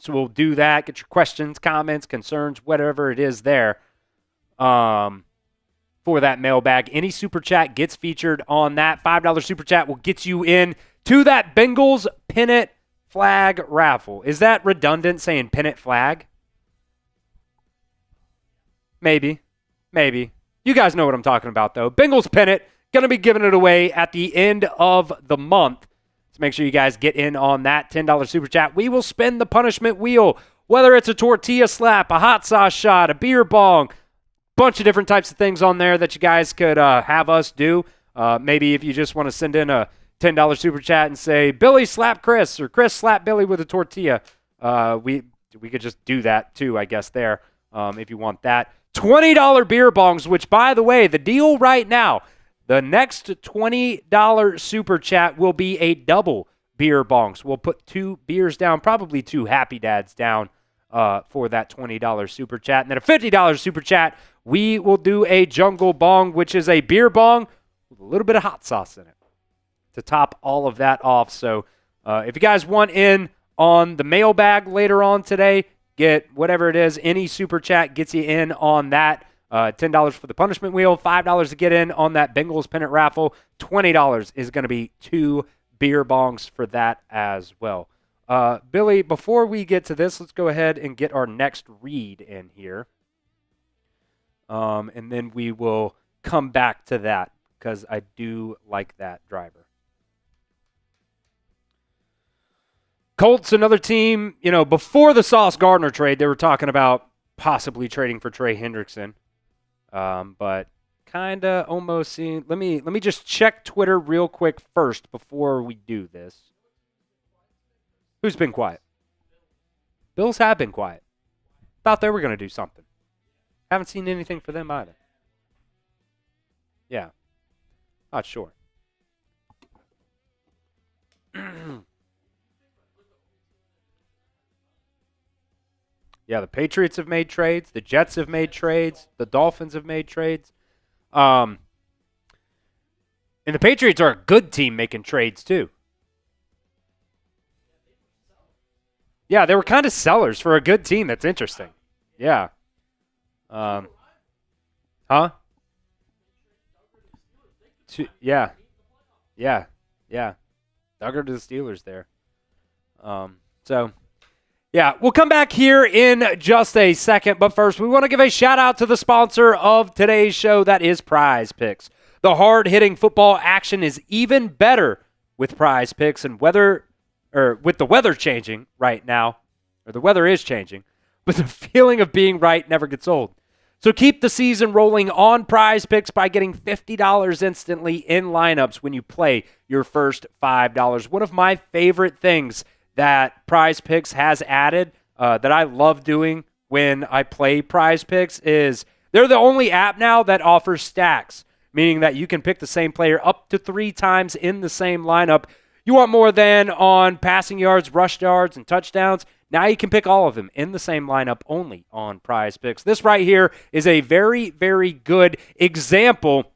we'll do that. Get your questions, comments, concerns, whatever it is there for that mailbag. Any super chat gets featured on that. $5 super chat will get you in to that Bengals pennant flag raffle. Is that redundant saying pennant flag? Maybe. You guys know what I'm talking about, though. Bengals pennant, going to be giving it away at the end of the month. So make sure you guys get in on that $10 super chat. We will spin the punishment wheel, whether it's a tortilla slap, a hot sauce shot, a beer bong, bunch of different types of things on there that you guys could have us do. Maybe if you just want to send in a $10 super chat and say, Billy slap Chris, or Chris slap Billy with a tortilla, we could just do that too, I guess, there, if you want that. $20 beer bongs, which, by the way, the deal right now, the next $20 super chat will be a double beer bongs. We'll put 2 beers down, probably 2 Happy Dads down for that $20 super chat. And then a $50 super chat, we will do a jungle bong, which is a beer bong with a little bit of hot sauce in it to top all of that off. So if you guys want in on the mailbag later on today, get whatever it is, any super chat gets you in on that. $10 for the punishment wheel, $5 to get in on that Bengals pennant raffle, $20 is going to be 2 beer bongs for that as well. Billy, before we get to this, let's go ahead and get our next read in here. And then we will come back to that because I do like that driver. Colts, another team, before the Sauce Gardner trade, they were talking about possibly trading for Trey Hendrickson. But kind of almost seeing. Let me just check Twitter real quick first before we do this. Who's been quiet? Bills have been quiet. Thought they were going to do something. Haven't seen anything for them either. Yeah. Not sure. Yeah, the Patriots have made trades. The Jets have made trades. The Dolphins have made trades. And the Patriots are a good team making trades, too. Yeah, they were kind of sellers for a good team. That's interesting. Yeah. Huh? Yeah. Duggar to the Steelers there. Yeah, we'll come back here in just a second, but first we want to give a shout out to the sponsor of today's show, that is Prize Picks. The hard-hitting football action is even better with Prize Picks, and with the weather changing right now, or the weather is changing, but the feeling of being right never gets old. So keep the season rolling on Prize Picks by getting $50 instantly in lineups when you play your first $5. One of my favorite things that Prize Picks has added that I love doing when I play Prize Picks is they're the only app now that offers stacks, meaning that you can pick the same player up to 3 times in the same lineup. You want more than on passing yards, rush yards, and touchdowns? Now you can pick all of them in the same lineup only on Prize Picks. This right here is a very, very good example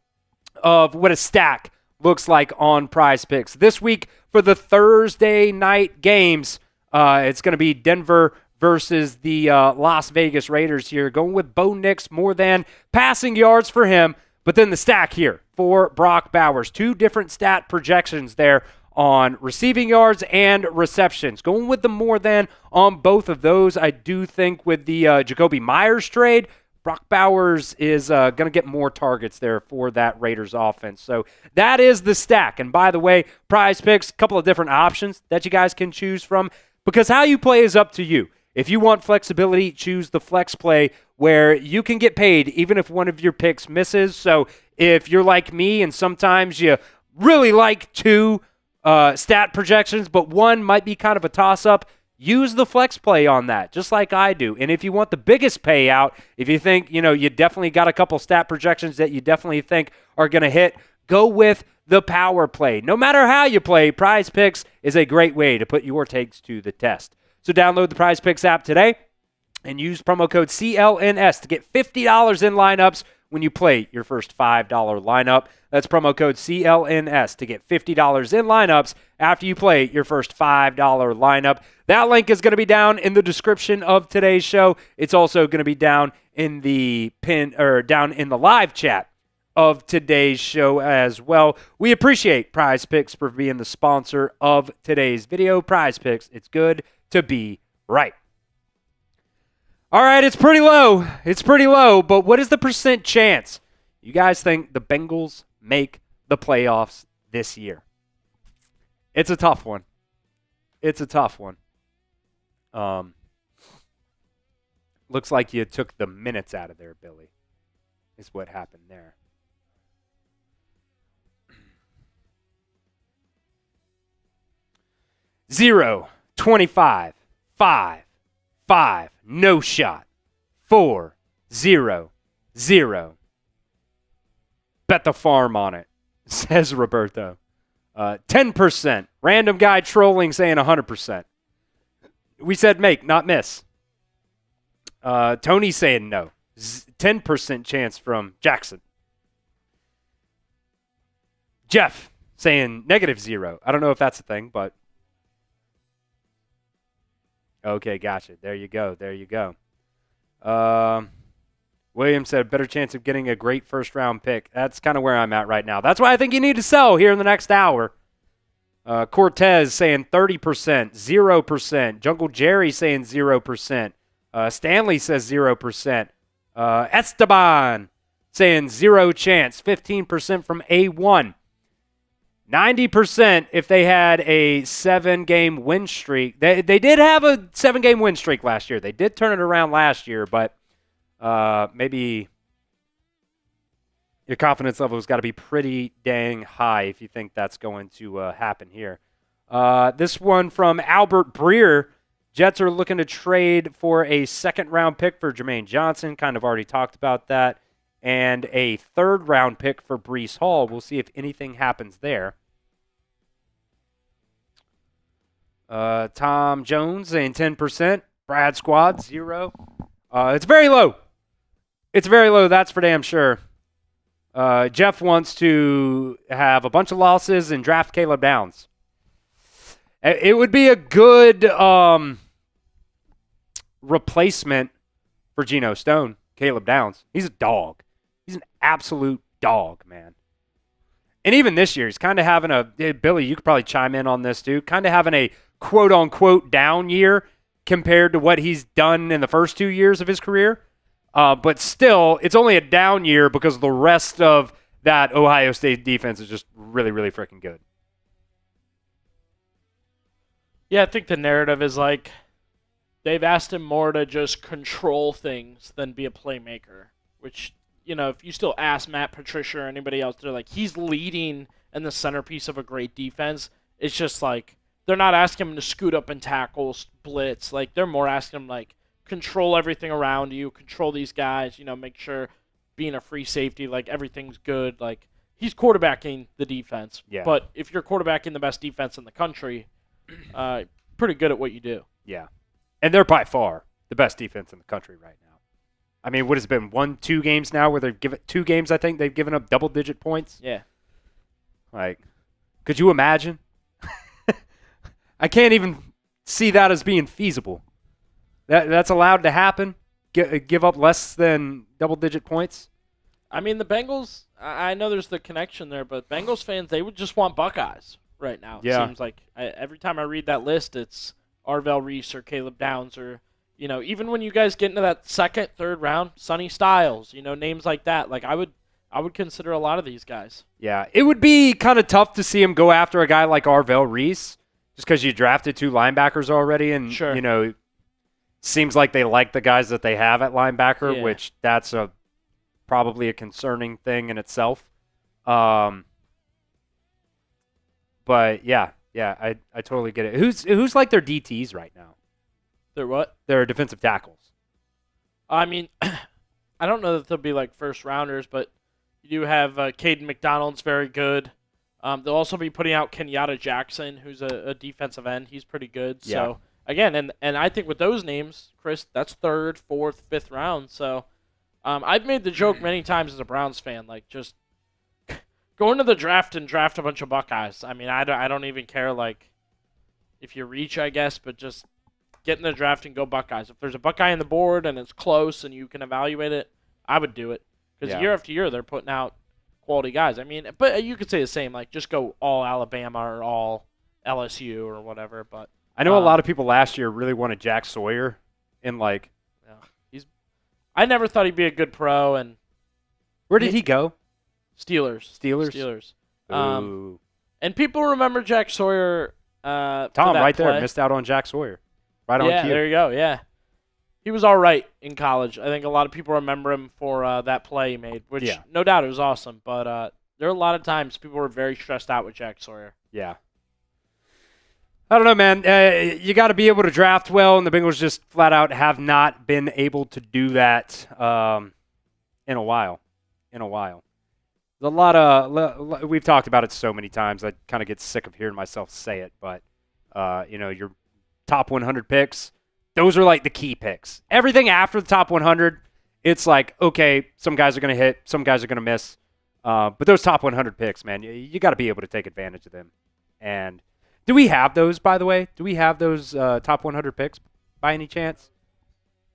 of what a stack looks like on Prize Picks. This week for the Thursday night games, it's going to be Denver versus the Las Vegas Raiders here. Going with Bo Nix, more than passing yards for him. But then the stack here for Brock Bowers. 2 different stat projections there on receiving yards and receptions. Going with the more than on both of those. I do think with the Jacoby Myers trade, Brock Bowers is going to get more targets there for that Raiders offense. So that is the stack. And by the way, Prize Picks, a couple of different options that you guys can choose from, because how you play is up to you. If you want flexibility, choose the flex play where you can get paid even if one of your picks misses. So If you're like me and sometimes you really like 2 stat projections, but one might be kind of a toss-up, use the flex play on that, just like I do. And if you want the biggest payout, if you think, you definitely got a couple stat projections that you definitely think are going to hit, go with the power play. No matter how you play, Prize Picks is a great way to put your takes to the test. So download the Prize Picks app today and use promo code CLNS to get $50 in lineups when you play your first $5 lineup. That's promo code CLNS to get $50 in lineups after you play your first $5 lineup. That link is going to be down in the description of today's show. It's also going to be down in the down in the live chat of today's show as well. We appreciate Prize Picks for being the sponsor of today's video. Prize Picks, it's good to be right. All right, it's pretty low. It's pretty low, but what is the percent chance you guys think the Bengals make the playoffs this year? It's a tough one. It's a tough one. Looks like you took the minutes out of there, Billy, is what happened there. Zero, 25, 5, 5, no shot, 4, 0, 0. Bet the farm on it, says Roberto. 10%. Random guy trolling saying 100%. We said make, not miss. Tony saying no. 10% chance from Jackson. Jeff saying -0. I don't know if that's a thing, but okay, gotcha. There you go. There you go. William said, better chance of getting a great first-round pick. That's kind of where I'm at right now. That's why I think you need to sell here in the next hour. Cortez saying 30%, 0%. Jungle Jerry saying 0%. Stanley says 0%. Esteban saying 0 chance, 15% from A1. 90% if they had a 7-game win streak. They did have a 7-game win streak last year. They did turn it around last year, but maybe your confidence level has got to be pretty dang high if you think that's going to happen here. This one from Albert Breer. Jets are looking to trade for a second-round pick for Jermaine Johnson. Kind of already talked about that. And a third-round pick for Breece Hall. We'll see if anything happens there. Tom Jones saying 10%. Brad Squad, 0. It's very low. It's very low, that's for damn sure. Jeff wants to have a bunch of losses and draft Caleb Downs. It would be a good replacement for Geno Stone, Caleb Downs. He's a dog. He's an absolute dog, man. And even this year, he's kind of having Billy, you could probably chime in on this too, kind of having a quote-unquote down year compared to what he's done in the first 2 years of his career. But still, it's only a down year because the rest of that Ohio State defense is just really, really freaking good. Yeah, I think the narrative is like they've asked him more to just control things than be a playmaker, which, if you still ask Matt Patricia or anybody else, they're like, he's leading and the centerpiece of a great defense. It's just like they're not asking him to scoot up and tackle, blitz. Like, they're more asking him, like, control everything around you, control these guys, make sure being a free safety, like, everything's good. Like, he's quarterbacking the defense. Yeah. But if you're quarterbacking the best defense in the country, pretty good at what you do. Yeah. And they're by far the best defense in the country right now. I mean, what has it been 1-2 games now where they've given 2 games, I think they've given up double-digit points? Yeah. Like, could you imagine? I can't even see that as being feasible. That's allowed to happen? Give up less than double-digit points? I mean, the Bengals, I know there's the connection there, but Bengals fans, they would just want Buckeyes right now. Yeah. It seems like every time I read that list, it's Arvell Reese or Caleb Downs or, even when you guys get into that second, third round, Sonny Styles, names like that. Like, I would consider a lot of these guys. Yeah, it would be kind of tough to see him go after a guy like Arvell Reese just because you drafted 2 linebackers already and, Sure. seems like they like the guys that they have at linebacker, Yeah. which that's a probably a concerning thing in itself. But yeah, I totally get it. Who's like their DTs right now? They're what? Their defensive tackles. I mean, I don't know that they'll be like first rounders, but you do have Caden McDonald's very good. They'll also be putting out Kenyatta Jackson, who's a defensive end. He's pretty good. Yeah. So again, and I think with those names, Chris, that's 3rd, 4th, 5th round. So I've made the joke many times as a Browns fan, like just go into the draft and draft a bunch of Buckeyes. I mean, I don't even care like if you reach, I guess, but just get in the draft and go Buckeyes. If there's a Buckeye on the board and it's close and you can evaluate it, I would do it. Because year after year they're putting out quality guys. I mean, but you could say the same, like just go all Alabama or all LSU or whatever. But I know a lot of people last year really wanted Jack Sawyer in like. I never thought he'd be a good pro. And where did he go? Steelers. Ooh. And people remember Jack Sawyer. Tom, right there, missed out on Jack Sawyer. Right on cue. Yeah, there you go. Yeah, he was all right in college. I think a lot of people remember him for that play he made, which no doubt it was awesome. But there are a lot of times people were very stressed out with Jack Sawyer. Yeah. I don't know, man. You got to be able to draft well, and the Bengals just flat out have not been able to do that in a while. There's a lot of we've talked about it so many times. I kind of get sick of hearing myself say it, but your top 100 picks, those are like the key picks. Everything after the top 100, it's like, okay, some guys are going to hit, some guys are going to miss. But those top 100 picks, man, you got to be able to take advantage of them. And do we have those, by the way? Do we have those top 100 picks by any chance?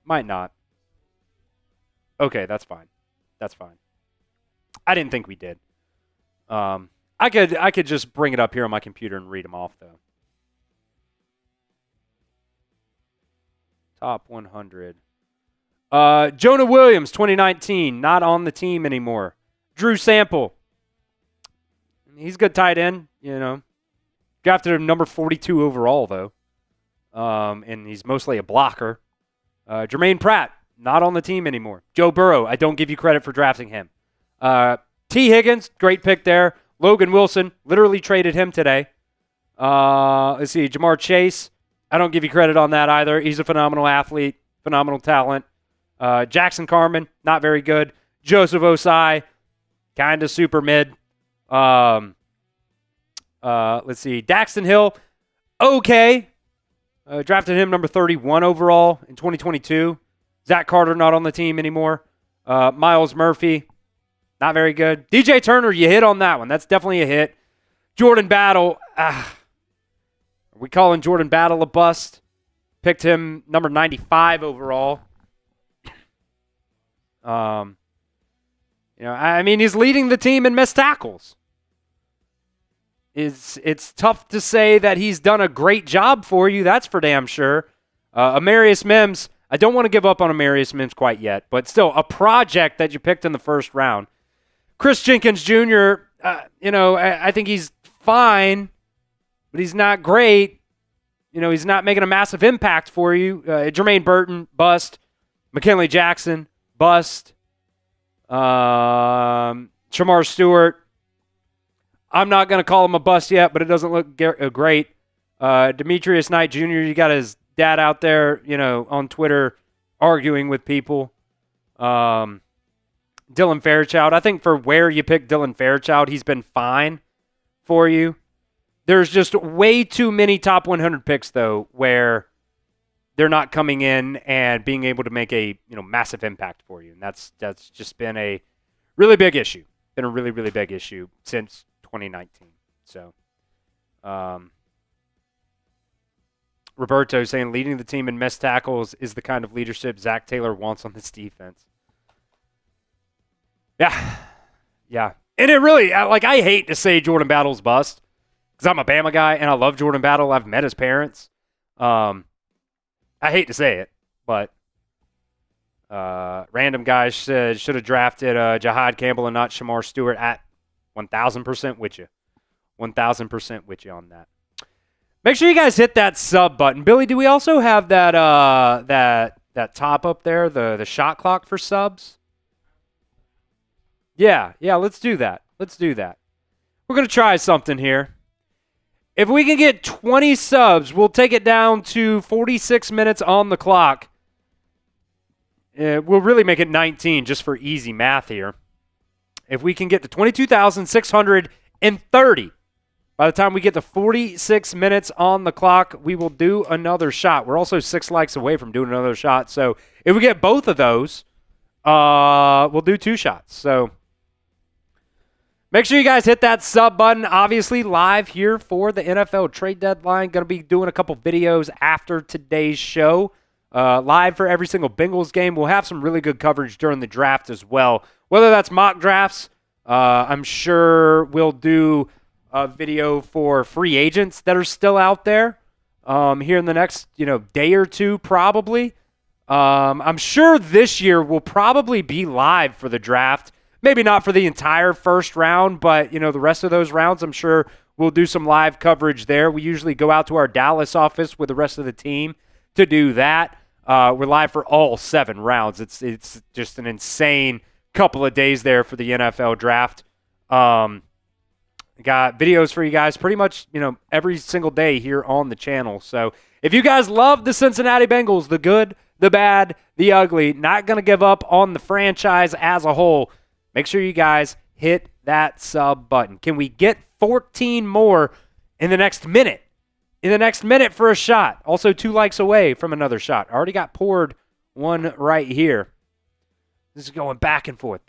Might not. Okay, that's fine. I didn't think we did. I could just bring it up here on my computer and read them off, though. Top 100. Jonah Williams, 2019, not on the team anymore. Drew Sample. He's a good tight end, Drafted him number 42 overall, though. And he's mostly a blocker. Jermaine Pratt, not on the team anymore. Joe Burrow, I don't give you credit for drafting him. T. Higgins, great pick there. Logan Wilson, literally traded him today. Let's see, Jamar Chase, I don't give you credit on that either. He's a phenomenal athlete, phenomenal talent. Jackson Carman, not very good. Joseph Osai, kind of super mid. Let's see, Daxton Hill, okay. Drafted him number 31 overall in 2022. Zach Carter, not on the team anymore. Miles Murphy, not very good. DJ Turner, you hit on that one. That's definitely a hit. Jordan Battle, are we calling Jordan Battle a bust? Picked him number 95 overall. I mean, he's leading the team in missed tackles. It's tough to say that he's done a great job for you. That's for damn sure. Amarius Mims, I don't want to give up on Amarius Mims quite yet, but still a project that you picked in the first round. Chris Jenkins Jr., I think he's fine, but he's not great. He's not making a massive impact for you. Jermaine Burton, bust. McKinley Jackson, bust. Shamar Stewart, I'm not going to call him a bust yet, but it doesn't look great. Demetrius Knight Jr., you got his dad out there, on Twitter arguing with people. Dylan Fairchild, I think for where you picked Dylan Fairchild, he's been fine for you. There's just way too many top 100 picks, though, where they're not coming in and being able to make a massive impact for you. And that's just been a really big issue. Been a really, really big issue since 2019. So, Roberto saying leading the team in missed tackles is the kind of leadership Zach Taylor wants on this defense. Yeah. And it really, I hate to say Jordan Battle's bust because I'm a Bama guy and I love Jordan Battle. I've met his parents. I hate to say it, but random guys said should have drafted Jahad Campbell and not Shamar Stewart at 1,000% with you. 1,000% with you on that. Make sure you guys hit that sub button. Billy, do we also have that that top up there, the shot clock for subs? Yeah, let's do that. We're going to try something here. If we can get 20 subs, we'll take it down to 46 minutes on the clock. We'll really make it 19 just for easy math here. If we can get to 22,630 by the time we get to 46 minutes on the clock, we will do another shot. We're also 6 likes away from doing another shot. So if we get both of those, we'll do 2 shots. So make sure you guys hit that sub button. Obviously, live here for the NFL trade deadline. Going to be doing a couple videos after today's show. Live for every single Bengals game. We'll have some really good coverage during the draft as well. Whether that's mock drafts, I'm sure we'll do a video for free agents that are still out there here in the next day or two probably. I'm sure this year will probably be live for the draft. Maybe not for the entire first round, but the rest of those rounds, I'm sure we'll do some live coverage there. We usually go out to our Dallas office with the rest of the team to do that. We're live for all 7 rounds. It's just an insane couple of days there for the NFL draft. Got videos for you guys pretty much, every single day here on the channel. So if you guys love the Cincinnati Bengals, the good, the bad, the ugly, not going to give up on the franchise as a whole, make sure you guys hit that sub button. Can we get 14 more in the next minute? In the next minute for a shot. Also 2 likes away from another shot. Already got poured one right here. This is going back and forth.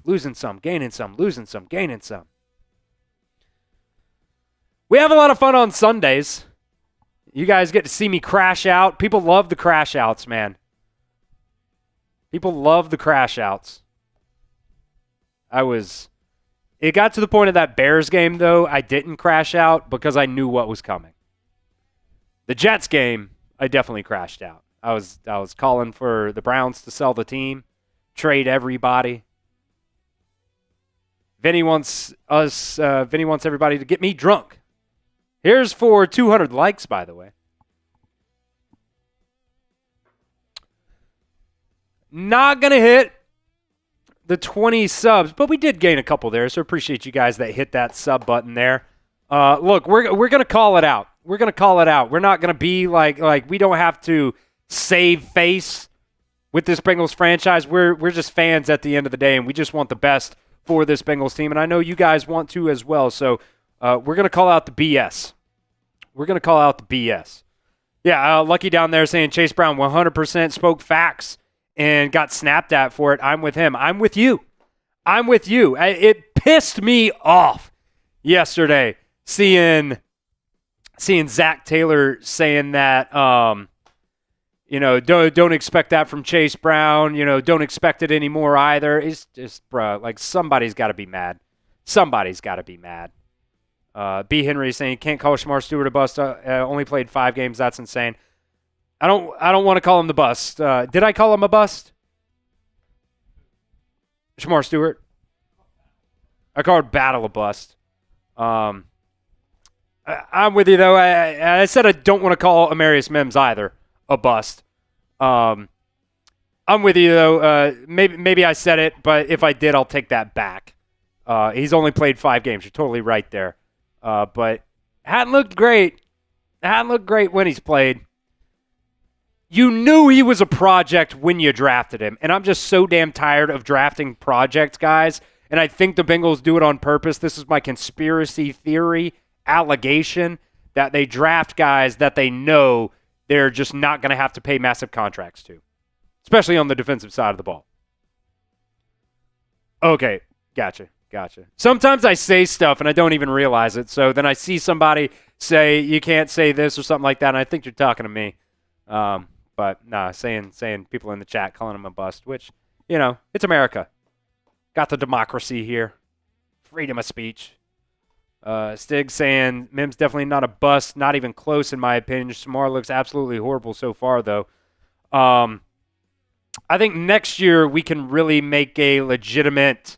Losing some, gaining some, losing some, gaining some. We have a lot of fun on Sundays. You guys get to see me crash out. People love the crash outs, man. People love the crash outs. It got to the point of that Bears game, though, I didn't crash out because I knew what was coming. The Jets game, I definitely crashed out. I was calling for the Browns to sell the team, trade everybody. Vinny wants everybody to get me drunk. Here's for 200 likes, by the way. Not going to hit the 20 subs, but we did gain a couple there, so appreciate you guys that hit that sub button there. Look, we're going to call it out. We're going to call it out. We're not going to be like we don't have to save face with this Bengals franchise. We're just fans at the end of the day, and we just want the best for this Bengals team, and I know you guys want to as well. So we're going to call out the BS. Yeah, Lucky down there saying Chase Brown 100% spoke facts and got snapped at for it. I'm with him. I'm with you. It pissed me off yesterday seeing Zach Taylor saying that, don't expect that from Chase Brown. Don't expect it anymore either. It's just, bro, like somebody's got to be mad. B. Henry saying you can't call Shamar Stewart a bust. Only played 5 games. That's insane. I don't want to call him the bust. Did I call him a bust? Shamar Stewart. I called Battle a bust. I'm with you, though. I said I don't want to call Amarius Mims either a bust. I'm with you, though. Maybe I said it, but if I did, I'll take that back. He's only played 5 games. You're totally right there. But hadn't looked great. When he's played. You knew he was a project when you drafted him, and I'm just so damn tired of drafting project guys, and I think the Bengals do it on purpose. This is my conspiracy theory allegation that they draft guys that they know they're just not going to have to pay massive contracts to, especially on the defensive side of the ball. Okay, gotcha. Sometimes I say stuff and I don't even realize it, so then I see somebody say, you can't say this or something like that, and I think you're talking to me. But nah, saying people in the chat calling him a bust, which, it's America. Got the democracy here. Freedom of speech. Stig saying Mims definitely not a bust, not even close in my opinion. Shamar looks absolutely horrible so far, though. I think next year we can really make a legitimate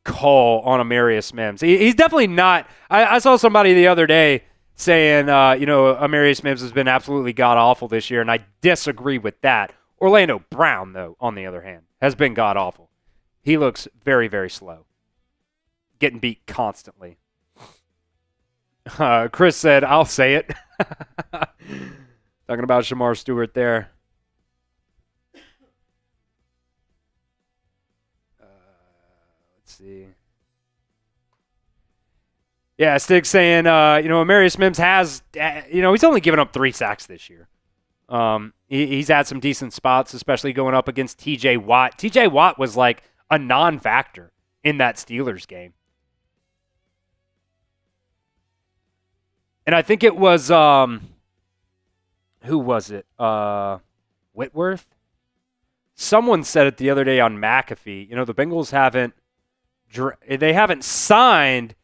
call on Amarius Mims. He's definitely not. I saw somebody the other day saying, Amarius Mims has been absolutely god-awful this year, and I disagree with that. Orlando Brown, though, on the other hand, has been god-awful. He looks very, very slow. Getting beat constantly. Chris said, I'll say it. Talking about Shamar Stewart there. Let's see. Yeah, Stig saying, Amarius Mims has, he's only given up 3 sacks this year. He's had some decent spots, especially going up against T.J. Watt. T.J. Watt was like a non-factor in that Steelers game. And I think it was, who was it? Whitworth? Someone said it the other day on McAfee. The Bengals haven't signed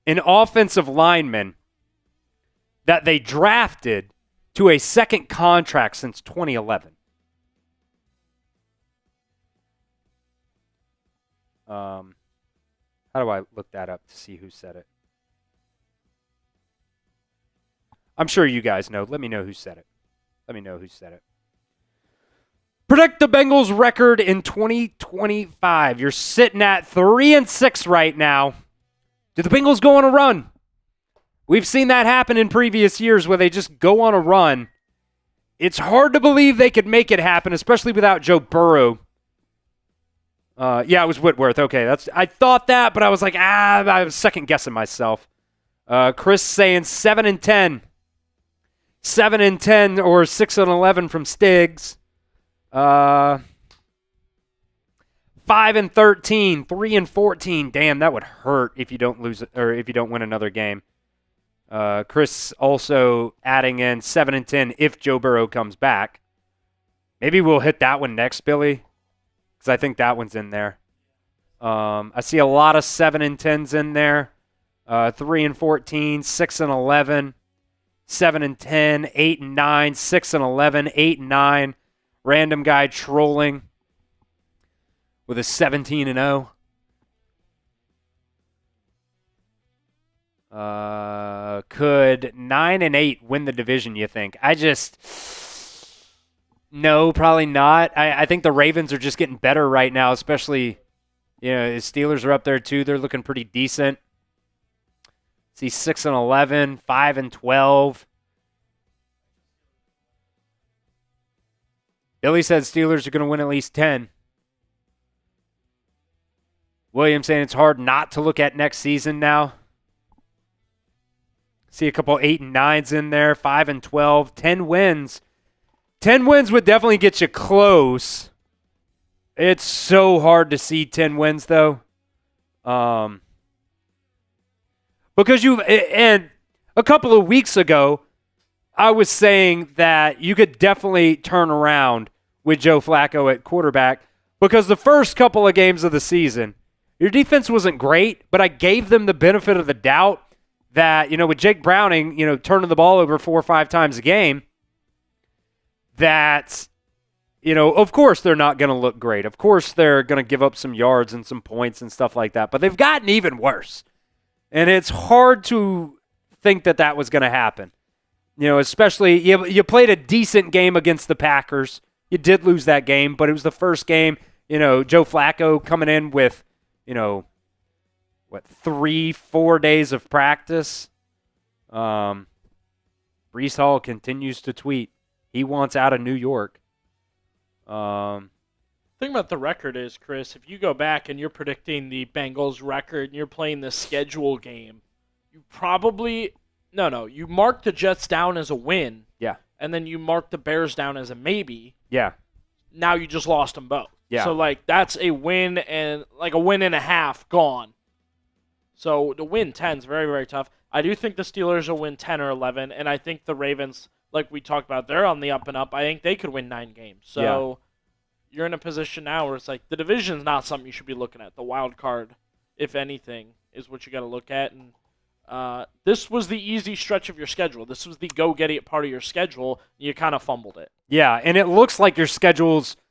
an offensive lineman that they drafted to a second contract since 2011. How do I look that up to see who said it? I'm sure you guys know. Let me know who said it. Predict the Bengals record in 2025. You're sitting at 3-6 right now. Do the Bengals go on a run? We've seen that happen in previous years where they just go on a run. It's hard to believe they could make it happen, especially without Joe Burrow. Yeah, it was Whitworth. Okay, I thought that, but I was like, I was second guessing myself. Chris saying 7-10. 7-10 or 6-11 from Stiggs. 5-13, 3-14. Damn, that would hurt if you don't lose or if you don't win another game. Chris also adding in 7-10 if Joe Burrow comes back. Maybe we'll hit that one next, Billy, because I think that one's in there. I see a lot of 7-10s in there. 3-14, 6-11, 7-10, 8-9, 6-11, 8-9. Random guy trolling with a 17-0. Could 9-8 win the division, you think? No, probably not. I think the Ravens are just getting better right now, especially, the Steelers are up there too. They're looking pretty decent. See 6-11, 5-12. Billy said Steelers are going to win at least 10. William saying it's hard not to look at next season now. See a couple 8-9s in there, 5-12, 10 wins. 10 wins would definitely get you close. It's so hard to see 10 wins though. Because and a couple of weeks ago, I was saying that you could definitely turn around with Joe Flacco at quarterback because the first couple of games of the season, your defense wasn't great, but I gave them the benefit of the doubt that, with Jake Browning, turning the ball over 4 or 5 times a game, that, of course they're not going to look great. Of course they're going to give up some yards and some points and stuff like that, but they've gotten even worse. And it's hard to think that that was going to happen. Especially you played a decent game against the Packers. You did lose that game, but it was the first game, Joe Flacco coming in with, 3-4 days of practice. Breece Hall continues to tweet. He wants out of New York. The thing about the record is, Chris, if you go back and you're predicting the Bengals record and you're playing the schedule game, you probably you mark the Jets down as a win. Yeah. And then you mark the Bears down as a maybe. Yeah. Now you just lost them both. Yeah. So, that's a win and, a win and a half gone. So, to win 10 is very, very tough. I do think the Steelers will win 10 or 11, and I think the Ravens, like we talked about, they're on the up and up. I think they could win 9 games. So, you're in a position now where it's like the division's not something you should be looking at. The wild card, if anything, is what you got to look at. And this was the easy stretch of your schedule. This was the go-get-it part of your schedule. You kind of fumbled it. Yeah, and it looks like your schedule's –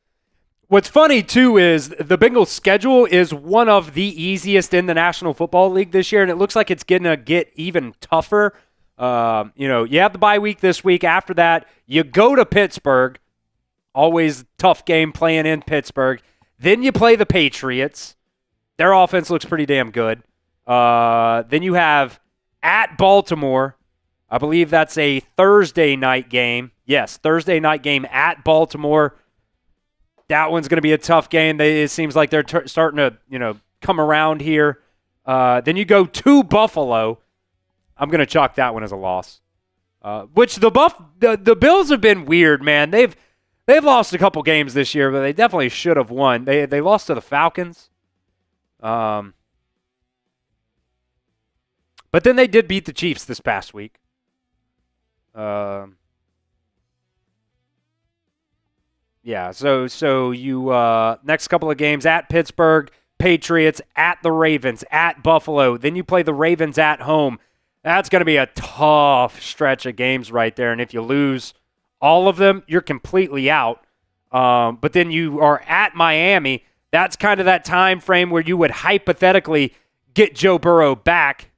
what's funny, too, is the Bengals' schedule is one of the easiest in the National Football League this year, and it looks like it's going to get even tougher. You have the bye week this week. After that, you go to Pittsburgh. Always tough game playing in Pittsburgh. Then you play the Patriots. Their offense looks pretty damn good. Then you have at Baltimore. I believe that's a Thursday night game. Yes, Thursday night game at Baltimore. That one's going to be a tough game. It seems like they're starting to, come around here. Then you go to Buffalo. I'm going to chalk that one as a loss. Which the Bills have been weird, man. They've lost a couple games this year, but they definitely should have won. They lost to the Falcons. But then they did beat the Chiefs this past week. Yeah, so you next couple of games at Pittsburgh, Patriots, at the Ravens, at Buffalo. Then you play the Ravens at home. That's going to be a tough stretch of games right there. And if you lose all of them, you're completely out. But then you are at Miami. That's kind of that time frame where you would hypothetically get Joe Burrow back.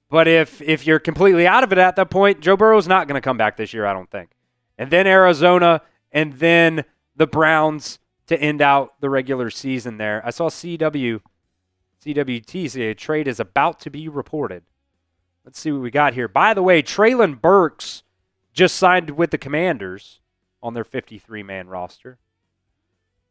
But if you're completely out of it at that point, Joe Burrow's not going to come back this year, I don't think. And then Arizona, and then the Browns to end out the regular season there. I saw CWT say a trade is about to be reported. Let's see what we got here. By the way, Treylon Burks just signed with the Commanders on their 53-man roster.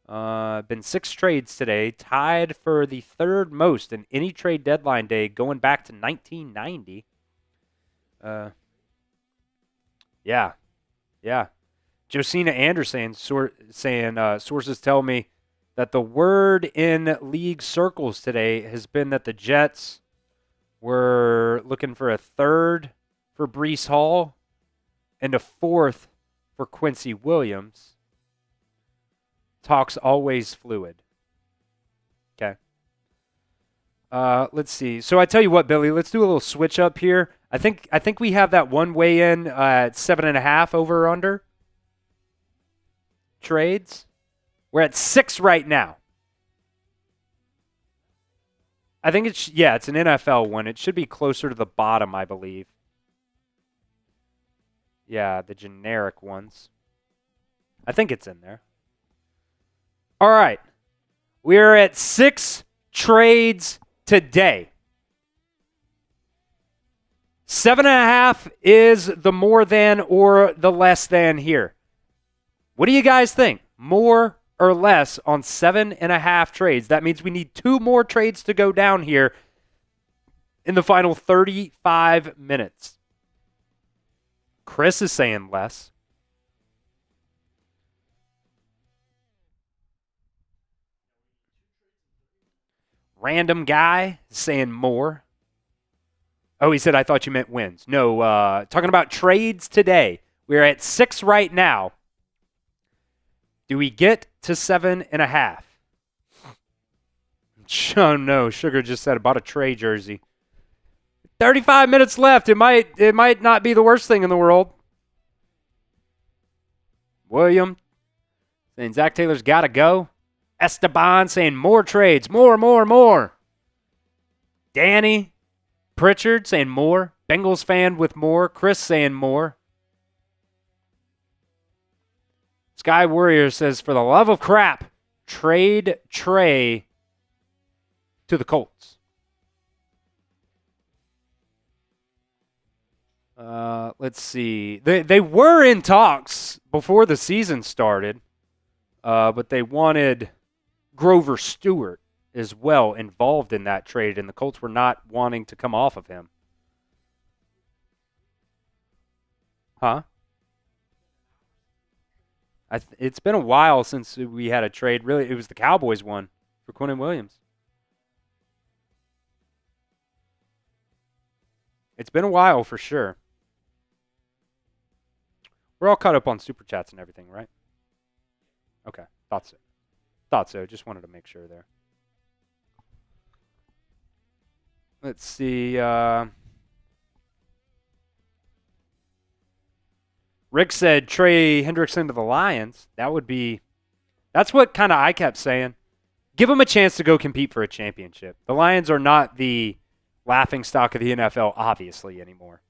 Been 6 trades today, tied for the third most in any trade deadline day going back to 1990. Yeah. Josina Anderson saying sources tell me that the word in league circles today has been that the Jets were looking for a third for Breece Hall and a fourth for Quincy Williams. Talk's always fluid. Okay. Let's see. So I tell you what, Billy, let's do a little switch up here. I think we have that one weigh in at 7.5 over or under trades. We're at 6 right now. I think it's an NFL one. It should be closer to the bottom, I believe. Yeah, the generic ones. I think it's in there. All right. We're at 6 trades today. 7.5 is the more than or the less than here. What do you guys think? More or less on 7.5 trades? That means we need 2 more trades to go down here in the final 35 minutes. Chris is saying less. Random guy saying more. Oh, he said, I thought you meant wins. No, talking about trades today. We're at 6 right now. Do we get to 7.5? Oh, no. Sugar just said about a trade jersey. 35 minutes left. It might not be the worst thing in the world. William saying Zach Taylor's got to go. Esteban saying more trades. More. Danny Pritchard saying more. Bengals fan with more. Chris saying more. Sky Warrior says, for the love of crap, trade Trey to the Colts. Let's see. They were in talks before the season started, but they wanted Grover Stewart as well involved in that trade, and the Colts were not wanting to come off of him. Huh? It's been a while since we had a trade. Really, it was the Cowboys one for Quinnen Williams. It's been a while for sure. We're all caught up on Super Chats and everything, right? Okay, thought so. Just wanted to make sure there. Let's see. Rick said Trey Hendrickson to the Lions. That's what kind of I kept saying. Give them a chance to go compete for a championship. The Lions are not the laughingstock of the NFL, obviously, anymore.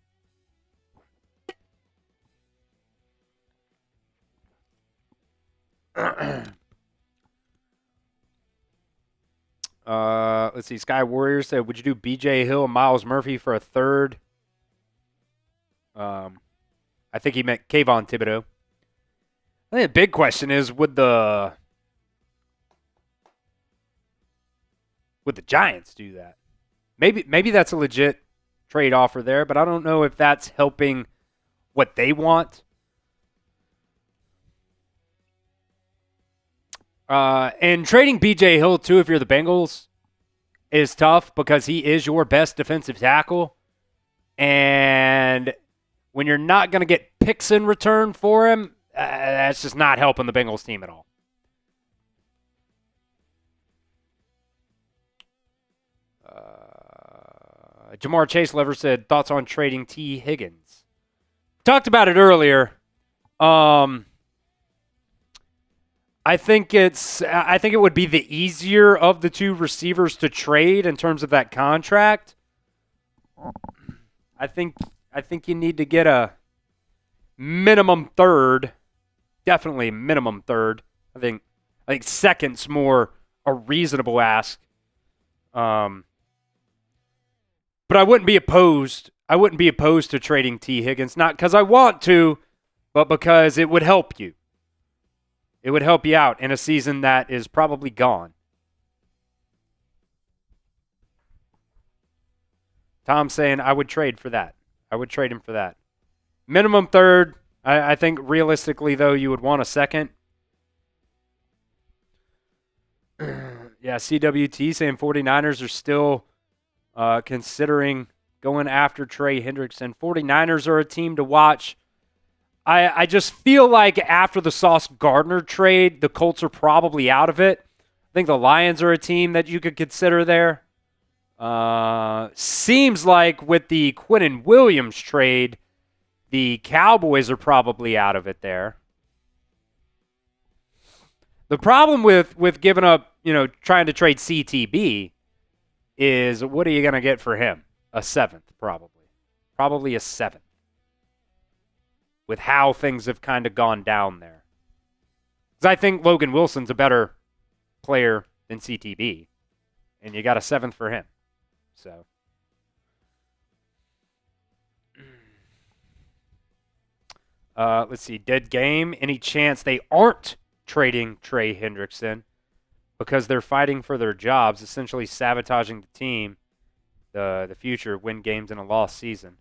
Let's see. Sky Warrior said, would you do B.J. Hill and Miles Murphy for a third? I think he meant Kayvon Thibodeau. I think the big question is, would the Giants do that? Maybe that's a legit trade offer there, but I don't know if that's helping what they want. And trading B.J. Hill, too, if you're the Bengals, is tough because he is your best defensive tackle. And when you're not going to get picks in return for him, that's just not helping the Bengals team at all. Jamar Chase-Lever said, thoughts on trading T. Higgins? Talked about it earlier. I think it would be the easier of the two receivers to trade in terms of that contract. I think you need to get a minimum third, definitely minimum third. I think second's more a reasonable ask. But I wouldn't be opposed. I wouldn't be opposed to trading T. Higgins, not because I want to, but because it would help you. It would help you out in a season that is probably gone. Tom's saying, I would trade for that. I would trade him for that. Minimum third. I think realistically, though, you would want a second. Yeah, CWT saying 49ers are still considering going after Trey Hendrickson. 49ers are a team to watch. I just feel like after the Sauce Gardner trade, the Colts are probably out of it. I think the Lions are a team that you could consider there. Seems like with the Quinnen Williams trade, the Cowboys are probably out of it there. The problem with giving up, trying to trade CTB is what are you going to get for him? A seventh, probably. Probably a seventh. With how things have kind of gone down there. Because I think Logan Wilson's a better player than CTB. And you got a seventh for him. So. Let's see. Dead game. Any chance they aren't trading Trey Hendrickson because they're fighting for their jobs, essentially sabotaging the team, the future, win games in a lost season?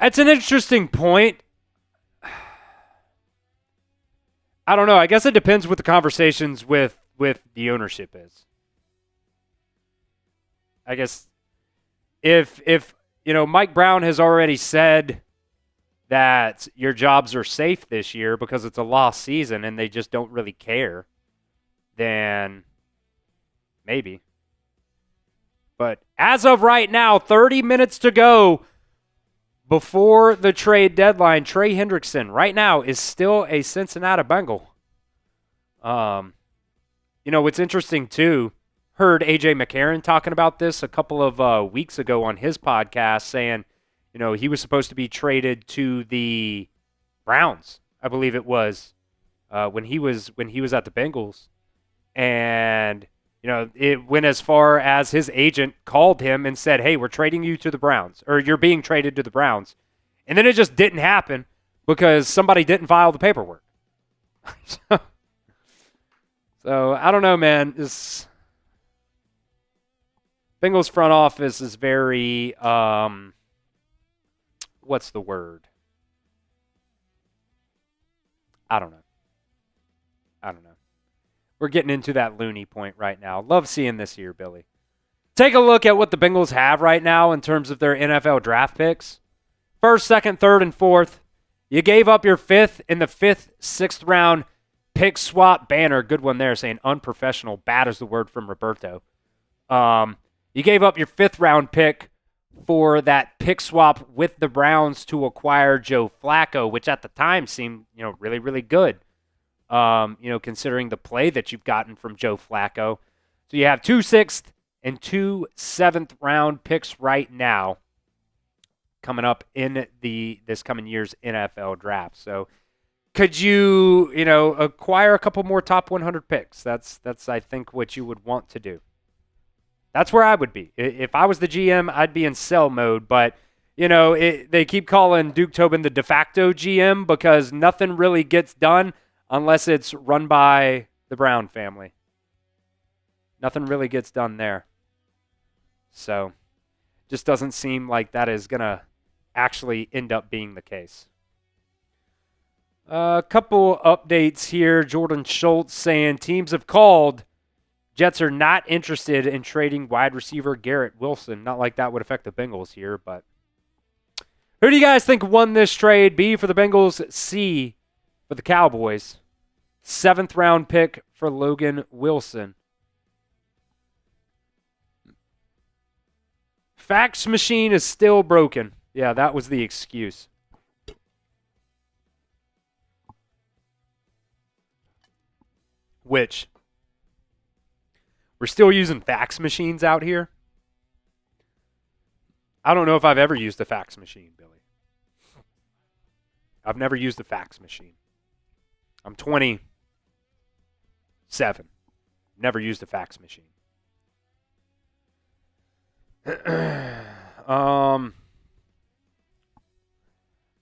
That's an interesting point. I don't know. I guess it depends what the conversations with the ownership is. I guess if Mike Brown has already said that your jobs are safe this year because it's a lost season and they just don't really care, then maybe. But as of right now, 30 minutes to go before the trade deadline, Trey Hendrickson right now is still a Cincinnati Bengal. What's interesting too, heard A.J. McCarron talking about this a couple of weeks ago on his podcast, saying, he was supposed to be traded to the Browns, I believe it was, when he was at the Bengals. And, it went as far as his agent called him and said, hey, we're trading you to the Browns, or you're being traded to the Browns. And then it just didn't happen because somebody didn't file the paperwork. So I don't know, man. This Bengals front office is very, what's the word? I don't know. We're getting into that loony point right now. Love seeing this here, Billy. Take a look at what the Bengals have right now in terms of their NFL draft picks. First, second, third, and fourth. You gave up your fifth in the fifth, sixth round pick swap banner. Good one there, saying unprofessional. Bad is the word from Roberto. You gave up your fifth round pick for that pick swap with the Browns to acquire Joe Flacco, which at the time seemed, really, really good. Considering the play that you've gotten from Joe Flacco. So you have 2 sixth and 2 seventh round picks right now. coming up in this coming year's NFL draft. So could you, acquire a couple more top 100 picks? That's I think what you would want to do. That's where I would be. If I was the GM, I'd be in sell mode, but they keep calling Duke Tobin the de facto GM because nothing really gets done unless it's run by the Brown family. Nothing really gets done there. So, just doesn't seem like that is going to actually end up being the case. A couple updates here. Jordan Schultz saying teams have called. Jets are not interested in trading wide receiver Garrett Wilson. Not like that would affect the Bengals here, but who do you guys think won this trade? B for the Bengals, C for the Cowboys. 7th round pick for Logan Wilson. Fax machine is still broken. Yeah, that was the excuse. Which, we're still using fax machines out here. I don't know if I've ever used a fax machine, Billy. I've never used a fax machine. I'm 27. Never used a fax machine. A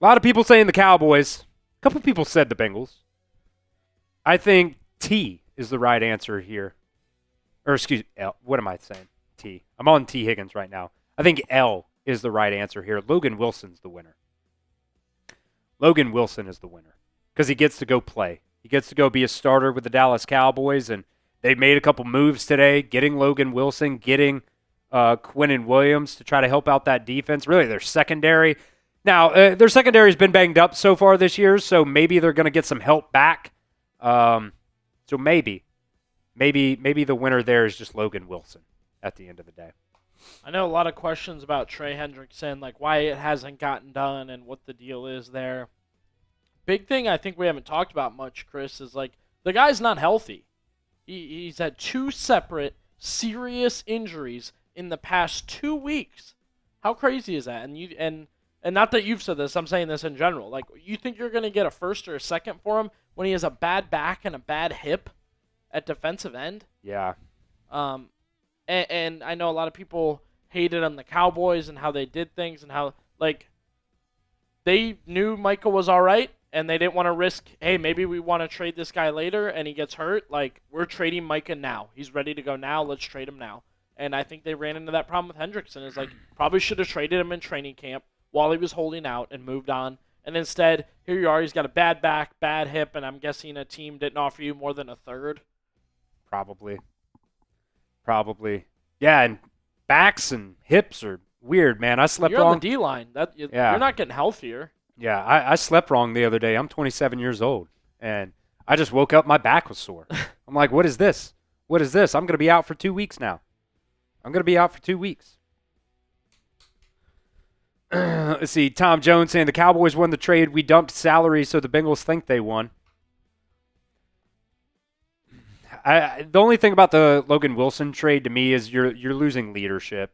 lot of people saying the Cowboys. A couple people said the Bengals. I think T is the right answer here. Or excuse me, L. What am I saying? T. I'm on T. Higgins right now. I think L is the right answer here. Logan Wilson's the winner. Logan Wilson is the winner because he gets to go play. He gets to go be a starter with the Dallas Cowboys, and they made a couple moves today, getting Logan Wilson, getting Quinnen Williams to try to help out that defense. Really, their secondary. Now, their secondary has been banged up so far this year, so maybe they're going to get some help back. So maybe the winner there is just Logan Wilson at the end of the day. I know a lot of questions about Trey Hendrickson, like why it hasn't gotten done and what the deal is there. Big thing I think we haven't talked about much, Chris, is like the guy's not healthy. He's had 2 separate serious injuries in the past 2 weeks. How crazy is that? And not that you've said this, I'm saying this in general. Like, you think you're going to get a first or a second for him when he has a bad back and a bad hip at defensive end? Yeah. And I know a lot of people hated on the Cowboys and how they did things and how, like, they knew Minkah was all right and they didn't want to risk, hey, maybe we want to trade this guy later and he gets hurt. Like, we're trading Minkah now. He's ready to go now. Let's trade him now. And I think they ran into that problem with Hendrickson. It's like, probably should have traded him in training camp while he was holding out and moved on. And instead, here you are. He's got a bad back, bad hip, and I'm guessing a team didn't offer you more than a third. Probably. Yeah, and backs and hips are weird, man. I slept You're wrong. on the D-line. You're not getting healthier. Yeah, I slept wrong the other day. I'm 27 years old, and I just woke up, my back was sore. I'm like, what is this? I'm going to be out for 2 weeks now. Let's see, Tom Jones saying the Cowboys won the trade. We dumped salary, so the Bengals think they won. The only thing about the Logan Wilson trade to me is you're losing leadership.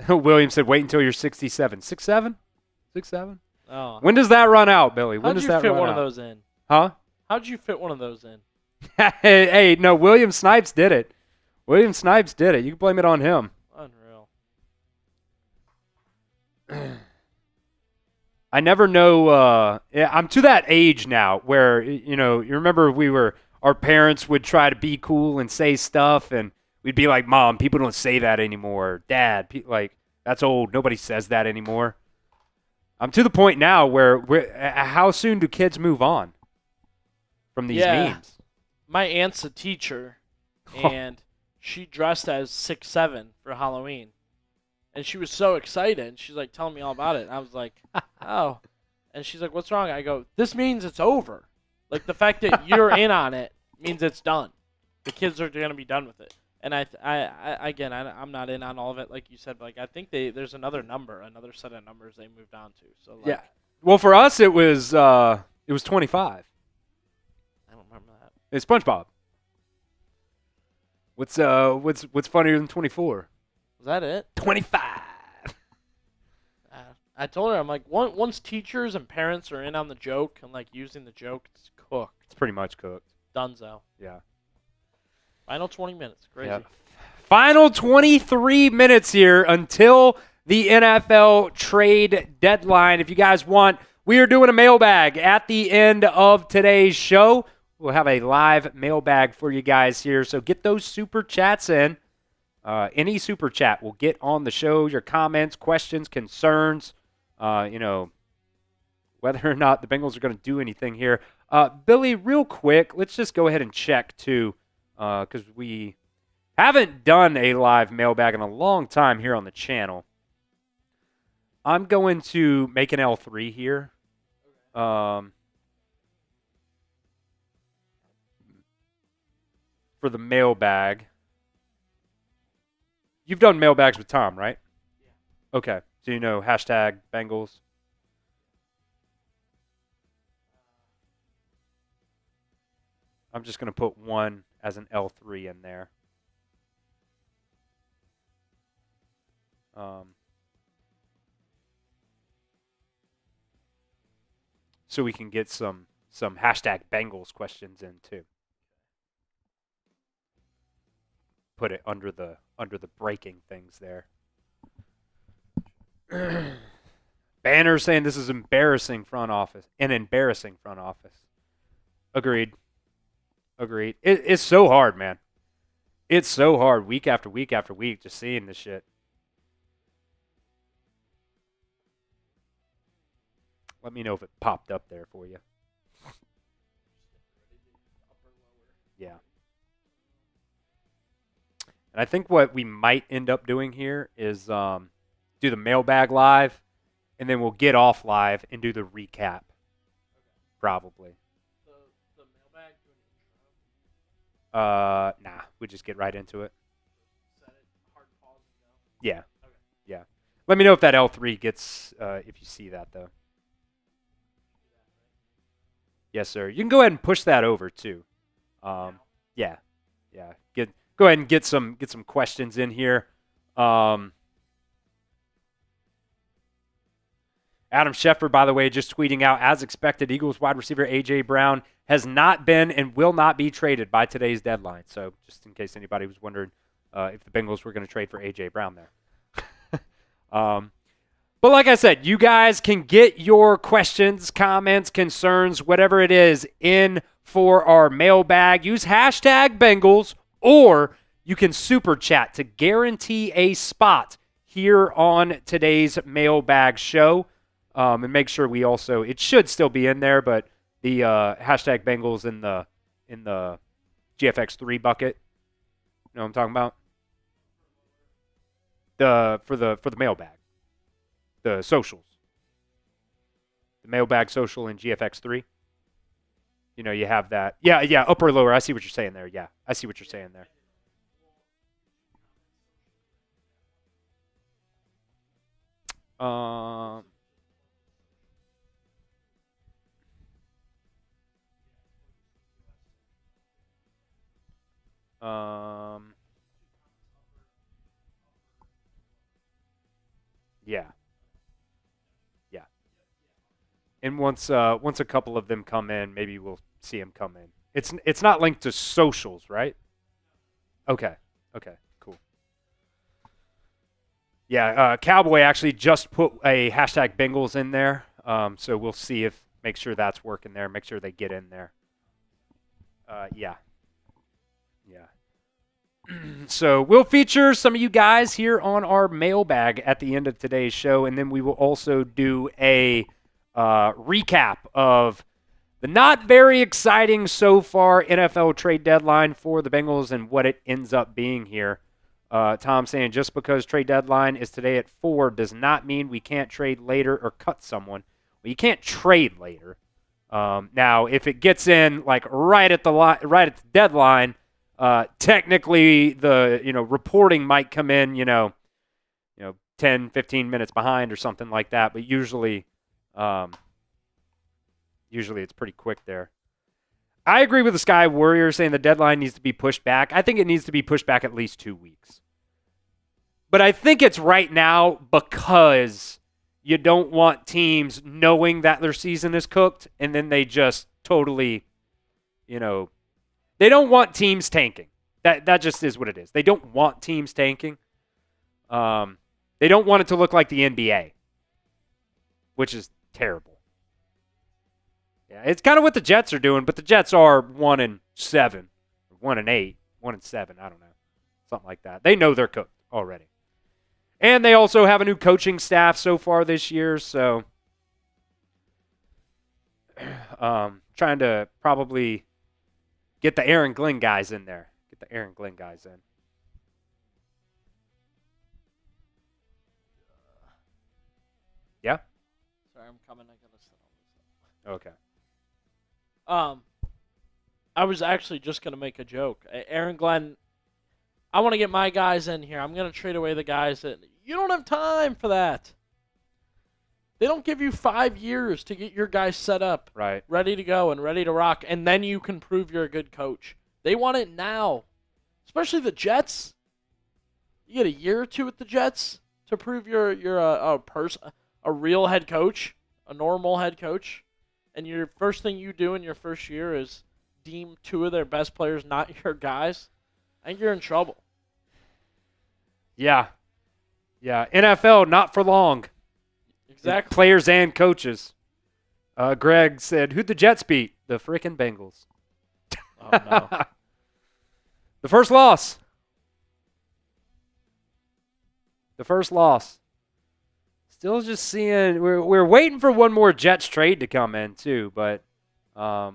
Williams said, "Wait until you're 67." 6'7"? 6'7"? Oh. When does that run out, Billy? When does that run out? How'd you fit one of those in? Huh? How'd you fit one of those in? Hey, no, William Snipes did it. You can blame it on him. Unreal. I never know. I'm to that age now where, you remember our parents would try to be cool and say stuff, and we'd be like, Mom, people don't say that anymore. Dad, that's old. Nobody says that anymore. I'm to the point now where how soon do kids move on from these memes? My aunt's a teacher, and she dressed as 6'7" for Halloween. And she was so excited. She's like telling me all about it. And I was like, oh. And she's like, what's wrong? I go, this means it's over. Like, the fact that you're in on it means it's done. The kids are going to be done with it. And I'm not in on all of it, like you said. But I think there's another set of numbers they moved on to. So yeah. Well, for us, it was 25. I don't remember that. It's SpongeBob. What's funnier than 24? Was that it? 25. I told her, I'm like, once teachers and parents are in on the joke and like using the joke, it's cooked. It's pretty much cooked. Dunzo. Yeah. Final 20 minutes. Crazy. Yeah. Final 23 minutes here until the NFL trade deadline. If you guys want, we are doing a mailbag at the end of today's show. We'll have a live mailbag for you guys here. So get those super chats in. Any super chat will get on the show. Your comments, questions, concerns, whether or not the Bengals are going to do anything here. Billy, real quick, let's just go ahead and check too, because we haven't done a live mailbag in a long time here on the channel. I'm going to make an L3 here. For the mailbag. You've done mailbags with Tom, right? Yeah. Okay. So you know hashtag Bengals. I'm just going to put one as an L3 in there. So we can get some hashtag Bengals questions in too. Put it under the breaking things there. Banner saying this is embarrassing front office. An embarrassing front office. Agreed. It's so hard, man. It's so hard week after week after week just seeing this shit. Let me know if it popped up there for you. Yeah. And I think what we might end up doing here is do the mailbag live, and then we'll get off live and do the recap. Probably. The mailbag to an intro? Nah. We just get right into it. Set it, hard pause and go? Yeah. Okay. Yeah. Let me know if that L3 gets, if you see that, though. Yes, sir. You can go ahead and push that over, too. Yeah. Go ahead and get some questions in here. Adam Schefter, by the way, just tweeting out, as expected, Eagles wide receiver A.J. Brown has not been and will not be traded by today's deadline. So just in case anybody was wondering if the Bengals were going to trade for A.J. Brown there. But like I said, you guys can get your questions, comments, concerns, whatever it is, in for our mailbag. Use hashtag Bengals, or you can super chat to guarantee a spot here on today's mailbag show. And make sure we also, it should still be in there, but the hashtag Bengals in the GFX3 bucket. You know what I'm talking about? For the mailbag. The socials. The mailbag social in GFX3. You know, you have that. Yeah, upper or lower. I see what you're saying there. Yeah, I see what you're saying there. Yeah. And once a couple of them come in, maybe we'll see them come in. It's not linked to socials, right? Okay, cool. Yeah, Cowboy actually just put a hashtag Bengals in there, so we'll see make sure that's working there. Make sure they get in there. Yeah. So we'll feature some of you guys here on our mailbag at the end of today's show, and then we will also do a recap of the not very exciting so far NFL trade deadline for the Bengals and what it ends up being here. Tom saying just because trade deadline is today at 4 does not mean we can't trade later or cut someone. Well, you can't trade later. Now, if it gets in like right at the deadline, technically the reporting might come in 10, 15 minutes behind or something like that, but usually it's pretty quick there. I agree with the Sky Warrior saying the deadline needs to be pushed back. I think it needs to be pushed back at least 2 weeks. But I think it's right now because you don't want teams knowing that their season is cooked and then they just totally, they don't want teams tanking. That just is what it is. They don't want teams tanking. They don't want it to look like the NBA, which is terrible. Yeah, it's kind of what the Jets are doing, but the Jets are 1-7, 1-8, 1-7. I don't know, something like that. They know they're cooked already, and they also have a new coaching staff so far this year. So, trying to probably get the Aaron Glenn guys in there. Get the Aaron Glenn guys in. Yeah. Sorry, I'm coming. I gotta set all this Okay. up. I was actually just gonna make a joke. Aaron Glenn, I want to get my guys in here. I'm gonna trade away the guys that you don't have time for that. They don't give you 5 years to get your guys set up, Right, ready to go and ready to rock, and then you can prove you're a good coach. They want it now, especially the Jets. You get a year or two with the Jets to prove you're a real head coach, a normal head coach, and your first thing you do in your first year is deem 2 of their best players not your guys. I think you're in trouble. Yeah. NFL, not for long. Exactly. Players and coaches. Greg said, who'd the Jets beat? The frickin' Bengals. Oh, no. The first loss. Still just seeing, we're waiting for one more Jets trade to come in too, but I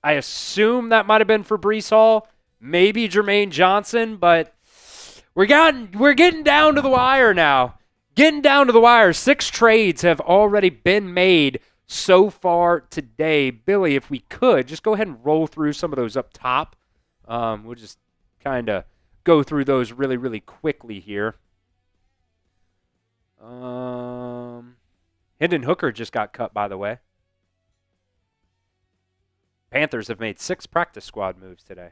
assume that might have been for Breece Hall, maybe Jermaine Johnson, but we're getting down to the wire now. 6 trades have already been made so far today. Billy, if we could, just go ahead and roll through some of those up top. We'll just kind of go through those really, really quickly here. Hendon Hooker just got cut, by the way. Panthers have made 6 practice squad moves today.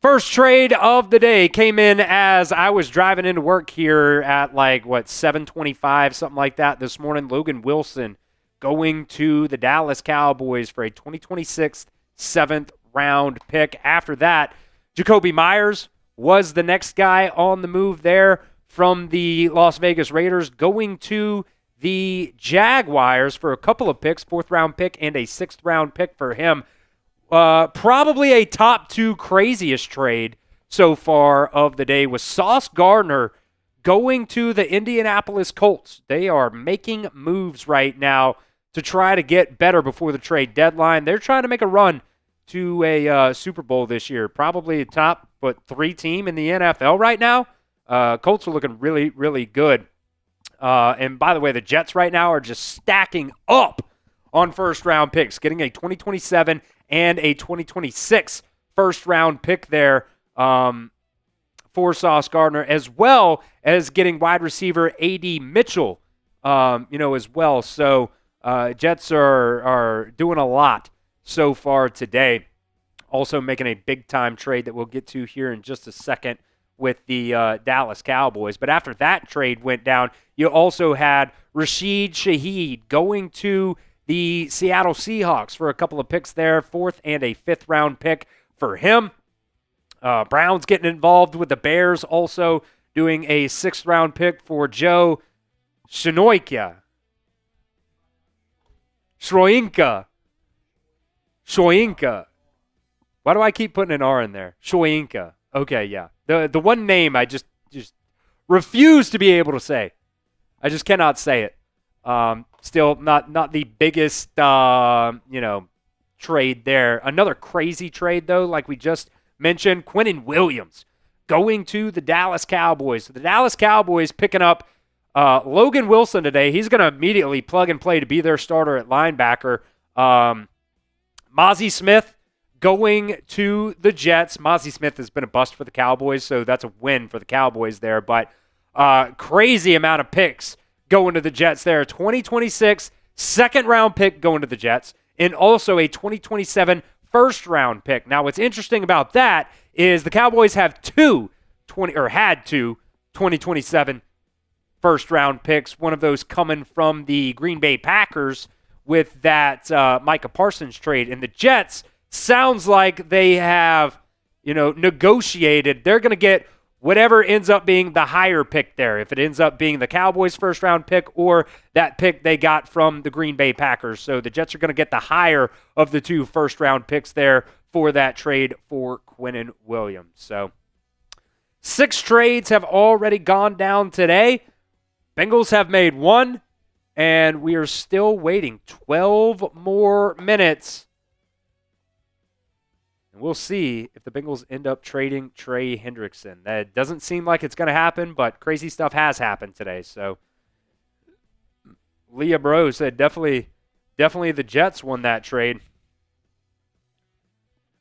First trade of the day came in as I was driving into work here at 7:25, something like that this morning. Logan Wilson going to the Dallas Cowboys for a 2026 7th round pick. After that, Jakobi Meyers was the next guy on the move there from the Las Vegas Raiders, going to the Jaguars for a couple of picks, 4th round pick and a 6th round pick for him. Probably a top 2 craziest trade so far of the day was Sauce Gardner going to the Indianapolis Colts. They are making moves right now to try to get better before the trade deadline. They're trying to make a run to a Super Bowl this year. Probably a top 3 team in the NFL right now. Colts are looking really, really good. And by the way, the Jets right now are just stacking up on first-round picks, getting a 2027 and a 2026 first-round pick there for Sauce Gardner, as well as getting wide receiver A.D. Mitchell, as well. So Jets are doing a lot so far today. Also making a big-time trade that we'll get to here in just a second with the Dallas Cowboys. But after that trade went down, you also had Rashid Shaheed going to the Seattle Seahawks for a couple of picks there, 4th and a 5th round pick for him. Browns getting involved with the Bears, also doing a 6th round pick for Joe Shoyinka. Why do I keep putting an R in there? Shoyinka. Okay, yeah. The one name I just refuse to be able to say. I just cannot say it. Still not the biggest, trade there. Another crazy trade, though, like we just mentioned, Quinnen Williams going to the Dallas Cowboys. So the Dallas Cowboys picking up Logan Wilson today. He's going to immediately plug and play to be their starter at linebacker. Mazi Smith going to the Jets. Mazi Smith has been a bust for the Cowboys, so that's a win for the Cowboys there. But crazy amount of picks going to the Jets there. 2026 second-round pick going to the Jets, and also a 2027 first-round pick. Now, what's interesting about that is the Cowboys have had two 2027 first-round picks, one of those coming from the Green Bay Packers with that Micah Parsons trade. And the Jets sounds like they have, negotiated. They're going to get whatever ends up being the higher pick there. If it ends up being the Cowboys' first-round pick or that pick they got from the Green Bay Packers. So the Jets are going to get the higher of the two first-round picks there for that trade for Quinnen Williams. So 6 trades have already gone down today. Bengals have made 1, and we are still waiting 12 more minutes. And we'll see if the Bengals end up trading Trey Hendrickson. That doesn't seem like it's going to happen, but crazy stuff has happened today. So Leah Bro said definitely the Jets won that trade.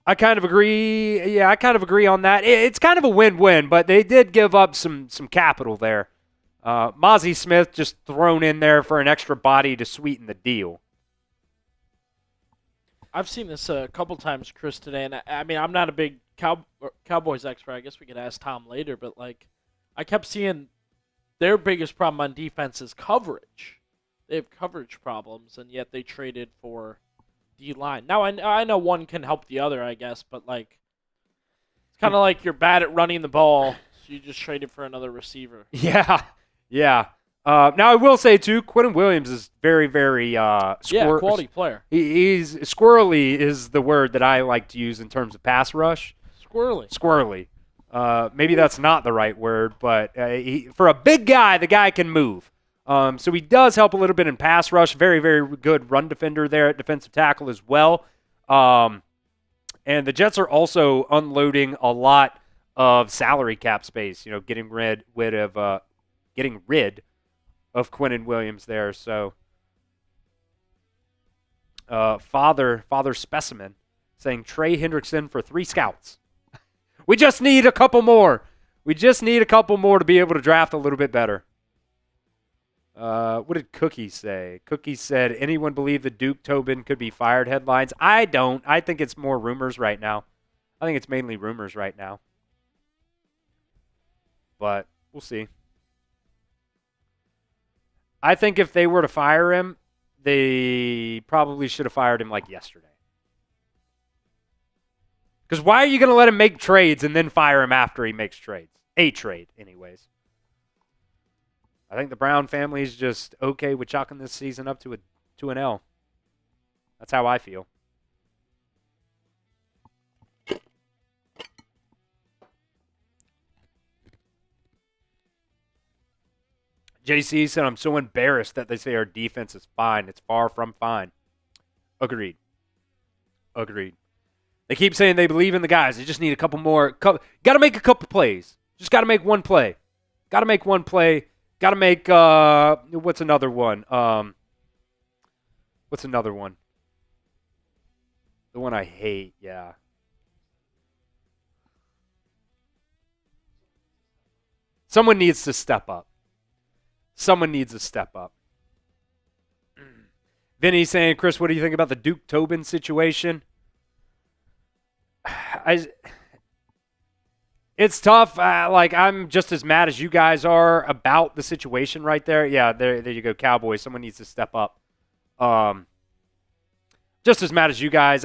I kind of agree. Yeah, I kind of agree on that. It's kind of a win-win, but they did give up some capital there. Mazi Smith just thrown in there for an extra body to sweeten the deal. I've seen this a couple times, Chris, today, and I mean, I'm not a big Cowboys expert. I guess we could ask Tom later, but I kept seeing their biggest problem on defense is coverage. They have coverage problems, and yet they traded for D-line. Now, I know one can help the other, I guess, but it's kind of like you're bad at running the ball, so you just traded for another receiver. Yeah. Now, I will say, too, Quinnen Williams is very, very quality player. He's squirrely is the word that I like to use in terms of pass rush. Squirrely. Maybe that's not the right word, but for a big guy, the guy can move. So he does help a little bit in pass rush. Very, very good run defender there at defensive tackle as well. And the Jets are also unloading a lot of salary cap space, getting rid of Quinnen Williams there. So Father Specimen saying Trey Hendrickson for 3 scouts. We just need a couple more. To be able to draft a little bit better. What did Cookie say? Cookie said, anyone believe that Duke Tobin could be fired headlines? I don't. I think it's more rumors right now. I think it's mainly rumors right now. But we'll see. I think if they were to fire him, they probably should have fired him yesterday. Because why are you going to let him make trades and then fire him after he makes trades? A trade, anyways. I think the Brown family is just okay with chalking this season up to an L. That's how I feel. JC said, I'm so embarrassed that they say our defense is fine. It's far from fine. Agreed. They keep saying they believe in the guys. They just need a couple more. Got to make a couple plays. Just got to make one play. Got to make, what's another one? What's another one? The one I hate, yeah. Someone needs to step up. Vinny saying, Chris, what do you think about the Duke Tobin situation? It's tough. I'm just as mad as you guys are about the situation right there. Yeah, there you go, Cowboys. Someone needs to step up. Just as mad as you guys.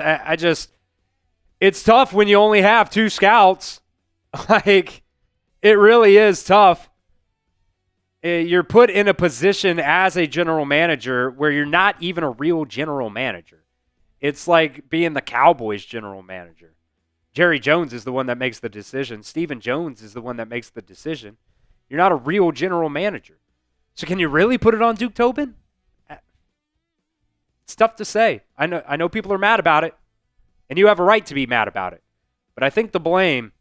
It's tough when you only have 2 scouts. It really is tough. You're put in a position as a general manager where you're not even a real general manager. It's like being the Cowboys general manager. Jerry Jones is the one that makes the decision. Stephen Jones is the one that makes the decision. You're not a real general manager. So can you really put it on Duke Tobin? It's tough to say. I know people are mad about it, and you have a right to be mad about it. But I think the blame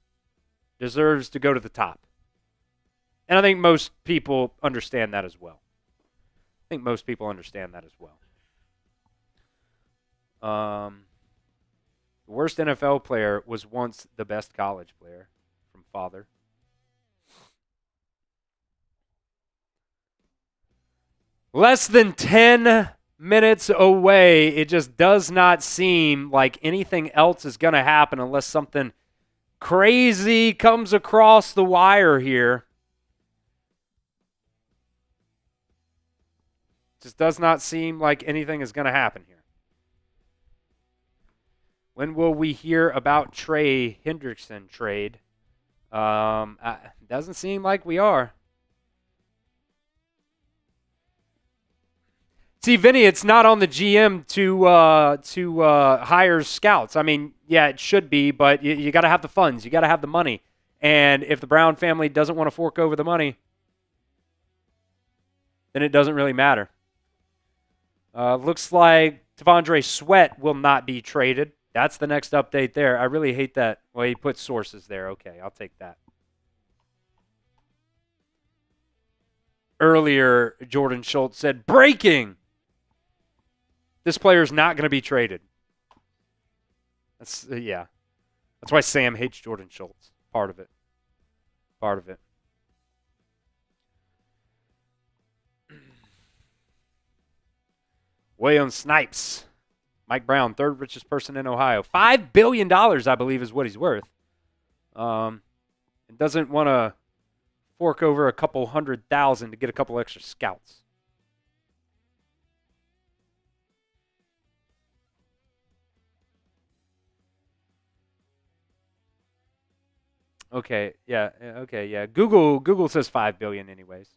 deserves to go to the top. And I think most people understand that as well. The worst NFL player was once the best college player, from Father. Less than 10 minutes away. It just does not seem like anything else is going to happen unless something crazy comes across the wire here. Just does not seem like anything is going to happen here. When will we hear about Trey Hendrickson trade? Doesn't seem like we are. See, Vinny, it's not on the GM to hire scouts. I mean, yeah, it should be, but you got to have the funds. You got to have the money. And if the Brown family doesn't want to fork over the money, then it doesn't really matter. Looks like T'Vondre Sweat will not be traded. That's the next update there. I really hate that. Well, he put sources there. Okay, I'll take that. Earlier, Jordan Schultz said, breaking! This player is not going to be traded. That's yeah. That's why Sam hates Jordan Schultz. Part of it. Part of it. William Snipes. Mike Brown, third richest person in Ohio. $5 billion, I believe, is what he's worth. And doesn't want to fork over a couple $100,000 to get a couple extra scouts. Okay, yeah. Google says $5 billion anyways.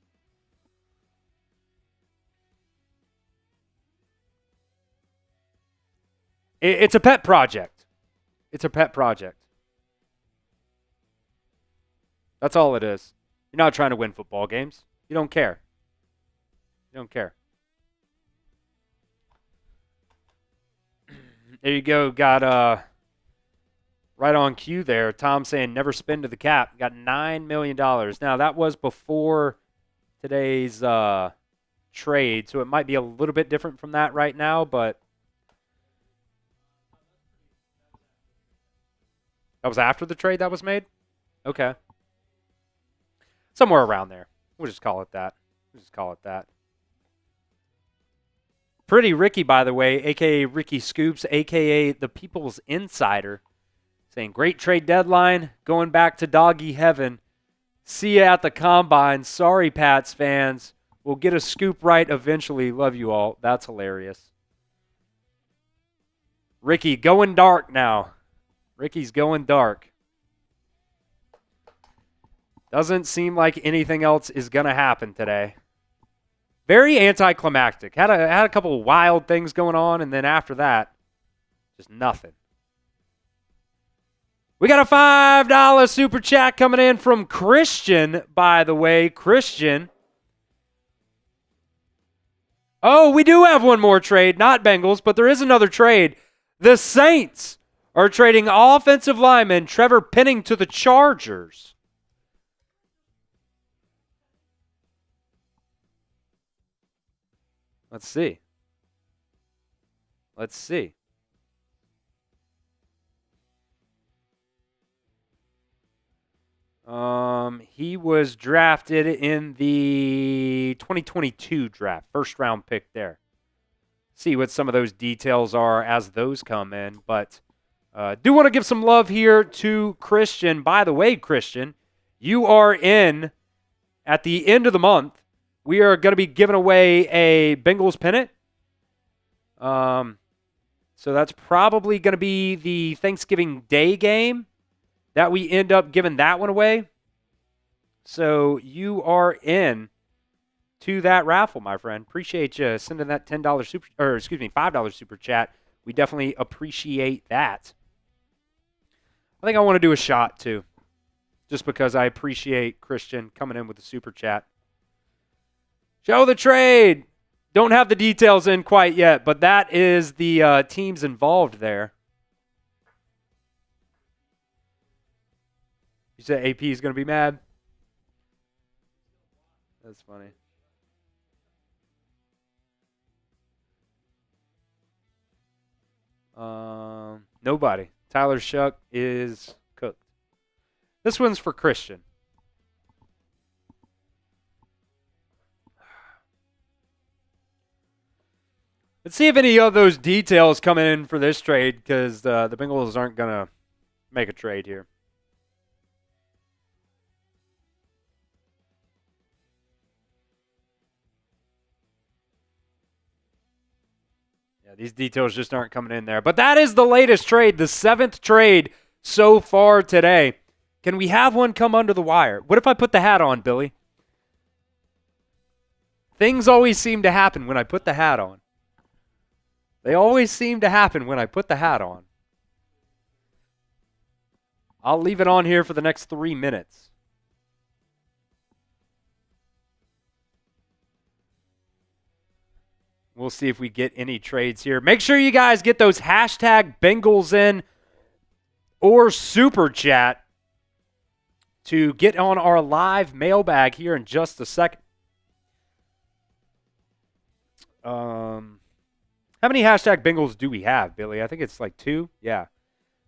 It's a pet project. It's a pet project. That's all it is. You're not trying to win football games. You don't care. You don't care. There you go. Got right on cue there. Tom saying never spend to the cap. Got $9 million. Now, that was before today's trade, so it might be a little bit different from that right now, but that was after the trade that was made? Okay. Somewhere around there. We'll just call it that. Pretty Ricky, by the way, a.k.a. Ricky Scoops, a.k.a. the People's Insider, saying, great trade deadline, going back to doggy heaven. See ya at the Combine. Sorry, Pats fans. We'll get a scoop right eventually. Love you all. That's hilarious. Ricky, going dark now. Ricky's going dark. Doesn't seem like anything else is going to happen today. Very anticlimactic. Had a couple of wild things going on, and then after that, just nothing. We got a $5 super chat coming in from Christian, by the way. Christian. Oh, we do have one more trade. Not Bengals, but there is another trade. The Saints are trading offensive lineman Trevor Penning to the Chargers. Let's see. He was drafted in the 2022 draft. First round pick there. See what some of those details are as those come in. But do want to give some love here to Christian. By the way, Christian, you are in at the end of the month. We are going to be giving away a Bengals pennant. So that's probably going to be the Thanksgiving Day game that we end up giving that one away. So you are in to that raffle, my friend. Appreciate you sending that $5 super chat. We definitely appreciate that. I think I want to do a shot too, just because I appreciate Christian coming in with the super chat. Show the trade. Don't have the details in quite yet, but that is the teams involved there. You said AP is going to be mad? That's funny. Nobody. Tyler Shuck is cooked. This one's for Christian. Let's see if any of those details come in for this trade, because the Bengals aren't going to make a trade here. Yeah, these details just aren't coming in there. But that is the latest trade, the 7th trade so far today. Can we have one come under the wire? What if I put the hat on, Billy? Things always seem to happen when I put the hat on. They always seem to happen when I put the hat on. I'll leave it on here for the next 3 minutes. We'll see if we get any trades here. Make sure you guys get those hashtag Bengals in or Super Chat to get on our live mailbag here in just a second. How many hashtag Bengals do we have, Billy? I think it's like 2. Yeah.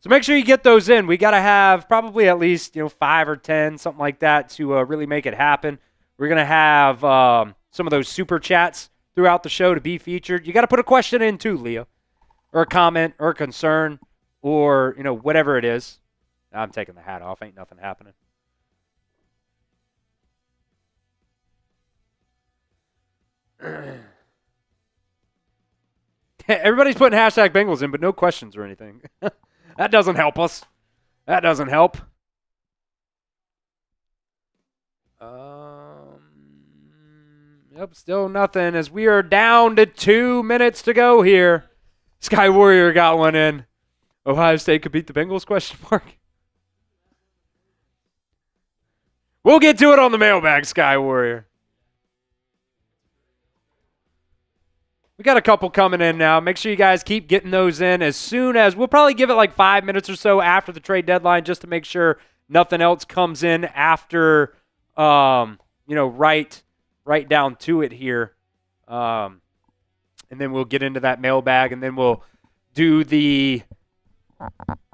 So make sure you get those in. We got to have probably at least 5 or 10, something like that, to really make it happen. We're going to have some of those super chats throughout the show to be featured. You got to put a question in too, Leo, or a comment, or a concern, or whatever it is. I'm taking the hat off. Ain't nothing happening. Everybody's putting hashtag Bengals in, but no questions or anything. That doesn't help us. That doesn't help. Yep, still nothing as we are down to 2 minutes to go here. Sky Warrior got one in. Ohio State could beat the Bengals, question mark. We'll get to it on the mailbag, Sky Warrior. We got a couple coming in now. Make sure you guys keep getting those in as soon as we'll probably give it like 5 minutes or so after the trade deadline just to make sure nothing else comes in after, right down to it here. And then we'll get into that mailbag, and then we'll do the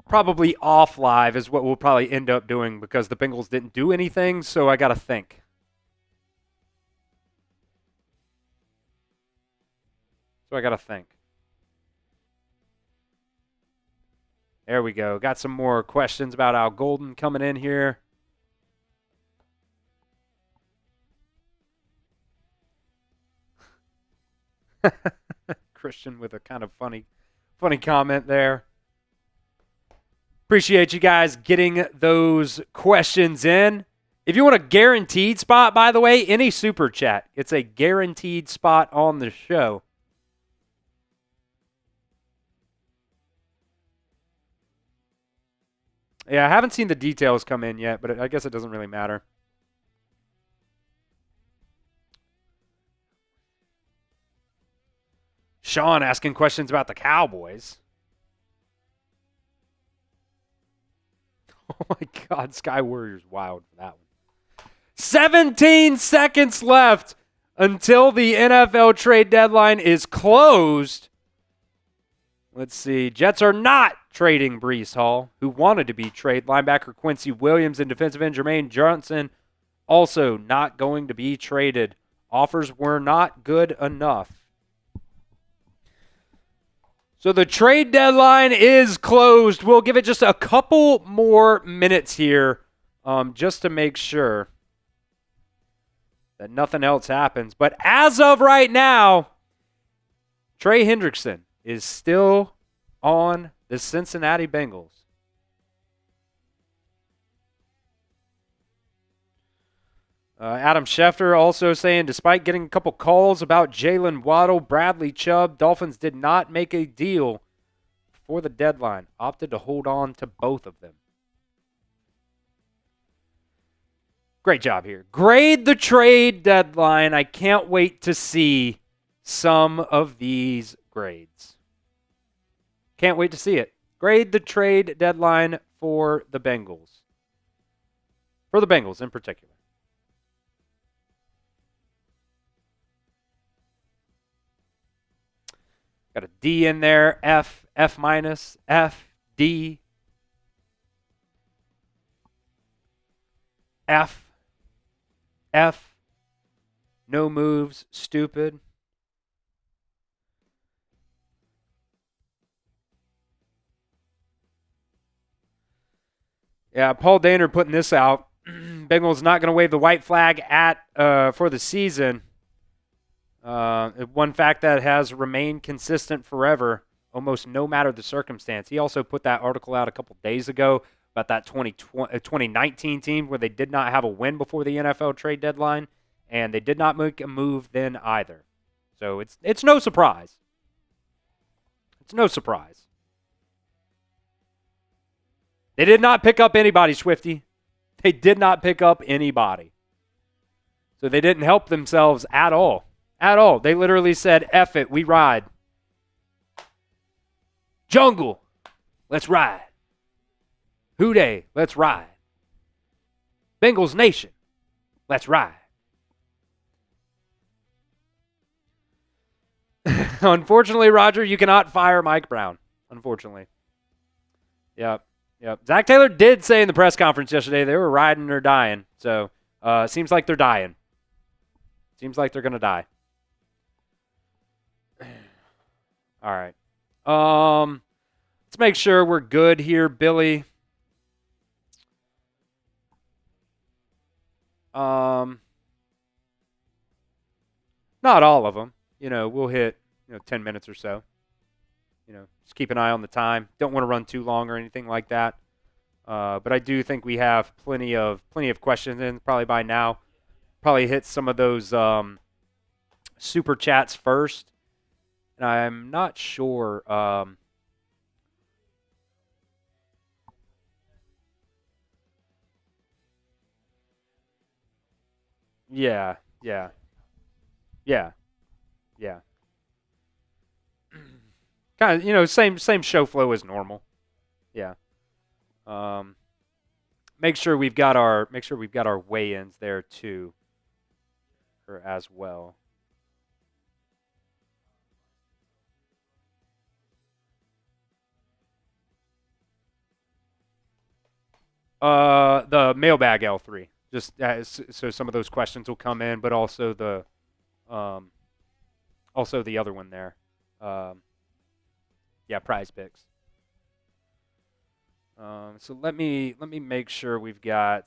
probably off live is what we'll probably end up doing because the Bengals didn't do anything, so I got to think. I got to think. There we go. Got some more questions about Al Golden coming in here. Christian with a kind of funny comment there. Appreciate you guys getting those questions in. If you want a guaranteed spot, by the way, any super chat, it's a guaranteed spot on the show. Yeah, I haven't seen the details come in yet, but I guess it doesn't really matter. Sean asking questions about the Cowboys. Oh my God, Sky Warrior's wild for that one. 17 seconds left until the NFL trade deadline is closed. Let's see. Jets are not trading Breece Hall, who wanted to be traded. Linebacker Quincy Williams and defensive end Jermaine Johnson also not going to be traded. Offers were not good enough. So the trade deadline is closed. We'll give it just a couple more minutes here just to make sure that nothing else happens. But as of right now, Trey Hendrickson is still on the Cincinnati Bengals. Adam Schefter also saying, despite getting a couple calls about Jalen Waddle, Bradley Chubb, Dolphins did not make a deal for the deadline. Opted to hold on to both of them. Great job here. Grade the trade deadline. I can't wait to see some of these grades. Can't wait to see it. Grade the trade deadline for the Bengals. For the Bengals in particular. Got a D in there, F, F minus, F, D, F, F, no moves, stupid. Yeah, Paul Daner putting this out. Bengals not going to wave the white flag for the season. One fact that has remained consistent forever, almost no matter the circumstance. He also put that article out a couple days ago about that 2019 team where they did not have a win before the NFL trade deadline, and they did not make a move then either. So it's no surprise. It's no surprise. They did not pick up anybody, Swifty. They did not pick up anybody. So they didn't help themselves at all. At all. They literally said, F it, we ride. Jungle, let's ride. Houday, let's ride. Bengals Nation, let's ride. Unfortunately, Roger, you cannot fire Mike Brown. Unfortunately. Yep. Zach Taylor did say in the press conference yesterday they were riding or dying. So, seems like they're dying. Seems like they're going to die. All right. Let's make sure we're good here, Billy. Not all of them. We'll hit 10 minutes or so. Just keep an eye on the time. Don't want to run too long or anything like that. But I do think we have plenty of questions in probably by now. Probably hit some of those super chats first. And I'm not sure. Yeah. Kind of, same show flow as normal. Yeah. Make sure we've got our weigh-ins there too, or as well. The mailbag L3, just so some of those questions will come in, but also the other one there. Yeah, prize picks. So let me make sure we've got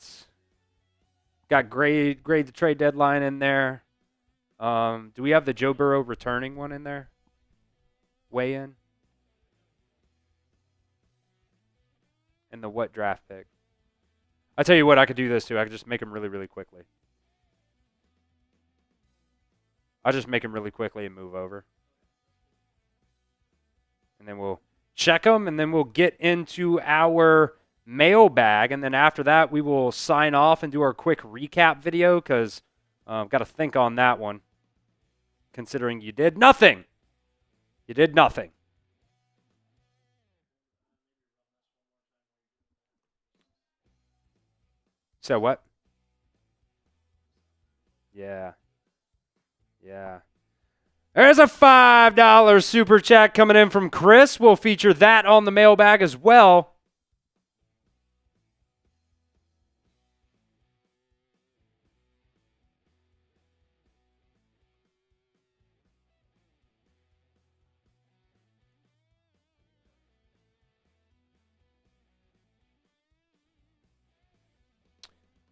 grade the trade deadline in there. Do we have the Joe Burrow returning one in there? Weigh in. And the what draft pick? I tell you what, I could do this too. I could just make them really, really quickly. I'll just make them really quickly and move over. And then we'll check them, and then we'll get into our mailbag. And then after that, we will sign off and do our quick recap video because I've got to think on that one, considering you did nothing. You did nothing. So what? Yeah. There's a $5 super chat coming in from Chris. We'll feature that on the mailbag as well.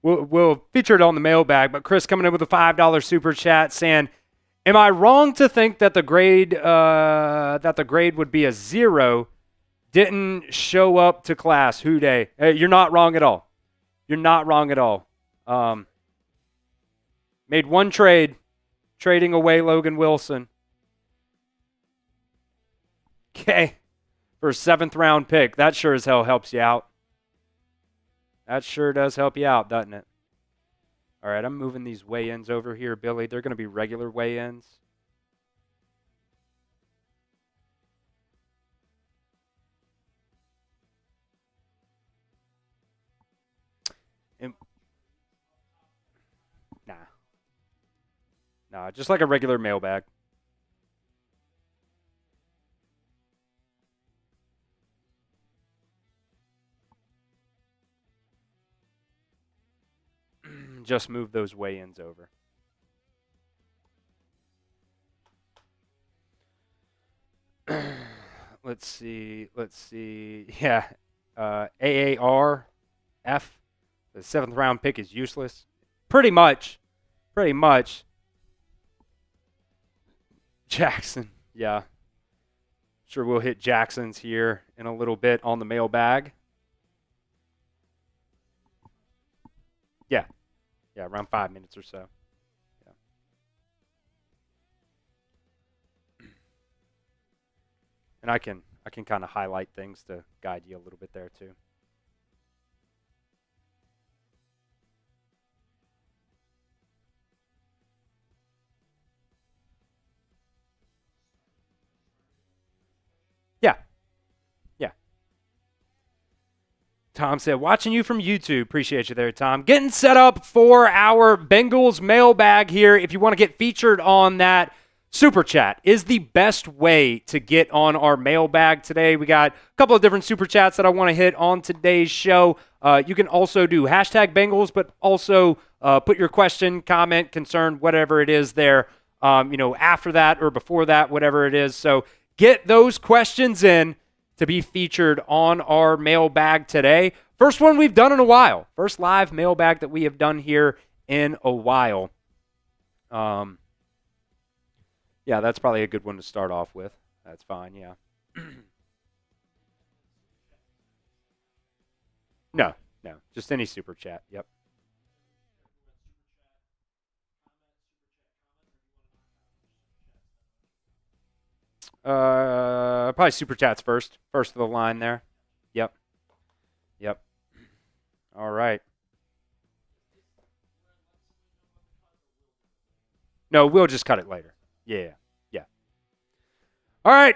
We'll feature it on the mailbag, but Chris coming in with a $5 super chat saying, am I wrong to think that the grade would be a 0? Didn't show up to class. Houday. Hey, you're not wrong at all. You're not wrong at all. Made one trade, trading away Logan Wilson. Okay. For a 7th round pick. That sure as hell helps you out. That sure does help you out, doesn't it? All right, I'm moving these weigh-ins over here, Billy. They're going to be regular weigh-ins. Nah, just like a regular mailbag. Just move those weigh-ins over. Let's see. Yeah. AAR F. The 7th round pick is useless. Pretty much. Jackson. Yeah. Sure, we'll hit Jackson's here in a little bit on the mailbag. Yeah, around 5 minutes or so. Yeah. And I can kind of highlight things to guide you a little bit there too. Yeah. Tom said, watching you from YouTube. Appreciate you there, Tom. Getting set up for our Bengals mailbag here. If you want to get featured on that, Super Chat is the best way to get on our mailbag today. We got a couple of different Super Chats that I want to hit on today's show. You can also do hashtag Bengals, but also put your question, comment, concern, whatever it is there, after that or before that, whatever it is. So get those questions in to be featured on our mailbag today. First one we've done in a while. First live mailbag that we have done here in a while. Yeah, that's probably a good one to start off with. That's fine, yeah. No, just any Super Chat, yep. Probably Super Chats first of the line there. Yep. All right. No, we'll just cut it later. Yeah. All right.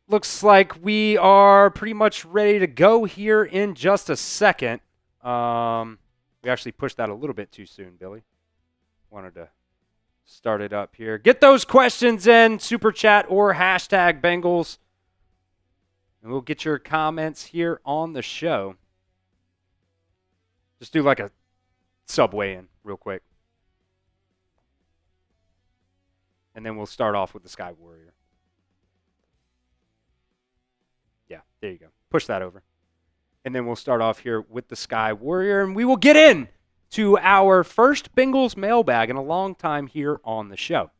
Looks like we are pretty much ready to go here in just a second. We actually pushed that a little bit too soon, Billy. Wanted to start it up here. Get those questions in, Super Chat or hashtag Bengals. And we'll get your comments here on the show. Just do like a subway in real quick. And then we'll start off with the Sky Warrior. Yeah, there you go. Push that over. And then we'll start off here with the Sky Warrior. And we will get in to our first Bengals mailbag in a long time here on the show.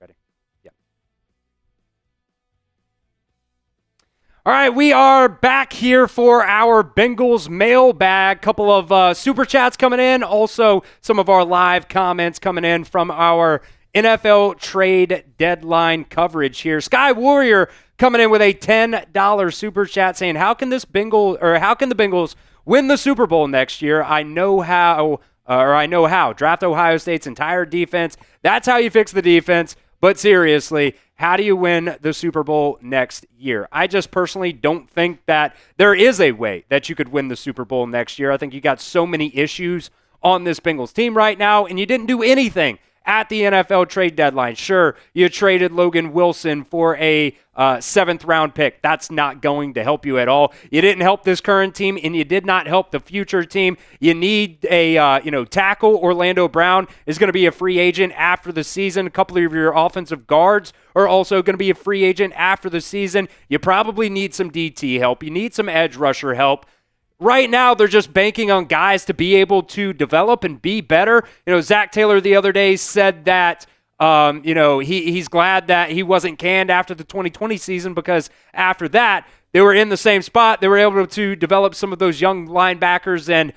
Ready? Yeah. All right, we are back here for our Bengals mailbag. Couple of Super Chats coming in. Also, some of our live comments coming in from our NFL trade deadline coverage here. Sky Warrior coming in with a $10 Super Chat saying, how can the Bengals win the Super Bowl next year? I know how. Draft Ohio State's entire defense. That's how you fix the defense. But seriously, how do you win the Super Bowl next year? I just personally don't think that there is a way that you could win the Super Bowl next year. I think you got so many issues on this Bengals team right now, and you didn't do anything at the NFL trade deadline. Sure, you traded Logan Wilson for a 7th round pick. That's not going to help you at all. You didn't help this current team, and you did not help the future team. You need a tackle. Orlando Brown is going to be a free agent after the season. A couple of your offensive guards are also going to be a free agent after the season. You probably need some DT help. You need some edge rusher help. Right now, they're just banking on guys to be able to develop and be better. Zach Taylor the other day said that, he's glad that he wasn't canned after the 2020 season because after that, they were in the same spot. They were able to develop some of those young linebackers and,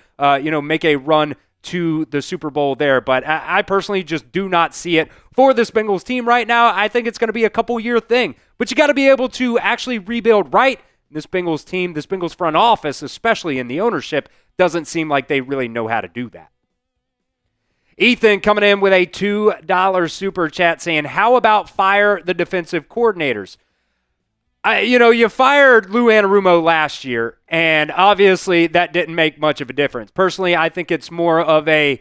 make a run to the Super Bowl there. But I personally just do not see it for this Bengals team right now. I think it's going to be a couple-year thing. But you got to be able to actually rebuild right. This Bengals team, this Bengals front office, especially in the ownership, doesn't seem like they really know how to do that. Ethan coming in with a $2 Super Chat saying, how about fire the defensive coordinators? You fired Lou Anarumo last year, and obviously that didn't make much of a difference. Personally, I think it's more of a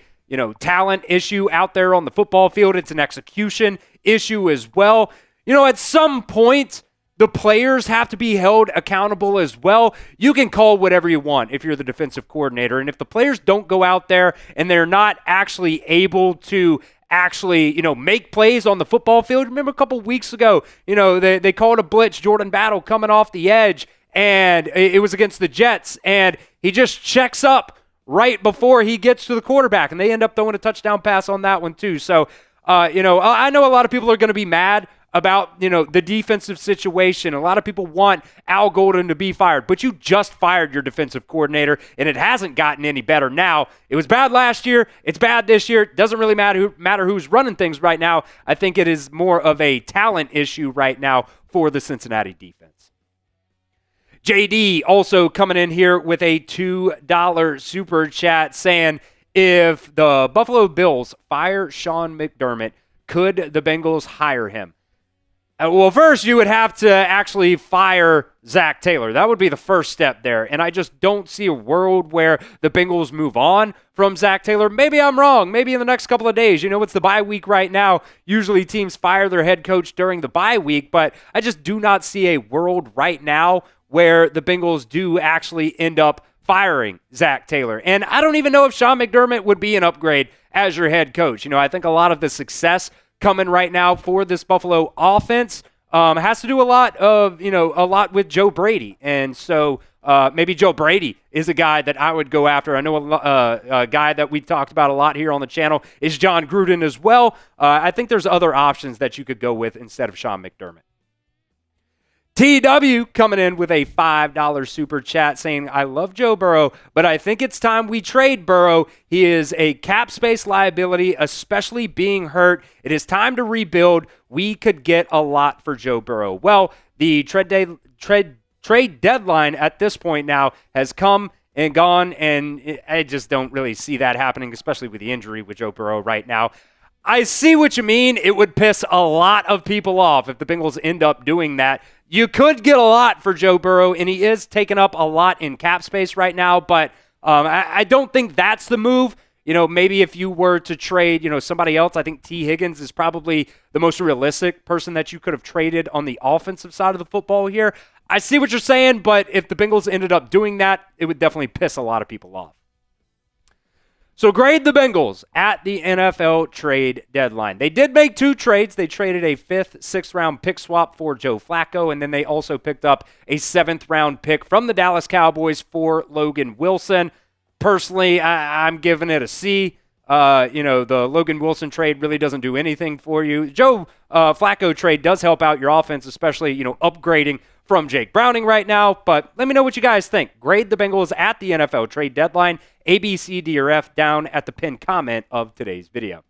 talent issue out there on the football field. It's an execution issue as well. At some point, the players have to be held accountable as well. You can call whatever you want if you're the defensive coordinator. And if the players don't go out there and they're not actually able to actually, make plays on the football field. Remember a couple weeks ago, they called a blitz, Jordan Battle coming off the edge, and it was against the Jets, and he just checks up right before he gets to the quarterback, and they end up throwing a touchdown pass on that one too. So, I know a lot of people are going to be mad about, the defensive situation. A lot of people want Al Golden to be fired, but you just fired your defensive coordinator, and it hasn't gotten any better now. It was bad last year. It's bad this year. It doesn't really matter who's running things right now. I think it is more of a talent issue right now for the Cincinnati defense. JD also coming in here with a $2 super chat saying, if the Buffalo Bills fire Sean McDermott, could the Bengals hire him? Well, first, you would have to actually fire Zach Taylor. That would be the first step there. And I just don't see a world where the Bengals move on from Zach Taylor. Maybe I'm wrong. Maybe in the next couple of days. It's the bye week right now. Usually teams fire their head coach during the bye week, but I just do not see a world right now where the Bengals do actually end up firing Zach Taylor. And I don't even know if Sean McDermott would be an upgrade as your head coach. I think a lot of the success coming right now for this Buffalo offense has to do a lot with Joe Brady. And so maybe Joe Brady is a guy that I would go after. I know a guy that we've talked about a lot here on the channel is John Gruden as well. I think there's other options that you could go with instead of Sean McDermott. TW coming in with a $5 super chat saying, I love Joe Burrow, but I think it's time we trade Burrow. He is a cap space liability, especially being hurt. It is time to rebuild. We could get a lot for Joe Burrow. Well, the trade deadline at this point now has come and gone, and I just don't really see that happening, especially with the injury with Joe Burrow right now. I see what you mean. It would piss a lot of people off if the Bengals end up doing that. You could get a lot for Joe Burrow, and he is taking up a lot in cap space right now, but I don't think that's the move. Maybe if you were to trade, somebody else, I think T. Higgins is probably the most realistic person that you could have traded on the offensive side of the football here. I see what you're saying, but if the Bengals ended up doing that, it would definitely piss a lot of people off. So grade the Bengals at the NFL trade deadline. They did make two trades. They traded a 5th, 6th round pick swap for Joe Flacco, and then they also picked up a 7th round pick from the Dallas Cowboys for Logan Wilson. Personally, I'm giving it a C. The Logan Wilson trade really doesn't do anything for you. Joe Flacco trade does help out your offense, especially, upgrading from Jake Browning right now. But let me know what you guys think. Grade the Bengals at the NFL trade deadline. A, B, C, D, or F down at the pinned comment of today's video.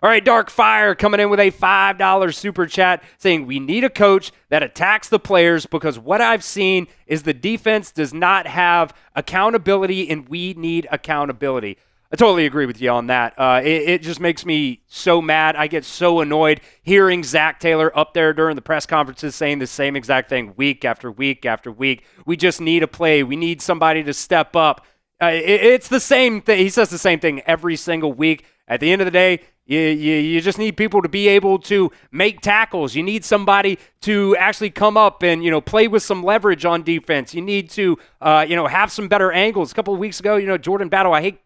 All right, Dark Fire coming in with a $5 super chat saying, we need a coach that attacks the players because what I've seen is the defense does not have accountability and we need accountability. I totally agree with you on that. It just makes me so mad. I get so annoyed hearing Zach Taylor up there during the press conferences saying the same exact thing week after week after week. We just need a play. We need somebody to step up. It's the same thing. He says the same thing every single week. At the end of the day, you just need people to be able to make tackles. You need somebody to actually come up and, play with some leverage on defense. You need to, have some better angles. A couple of weeks ago, Jordan Battle, I hate,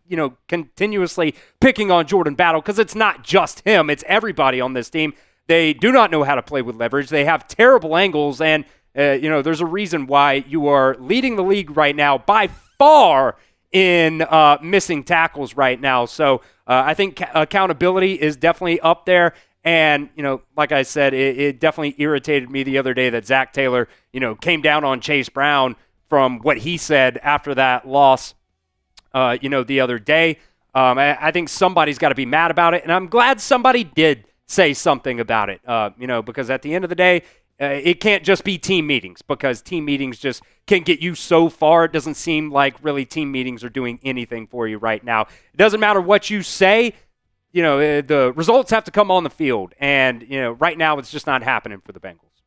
continuously picking on Jordan Battle because it's not just him. It's everybody on this team. They do not know how to play with leverage. They have terrible angles, and, there's a reason why you are leading the league right now by far in missing tackles right now. So I think accountability is definitely up there. And, like I said, it definitely irritated me the other day that Zach Taylor, came down on Chase Brown from what he said after that loss, the other day. I think somebody's got to be mad about it. And I'm glad somebody did say something about it, because at the end of the day, it can't just be team meetings because team meetings just can get you so far. It doesn't seem like really team meetings are doing anything for you right now. It doesn't matter what you say. The results have to come on the field. And, right now it's just not happening for the Bengals.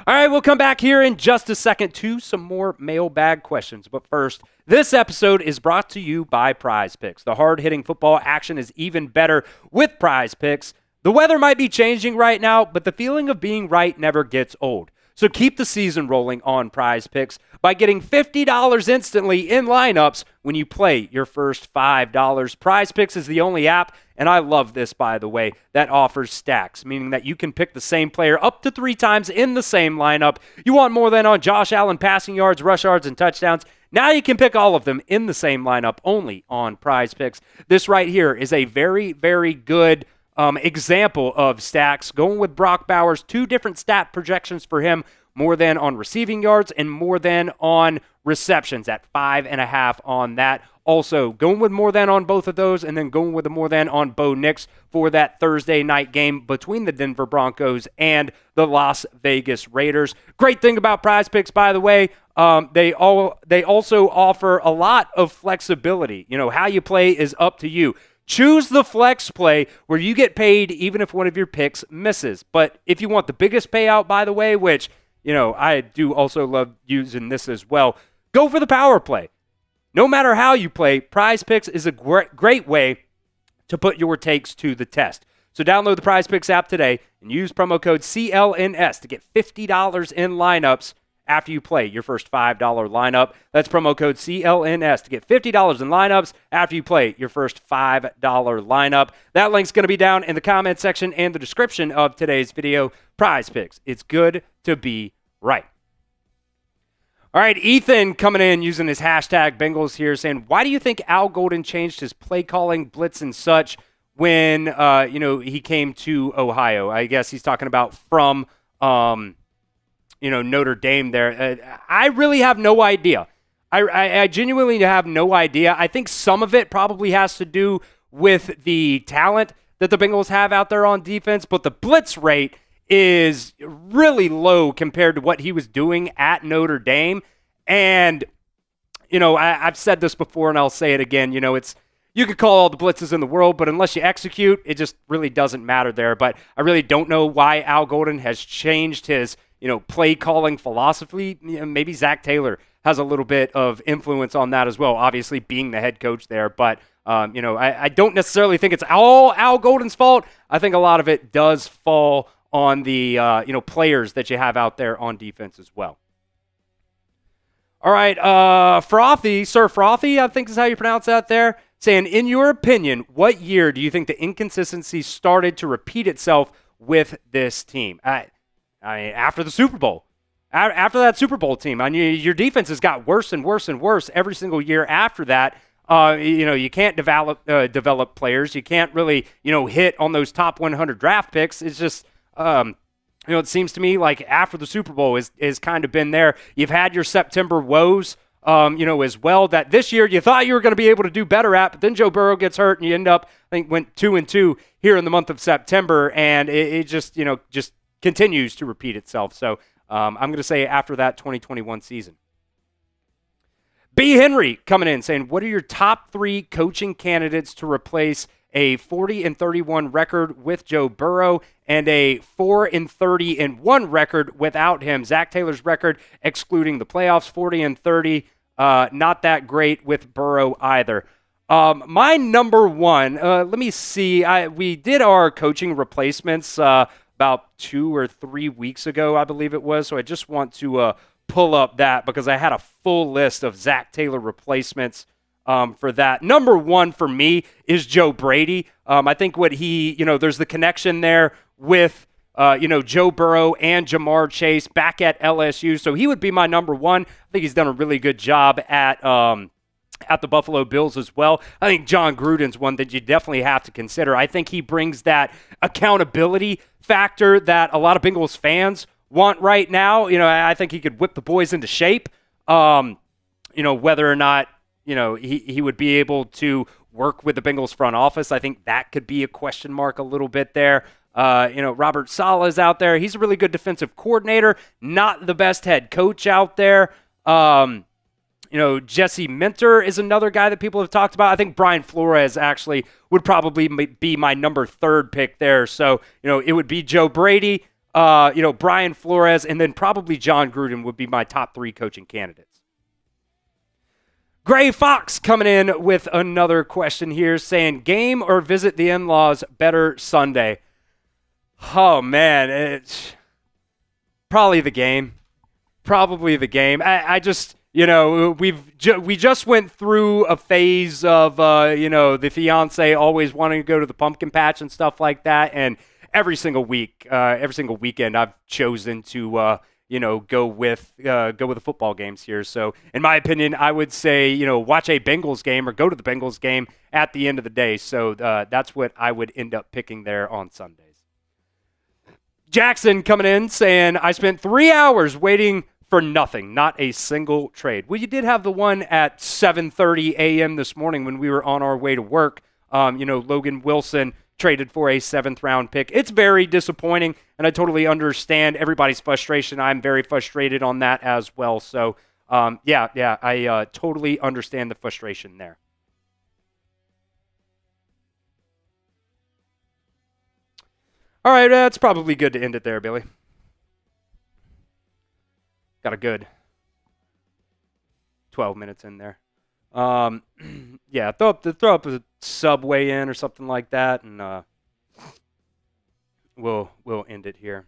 All right, we'll come back here in just a second to some more mailbag questions. But first, this episode is brought to you by Prize Picks. The hard-hitting football action is even better with Prize Picks. The weather might be changing right now, but the feeling of being right never gets old. So keep the season rolling on Prize Picks by getting $50 instantly in lineups when you play your first $5. Prize Picks is the only app, and I love this, by the way, that offers stacks, meaning that you can pick the same player up to 3 times in the same lineup. You want more than on Josh Allen passing yards, rush yards, and touchdowns. Now you can pick all of them in the same lineup only on Prize Picks. This right here is a very, very good example of stacks. Going with Brock Bowers, 2 different stat projections for him, more than on receiving yards and more than on receptions at 5.5 on that. Also, going with more than on both of those, and then going with the more than on Bo Nix for that Thursday night game between the Denver Broncos and the Las Vegas Raiders. Great thing about Prize Picks, by the way, they also offer a lot of flexibility. You know, how you play is up to you. Choose the flex play where you get paid even if one of your picks misses. But if you want the biggest payout, by the way, which, you know, I do also love using this as well, go for the power play. No matter how you play, Prize Picks is a great way to put your takes to the test. So download the Prize Picks app today and use promo code CLNS to get $50 in lineups after you play your first $5 lineup. That's promo code CLNS to get $50 in lineups after you play your first $5 lineup. That link's going to be down in the comment section and the description of today's video. Prize Picks. It's good to be right. All right, Ethan coming in using his hashtag Bengals here, saying, why do you think Al Golden changed his play calling, blitz, and such when he came to Ohio? I guess he's talking about from Notre Dame there. I really have no idea. I genuinely have no idea. I think some of it probably has to do with the talent that the Bengals have out there on defense, but the blitz rate is really low compared to what he was doing at Notre Dame. And, I've said this before and I'll say it again, you could call all the blitzes in the world, but unless you execute, it just really doesn't matter there. But I really don't know why Al Golden has changed his play calling philosophy. Maybe Zach Taylor has a little bit of influence on that as well, obviously being the head coach there. But, I don't necessarily think it's all Al Golden's fault. I think a lot of it does fall on the, players that you have out there on defense as well. All right, Sir Frothy, I think is how you pronounce that there, saying, in your opinion, what year do you think the inconsistency started to repeat itself with this team? After the Super Bowl. After that Super Bowl team, your defense has got worse and worse and worse every single year after that. You can't develop players. You can't really, hit on those top 100 draft picks. It's just, it seems to me like after the Super Bowl is kind of been there. You've had your September woes, as well, that this year you thought you were going to be able to do better at, but then Joe Burrow gets hurt and you end up, I think, went 2-2 here in the month of September, and it just continues to repeat itself. So I'm going to say after that 2021 season. B. Henry coming in saying, what are your top 3 coaching candidates to replace a 40-31 record with Joe Burrow and a 4-30-1 record without him? Zach Taylor's record, excluding the playoffs, 40-30, not that great with Burrow either. My number one, let me see. We did our coaching replacements about 2 or 3 weeks ago, I believe it was. So I just want to pull up that because I had a full list of Zach Taylor replacements for that. Number 1 for me is Joe Brady. I think what there's the connection there with, Joe Burrow and Jamar Chase back at LSU. So he would be my number 1. I think he's done a really good job at the Buffalo Bills as well. I think John Gruden's one that you definitely have to consider. I think he brings that accountability factor that a lot of Bengals fans want right now. I think he could whip the boys into shape. Whether or not, he would be able to work with the Bengals front office, I think that could be a question mark a little bit there. Robert Saleh's out there. He's a really good defensive coordinator, not the best head coach out there. Jesse Minter is another guy that people have talked about. I think Brian Flores actually would probably be my number 3rd pick there. So, it would be Joe Brady, Brian Flores, and then probably John Gruden would be my top 3 coaching candidates. Gray Fox coming in with another question here saying, game or visit the in-laws better Sunday? Oh, man. Probably the game. I just, we just went through a phase of, the fiance always wanting to go to the pumpkin patch and stuff like that. And every single weekend, I've chosen to, go with the football games here. So in my opinion, I would say, watch a Bengals game or go to the Bengals game at the end of the day. So that's what I would end up picking there on Sundays. Jackson coming in saying, I spent 3 hours waiting for nothing, not a single trade. Well, you did have the one at 7:30 a.m. this morning when we were on our way to work. Logan Wilson traded for a 7th-round pick. It's very disappointing, and I totally understand everybody's frustration. I'm very frustrated on that as well. So, I totally understand the frustration there. All right, that's probably good to end it there, Billy. Got a good 12 minutes in there. Throw up a Subway in or something like that, and we'll end it here.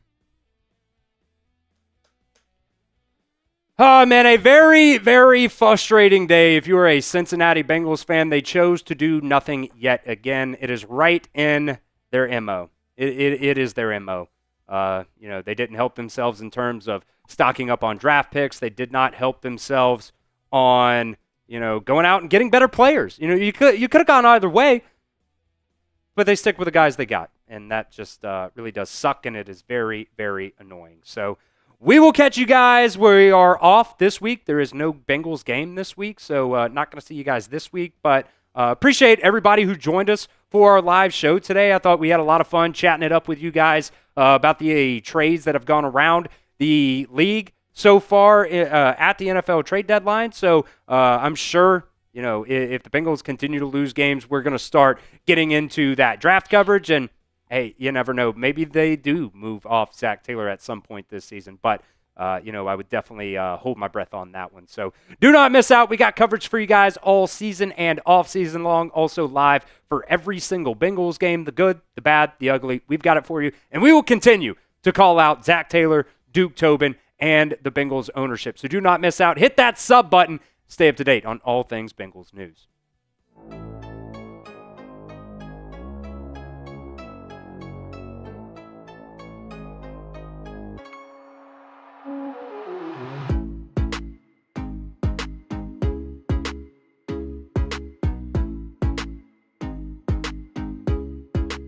Oh, man, a very, very frustrating day. If you are a Cincinnati Bengals fan, they chose to do nothing yet again. It is right in their MO. It is their MO. They didn't help themselves in terms of stocking up on draft picks. They did not help themselves on, going out and getting better players. You could have gone either way, but they stick with the guys they got. And that just really does suck, and it is very, very annoying. So we will catch you guys. We are off this week. There is no Bengals game this week, so not going to see you guys this week. But appreciate everybody who joined us for our live show today. I thought we had a lot of fun chatting it up with you guys about the trades that have gone around the league so far at the NFL trade deadline. So I'm sure, if the Bengals continue to lose games, we're going to start getting into that draft coverage. And, hey, you never know. Maybe they do move off Zach Taylor at some point this season. But, I would definitely hold my breath on that one. So do not miss out. We got coverage for you guys all season and off season long. Also live for every single Bengals game, the good, the bad, the ugly. We've got it for you. And we will continue to call out Zach Taylor, Duke Tobin, and the Bengals ownership. So do not miss out. Hit that sub button. Stay up to date on all things Bengals news.